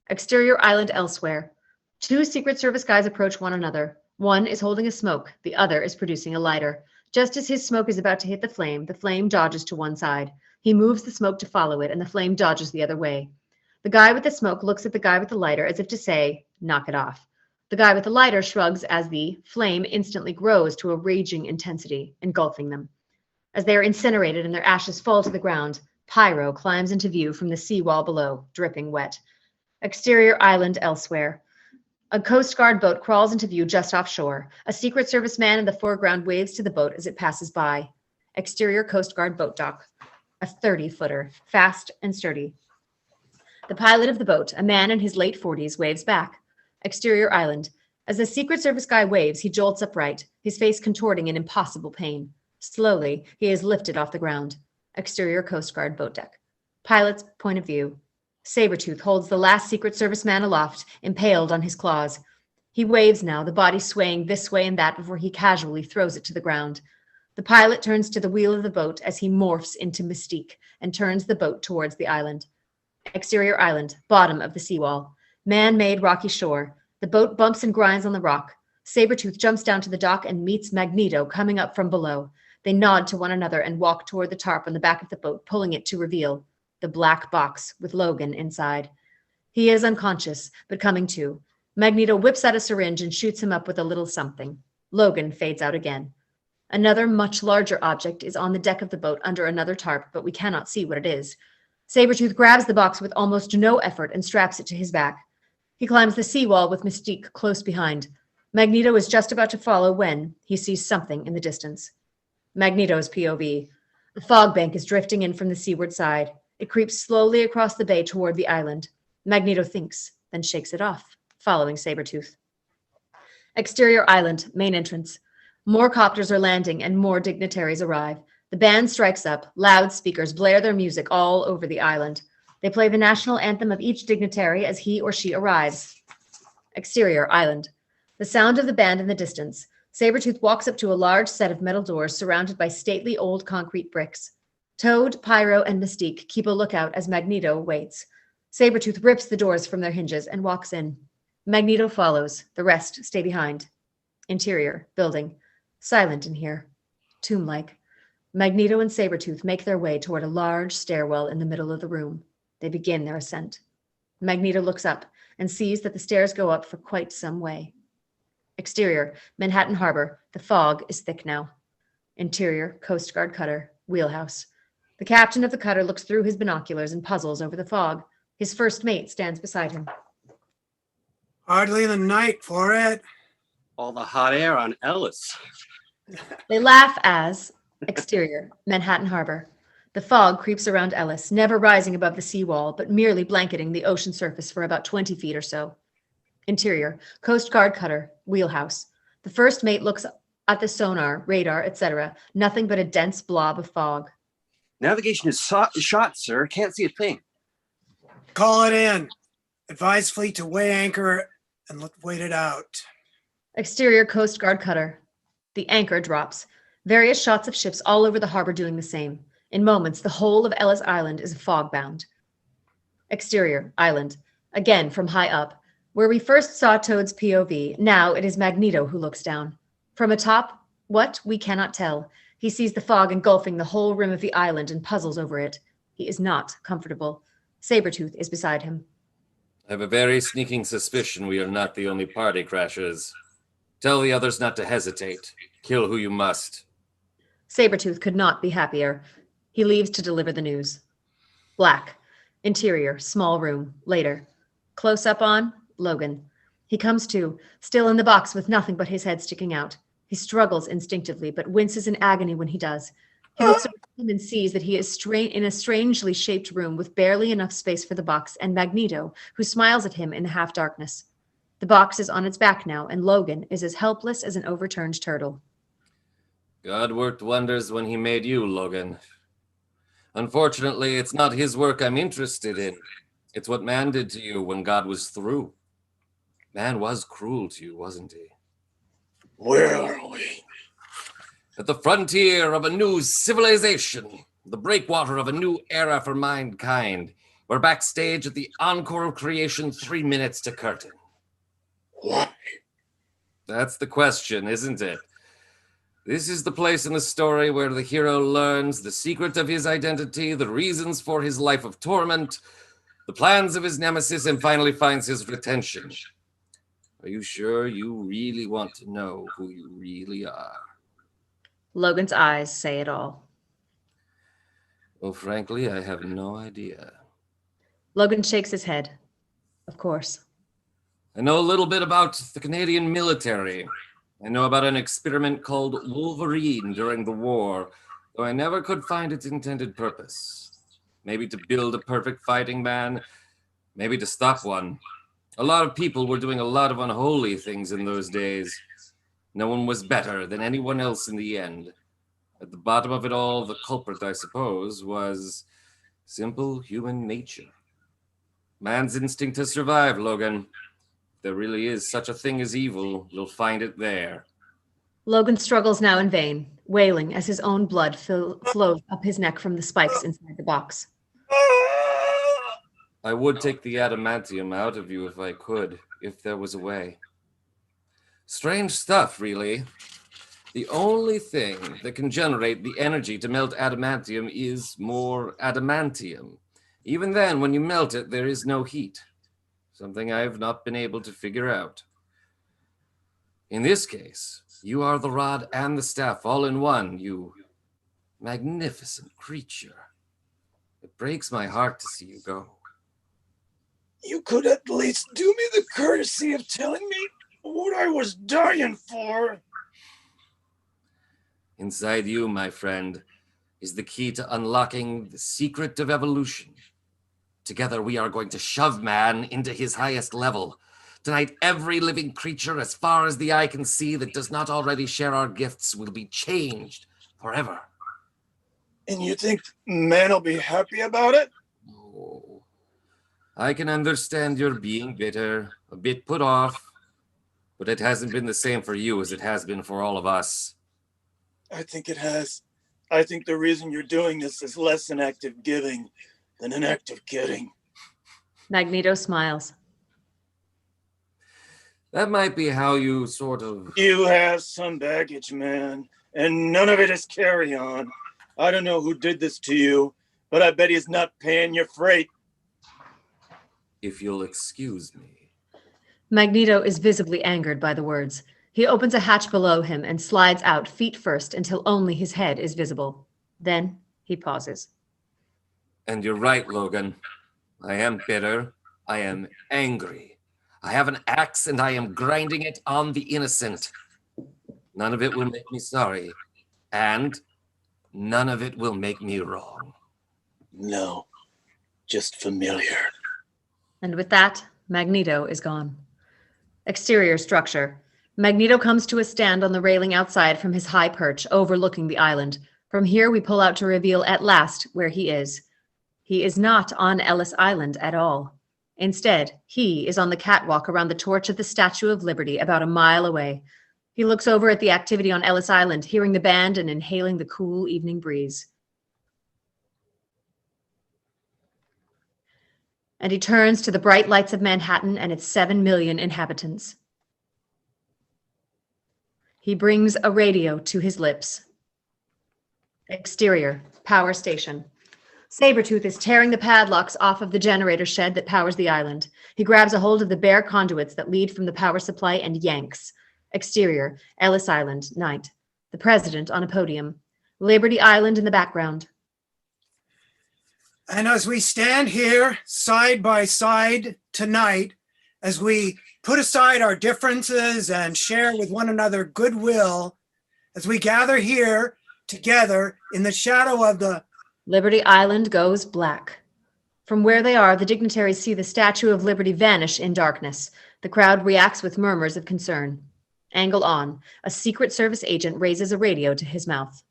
Exterior island elsewhere. Two Secret Service guys approach one another. One is holding a smoke, the other is producing a lighter. Just as his smoke is about to hit the flame dodges to one side. He moves the smoke to follow it, and the flame dodges the other way. The guy with the smoke looks at the guy with the lighter as if to say, knock it off. The guy with the lighter shrugs as the flame instantly grows to a raging intensity, engulfing them. As they are incinerated and their ashes fall to the ground, Pyro climbs into view from the seawall below, dripping wet. Exterior island elsewhere. A Coast Guard boat crawls into view just offshore. A Secret Service man in the foreground waves to the boat as it passes by. Exterior Coast Guard boat dock. A 30-footer, fast and sturdy. The pilot of the boat, a man in his late 40s, waves back. Exterior island. As the Secret Service guy waves, he jolts upright, his face contorting in impossible pain. Slowly, he is lifted off the ground. Exterior Coast Guard boat deck. Pilot's point of view. Sabretooth holds the last Secret Service man aloft, impaled on his claws. He waves now, the body swaying this way and that before he casually throws it to the ground. The pilot turns to the wheel of the boat as he morphs into Mystique and turns the boat towards the island. Exterior island, bottom of the seawall. Man-made rocky shore. The boat bumps and grinds on the rock. Sabretooth jumps down to the dock and meets Magneto coming up from below. They nod to one another and walk toward the tarp on the back of the boat, pulling it to reveal the black box with Logan inside. He is unconscious, but coming to. Magneto whips out a syringe and shoots him up with a little something. Logan fades out again. Another much larger object is on the deck of the boat under another tarp, but we cannot see what it is. Sabretooth grabs the box with almost no effort and straps it to his back. He climbs the seawall with Mystique close behind. Magneto is just about to follow when he sees something in the distance. Magneto's POV. A fog bank is drifting in from the seaward side. It creeps slowly across the bay toward the island. Magneto thinks, then shakes it off, following Sabretooth. Exterior island, main entrance. More copters are landing and more dignitaries arrive. The band strikes up. Loudspeakers blare their music all over the island. They play the national anthem of each dignitary as he or she arrives. Exterior island. The sound of the band in the distance. Sabretooth walks up to a large set of metal doors surrounded by stately old concrete bricks. Toad, Pyro, and Mystique keep a lookout as Magneto waits. Sabretooth rips the doors from their hinges and walks in. Magneto follows. The rest stay behind. Interior, building. Silent in here. Tomb-like. Magneto and Sabretooth make their way toward a large stairwell in the middle of the room. They begin their ascent. Magneto looks up and sees that the stairs go up for quite some way. Exterior, Manhattan Harbor. The fog is thick now. Interior, Coast Guard cutter, wheelhouse. The captain of the cutter looks through his binoculars and puzzles over the fog. His first mate stands beside him. Hardly the night for it. All the hot air on Ellis. They laugh as, exterior, Manhattan Harbor. The fog creeps around Ellis, never rising above the seawall, but merely blanketing the ocean surface for about 20 feet or so. Interior, Coast Guard cutter, wheelhouse. The first mate looks at the sonar, radar, etc. Nothing but a dense blob of fog. Navigation is shot, sir. Can't see a thing. Call it in. Advise fleet to weigh anchor and wait it out. Exterior, Coast Guard cutter. The anchor drops. Various shots of ships all over the harbor doing the same. In moments, the whole of Ellis Island is fog-bound. Exterior, island. Again, from high up. Where we first saw Toad's POV, now it is Magneto who looks down. From atop, what? We cannot tell. He sees the fog engulfing the whole rim of the island and puzzles over it. He is not comfortable. Sabretooth is beside him. I have a very sneaking suspicion we are not the only party crashers. Tell the others not to hesitate. Kill who you must. Sabretooth could not be happier. He leaves to deliver the news. Black. Interior, small room. Later. Close up on Logan. He comes to, still in the box with nothing but his head sticking out. He struggles instinctively, but winces in agony when he does. He looks around him and sees that he is in a strangely shaped room with barely enough space for the box and Magneto, who smiles at him in the half-darkness. The box is on its back now, and Logan is as helpless as an overturned turtle. God worked wonders when he made you, Logan. Unfortunately, it's not his work I'm interested in. It's what man did to you when God was through. Man was cruel to you, wasn't he? Where are we? At the frontier of a new civilization, the breakwater of a new era for mankind. We're backstage at the encore of creation, 3 minutes to curtain. Why? That's the question, isn't it? This is the place in the story where the hero learns the secret of his identity, the reasons for his life of torment, the plans of his nemesis, and finally finds his retention. Are you sure you really want to know who you really are? Logan's eyes say it all. Well, frankly, I have no idea. Logan shakes his head. Of course. I know a little bit about the Canadian military. I know about an experiment called Wolverine during the war, though I never could find its intended purpose. Maybe to build a perfect fighting man, maybe to stop one. A lot of people were doing a lot of unholy things in those days. No one was better than anyone else in the end. At the bottom of it all, the culprit, I suppose, was simple human nature. Man's instinct to survive, Logan. If there really is such a thing as evil, you'll find it there. Logan struggles now in vain, wailing as his own blood flows up his neck from the spikes inside the box. I would take the adamantium out of you if I could, if there was a way. Strange stuff, really. The only thing that can generate the energy to melt adamantium is more adamantium. Even then, when you melt it, there is no heat. Something I have not been able to figure out. In this case, you are the rod and the staff all in one, you magnificent creature. It breaks my heart to see you go. You could at least do me the courtesy of telling me what I was dying for. Inside you, my friend, is the key to unlocking the secret of evolution. Together, we are going to shove man into his highest level. Tonight, every living creature, as far as the eye can see, that does not already share our gifts will be changed forever. And you think man will be happy about it? Oh, I can understand your being bitter, a bit put off, but it hasn't been the same for you as it has been for all of us. I think it has. I think the reason you're doing this is less an act of giving than an act of getting. Magneto smiles. That might be how you sort of... You have some baggage, man, and none of it is carry-on. I don't know who did this to you, but I bet he's not paying your freight. If you'll excuse me. Magneto is visibly angered by the words. He opens a hatch below him and slides out feet first until only his head is visible. Then he pauses. And you're right, Logan. I am bitter. I am angry. I have an axe and I am grinding it on the innocent. None of it will make me sorry. And none of it will make me wrong. No, just familiar. And with that, Magneto is gone. Exterior structure. Magneto comes to a stand on the railing outside from his high perch overlooking the island. From here, we pull out to reveal at last where he is. He is not on Ellis Island at all. Instead, he is on the catwalk around the torch of the Statue of Liberty about a mile away. He looks over at the activity on Ellis Island, hearing the band and inhaling the cool evening breeze. And he turns to the bright lights of Manhattan and its 7 million inhabitants. He brings a radio to his lips. Exterior, power station. Sabretooth is tearing the padlocks off of the generator shed that powers the island. He grabs a hold of the bare conduits that lead from the power supply and yanks. Exterior, Ellis Island, night. The president on a podium. Liberty Island in the background. And as we stand here side by side tonight, as we put aside our differences and share with one another goodwill, as we gather here together in the shadow of the Liberty Island goes black. From where they are, the dignitaries see the Statue of Liberty vanish in darkness. The crowd reacts with murmurs of concern. Angle on. A Secret Service agent raises a radio to his mouth.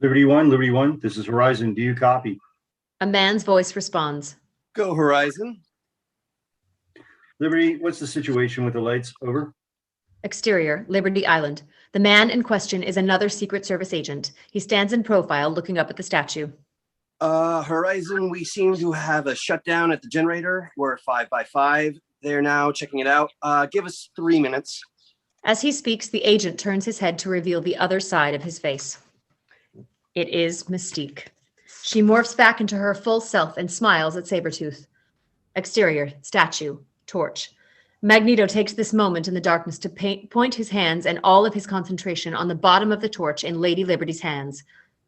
Liberty One, this is Horizon. Do you copy? A man's voice responds. Go Horizon. Liberty, what's the situation with the lights? Over. Exterior, Liberty Island. The man in question is another Secret Service agent. He stands in profile looking up at the statue. Horizon, we seem to have a shutdown at the generator. We're 5 by 5. They're now checking it out. Give us 3 minutes. As he speaks, the agent turns his head to reveal the other side of his face. It is Mystique. She morphs back into her full self and smiles at Sabretooth. Exterior, statue, torch. Magneto takes this moment in the darkness to point his hands and all of his concentration on the bottom of the torch in Lady Liberty's hands.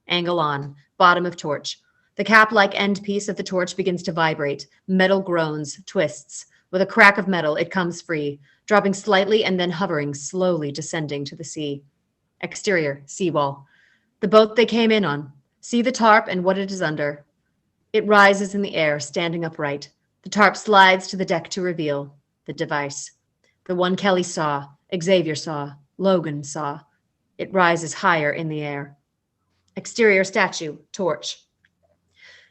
Angle on, bottom of torch. The cap-like end piece of the torch begins to vibrate. Metal groans, twists. With a crack of metal, it comes free, dropping slightly and then hovering, slowly descending to the sea. Exterior, seawall. The boat they came in on. See the tarp and what it is under. It rises in the air, standing upright. The tarp slides to the deck to reveal the device. The one Kelly saw, Xavier saw, Logan saw. It rises higher in the air. Exterior statue, torch.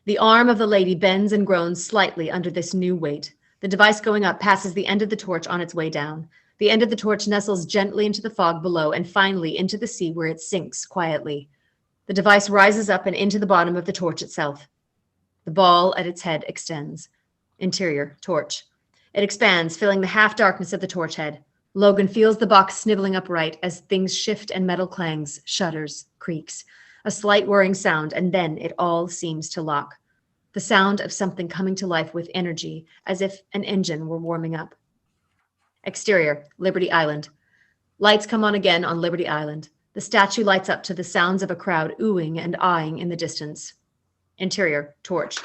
The arm of the lady bends and groans slightly under this new weight. The device going up passes the end of the torch on its way down. The end of the torch nestles gently into the fog below and finally into the sea where it sinks quietly. The device rises up and into the bottom of the torch itself. The ball at its head extends. Interior, torch. It expands, filling the half-darkness of the torch head. Logan feels the box sniveling upright as things shift and metal clangs, shudders, creaks. A slight whirring sound, and then it all seems to lock. The sound of something coming to life with energy, as if an engine were warming up. Exterior, Liberty Island. Lights come on again on Liberty Island. The statue lights up to the sounds of a crowd oohing and eyeing in the distance. Interior, torch.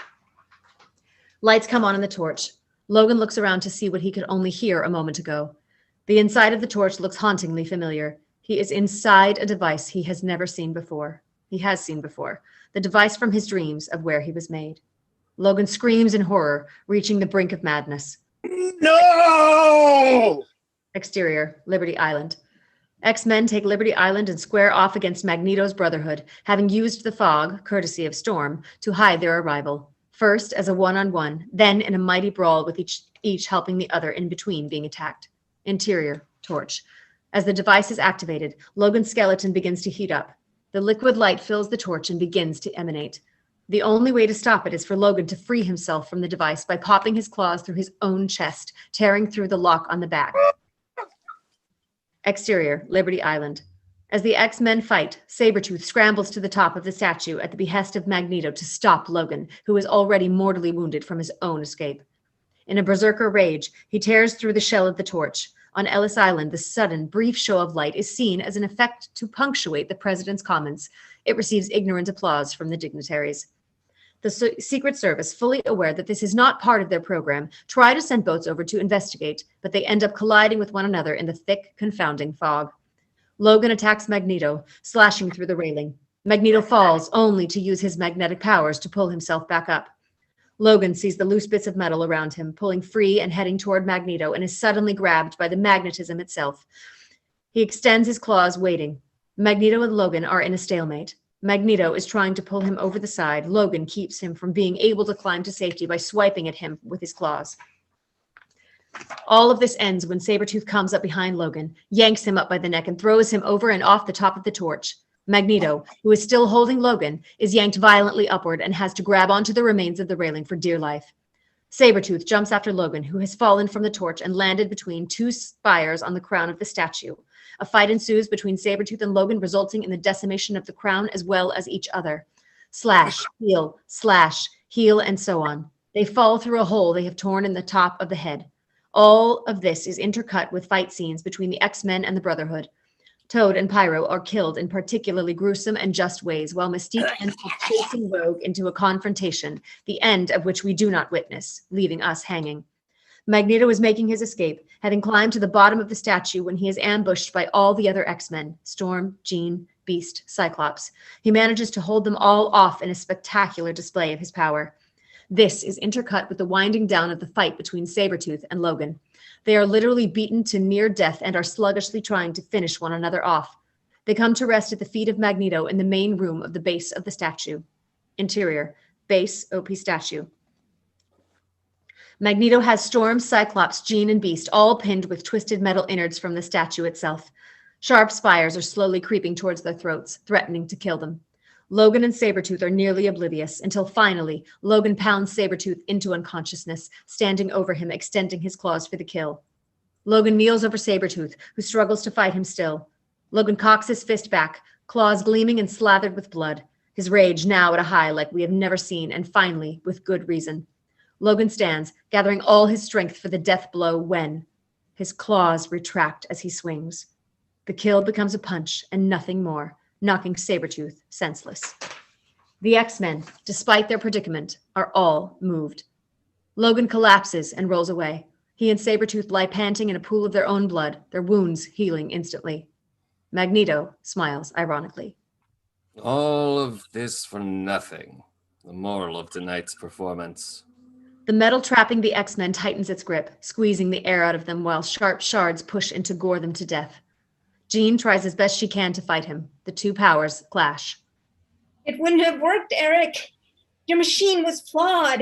Lights come on in the torch. Logan looks around to see what he could only hear a moment ago. The inside of the torch looks hauntingly familiar. He is inside a device he has never seen before. He has seen before. The device from his dreams of where he was made. Logan screams in horror, reaching the brink of madness. No! Exterior, Liberty Island. X-Men take Liberty Island and square off against Magneto's Brotherhood, having used the fog, courtesy of Storm, to hide their arrival. First as a one-on-one, then in a mighty brawl with each helping the other in between being attacked. Interior, torch. As the device is activated, Logan's skeleton begins to heat up. The liquid light fills the torch and begins to emanate. The only way to stop it is for Logan to free himself from the device by popping his claws through his own chest, tearing through the lock on the back. Exterior, Liberty Island. As the X-Men fight, Sabretooth scrambles to the top of the statue at the behest of Magneto to stop Logan, who is already mortally wounded from his own escape. In a berserker rage, he tears through the shell of the torch. On Ellis Island, the sudden, brief show of light is seen as an effect to punctuate the president's comments. It receives ignorant applause from the dignitaries. The Secret Service, fully aware that this is not part of their program, try to send boats over to investigate, but they end up colliding with one another in the thick, confounding fog. Logan attacks Magneto, slashing through the railing. Magneto falls, only to use his magnetic powers to pull himself back up. Logan sees the loose bits of metal around him, pulling free and heading toward Magneto, and is suddenly grabbed by the magnetism itself. He extends his claws, waiting. Magneto and Logan are in a stalemate. Magneto is trying to pull him over the side. Logan keeps him from being able to climb to safety by swiping at him with his claws. All of this ends when Sabretooth comes up behind Logan, yanks him up by the neck, and throws him over and off the top of the torch. Magneto, who is still holding Logan, is yanked violently upward and has to grab onto the remains of the railing for dear life. Sabretooth jumps after Logan, who has fallen from the torch and landed between two spires on the crown of the statue. A fight ensues between Sabretooth and Logan, resulting in the decimation of the crown as well as each other. Slash, heal, and so on. They fall through a hole they have torn in the top of the head. All of this is intercut with fight scenes between the X-Men and the Brotherhood. Toad and Pyro are killed in particularly gruesome and just ways, while Mystique ends up chasing Rogue into a confrontation, the end of which we do not witness, leaving us hanging. Magneto is making his escape, having climbed to the bottom of the statue when he is ambushed by all the other X-Men, Storm, Jean, Beast, Cyclops. He manages to hold them all off in a spectacular display of his power. This is intercut with the winding down of the fight between Sabretooth and Logan. They are literally beaten to near death and are sluggishly trying to finish one another off. They come to rest at the feet of Magneto in the main room of the base of the statue. Interior, base, OP statue. Magneto has Storm, Cyclops, Jean, and Beast all pinned with twisted metal innards from the statue itself. Sharp spires are slowly creeping towards their throats, threatening to kill them. Logan and Sabretooth are nearly oblivious until finally Logan pounds Sabretooth into unconsciousness, standing over him, extending his claws for the kill. Logan kneels over Sabretooth, who struggles to fight him still. Logan cocks his fist back, claws gleaming and slathered with blood, his rage now at a high like we have never seen, and finally, with good reason. Logan stands, gathering all his strength for the death blow when his claws retract as he swings. The kill becomes a punch and nothing more, knocking Sabretooth senseless. The X-Men, despite their predicament, are all moved. Logan collapses and rolls away. He and Sabretooth lie panting in a pool of their own blood, their wounds healing instantly. Magneto smiles ironically. All of this for nothing. The moral of tonight's performance. The metal trapping the X-Men tightens its grip, squeezing the air out of them while sharp shards push in to gore them to death. Jean tries as best she can to fight him. The two powers clash. It wouldn't have worked, Eric. Your machine was flawed.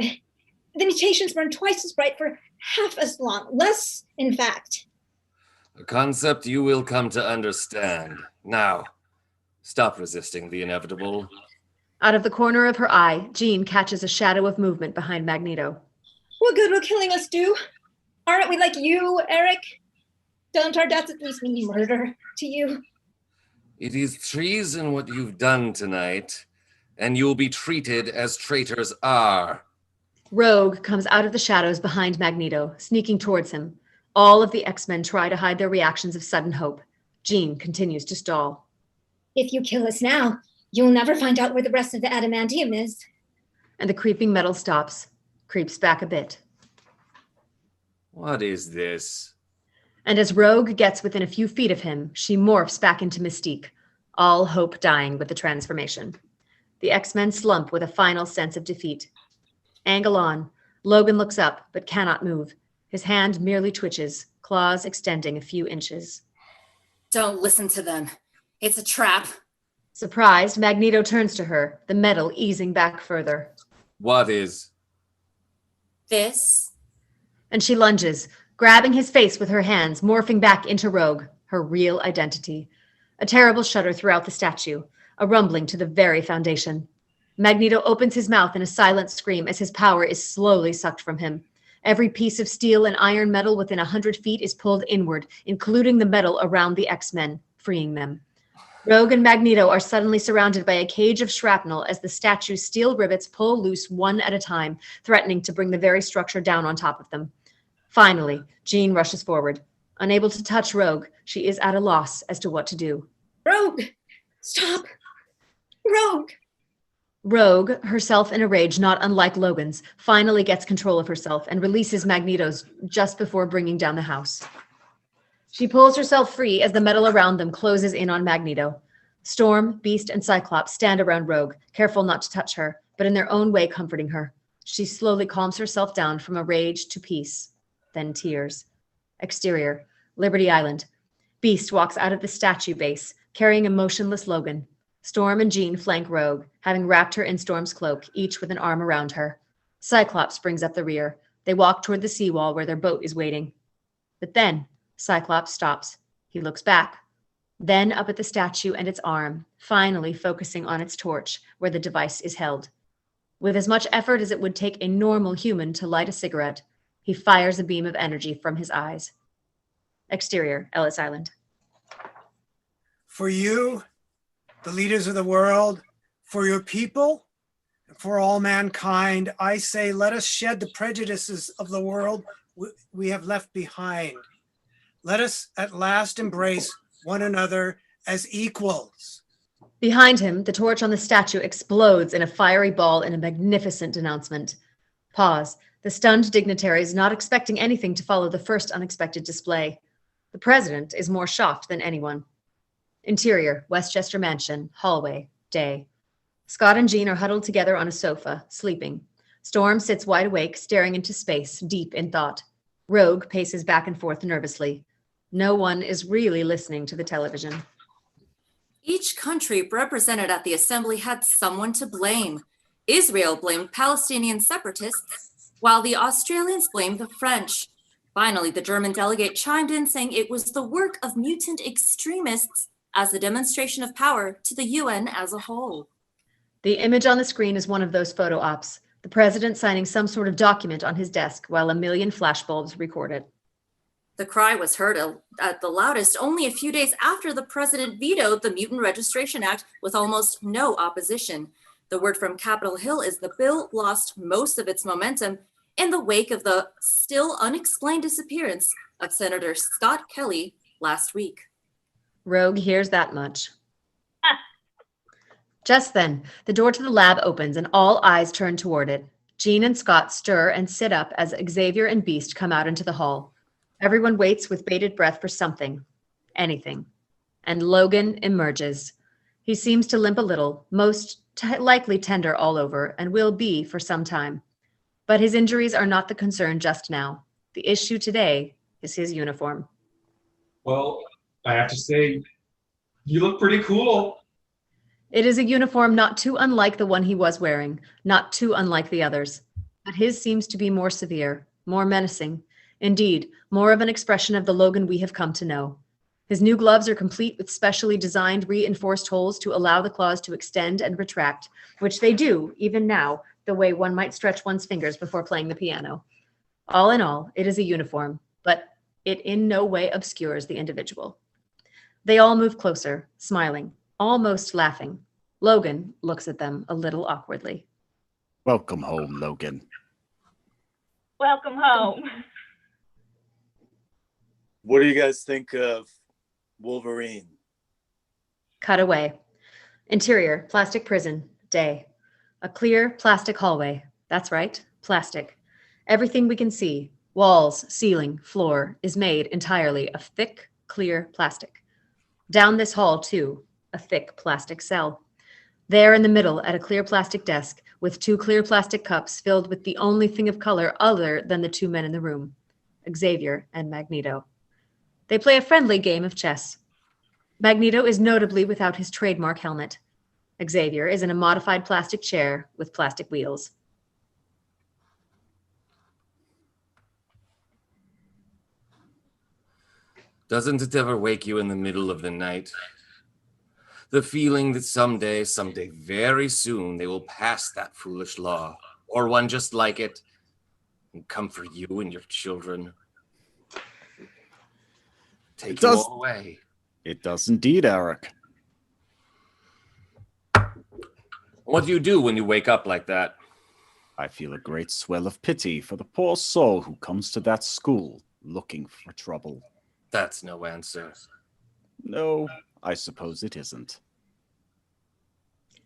The mutations burned twice as bright for half as long. Less, in fact. A concept you will come to understand. Now, stop resisting the inevitable. Out of the corner of her eye, Jean catches a shadow of movement behind Magneto. What good will killing us do? Aren't we like you, Eric? Don't our deaths at least mean murder to you? It is treason what you've done tonight, and you'll be treated as traitors are. Rogue comes out of the shadows behind Magneto, sneaking towards him. All of the X-Men try to hide their reactions of sudden hope. Jean continues to stall. If you kill us now, you'll never find out where the rest of the adamantium is. And the creeping metal stops, creeps back a bit. What is this? And as Rogue gets within a few feet of him, she morphs back into Mystique, all hope dying with the transformation. The X-Men slump with a final sense of defeat. Angle on, Logan looks up but cannot move. His hand merely twitches, claws extending a few inches. Don't listen to them. It's a trap. Surprised, Magneto turns to her, the metal easing back further. What is? This? And she lunges, grabbing his face with her hands, morphing back into Rogue, her real identity. A terrible shudder throughout the statue, a rumbling to the very foundation. Magneto opens his mouth in a silent scream as his power is slowly sucked from him. Every piece of steel and iron metal within 100 feet is pulled inward, including the metal around the X-Men, freeing them. Rogue and Magneto are suddenly surrounded by a cage of shrapnel as the statue's steel rivets pull loose one at a time, threatening to bring the very structure down on top of them. Finally, Jean rushes forward. Unable to touch Rogue, she is at a loss as to what to do. Rogue! Stop! Rogue! Rogue, herself in a rage not unlike Logan's, finally gets control of herself and releases Magneto's just before bringing down the house. She pulls herself free as the metal around them closes in on Magneto. Storm, Beast, and Cyclops stand around Rogue, careful not to touch her, but in their own way comforting her. She slowly calms herself down from a rage to peace, then tears. Exterior, Liberty Island. Beast walks out of the statue base, carrying a motionless Logan. Storm and Jean flank Rogue, having wrapped her in Storm's cloak, each with an arm around her. Cyclops brings up the rear. They walk toward the seawall where their boat is waiting. But then, Cyclops stops. He looks back, then up at the statue and its arm, finally focusing on its torch, where the device is held. With as much effort as it would take a normal human to light a cigarette, he fires a beam of energy from his eyes. Exterior, Ellis Island. For you, the leaders of the world, for your people, and for all mankind, I say, let us shed the prejudices of the world we have left behind. Let us at last embrace one another as equals. Behind him, the torch on the statue explodes in a fiery ball in a magnificent denouncement. Pause. The stunned dignitary is not expecting anything to follow the first unexpected display. The president is more shocked than anyone. Interior, Westchester Mansion, hallway, day. Scott and Jean are huddled together on a sofa, sleeping. Storm sits wide awake, staring into space, deep in thought. Rogue paces back and forth nervously. No one is really listening to the television. Each country represented at the assembly had someone to blame. Israel blamed Palestinian separatists, while the Australians blamed the French. Finally, the German delegate chimed in, saying it was the work of mutant extremists as a demonstration of power to the UN as a whole. The image on the screen is one of those photo ops, the president signing some sort of document on his desk while a million flashbulbs record it. The cry was heard at the loudest only a few days after the president vetoed the Mutant Registration Act with almost no opposition. The word from Capitol Hill is the bill lost most of its momentum in the wake of the still unexplained disappearance of Senator Scott Kelly last week. Rogue hears that much. Just then, the door to the lab opens and all eyes turn toward it. Jean and Scott stir and sit up as Xavier and Beast come out into the hall. Everyone waits with bated breath for something, anything. And Logan emerges. He seems to limp a little, most likely tender all over, and will be for some time. But his injuries are not the concern just now. The issue today is his uniform. Well, I have to say, you look pretty cool. It is a uniform not too unlike the one he was wearing, not too unlike the others. But his seems to be more severe, more menacing. Indeed, more of an expression of the Logan we have come to know. His new gloves are complete with specially designed reinforced holes to allow the claws to extend and retract, which they do, even now, the way one might stretch one's fingers before playing the piano. All in all, it is a uniform, but it in no way obscures the individual. They all move closer, smiling, almost laughing. Logan looks at them a little awkwardly. Welcome home, Logan. Welcome home. What do you guys think of Wolverine? Cut away. Interior, plastic prison, day. A clear plastic hallway. That's right, plastic. Everything we can see, walls, ceiling, floor, is made entirely of thick, clear plastic. Down this hall, too, a thick plastic cell. There in the middle, at a clear plastic desk, with two clear plastic cups filled with the only thing of color other than the two men in the room, Xavier and Magneto. They play a friendly game of chess. Magneto is notably without his trademark helmet. Xavier is in a modified plastic chair with plastic wheels. Doesn't it ever wake you in the middle of the night? The feeling that someday very soon, they will pass that foolish law, or one just like it, and come for you and your children. Take you all away. It does indeed, Eric. What do you do when you wake up like that? I feel a great swell of pity for the poor soul who comes to that school looking for trouble. That's no answer. No, I suppose it isn't.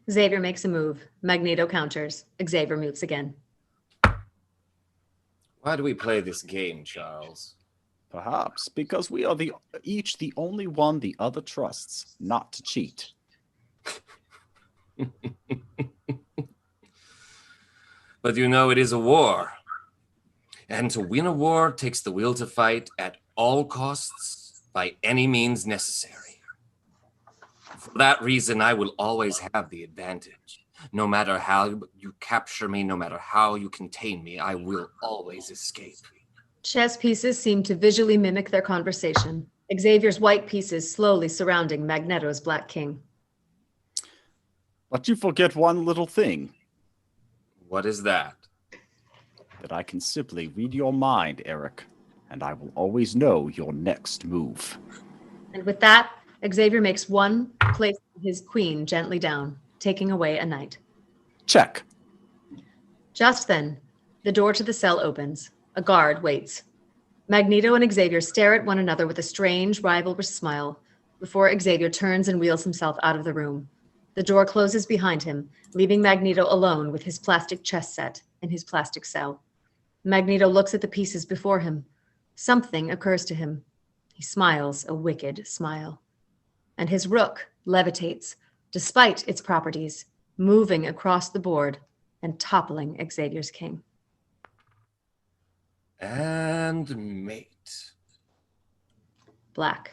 Xavier makes a move. Magneto counters. Xavier moves again. Why do we play this game, Charles? Perhaps because we are each the only one the other trusts not to cheat. But you know it is a war. And to win a war takes the will to fight at all costs by any means necessary. For that reason, I will always have the advantage. No matter how you capture me, no matter how you contain me, I will always escape. Chess pieces seem to visually mimic their conversation. Xavier's white pieces slowly surrounding Magneto's black king. But you forget one little thing. What is that? That I can simply read your mind, Eric, and I will always know your next move. And with that, Xavier makes one, placing his queen gently down, taking away a knight. Check. Just then, the door to the cell opens. A guard waits. Magneto and Xavier stare at one another with a strange, rivalrous smile before Xavier turns and wheels himself out of the room. The door closes behind him, leaving Magneto alone with his plastic chess set in his plastic cell. Magneto looks at the pieces before him. Something occurs to him. He smiles a wicked smile. And his rook levitates, despite its properties, moving across the board and toppling Xavier's king. And mate. Black.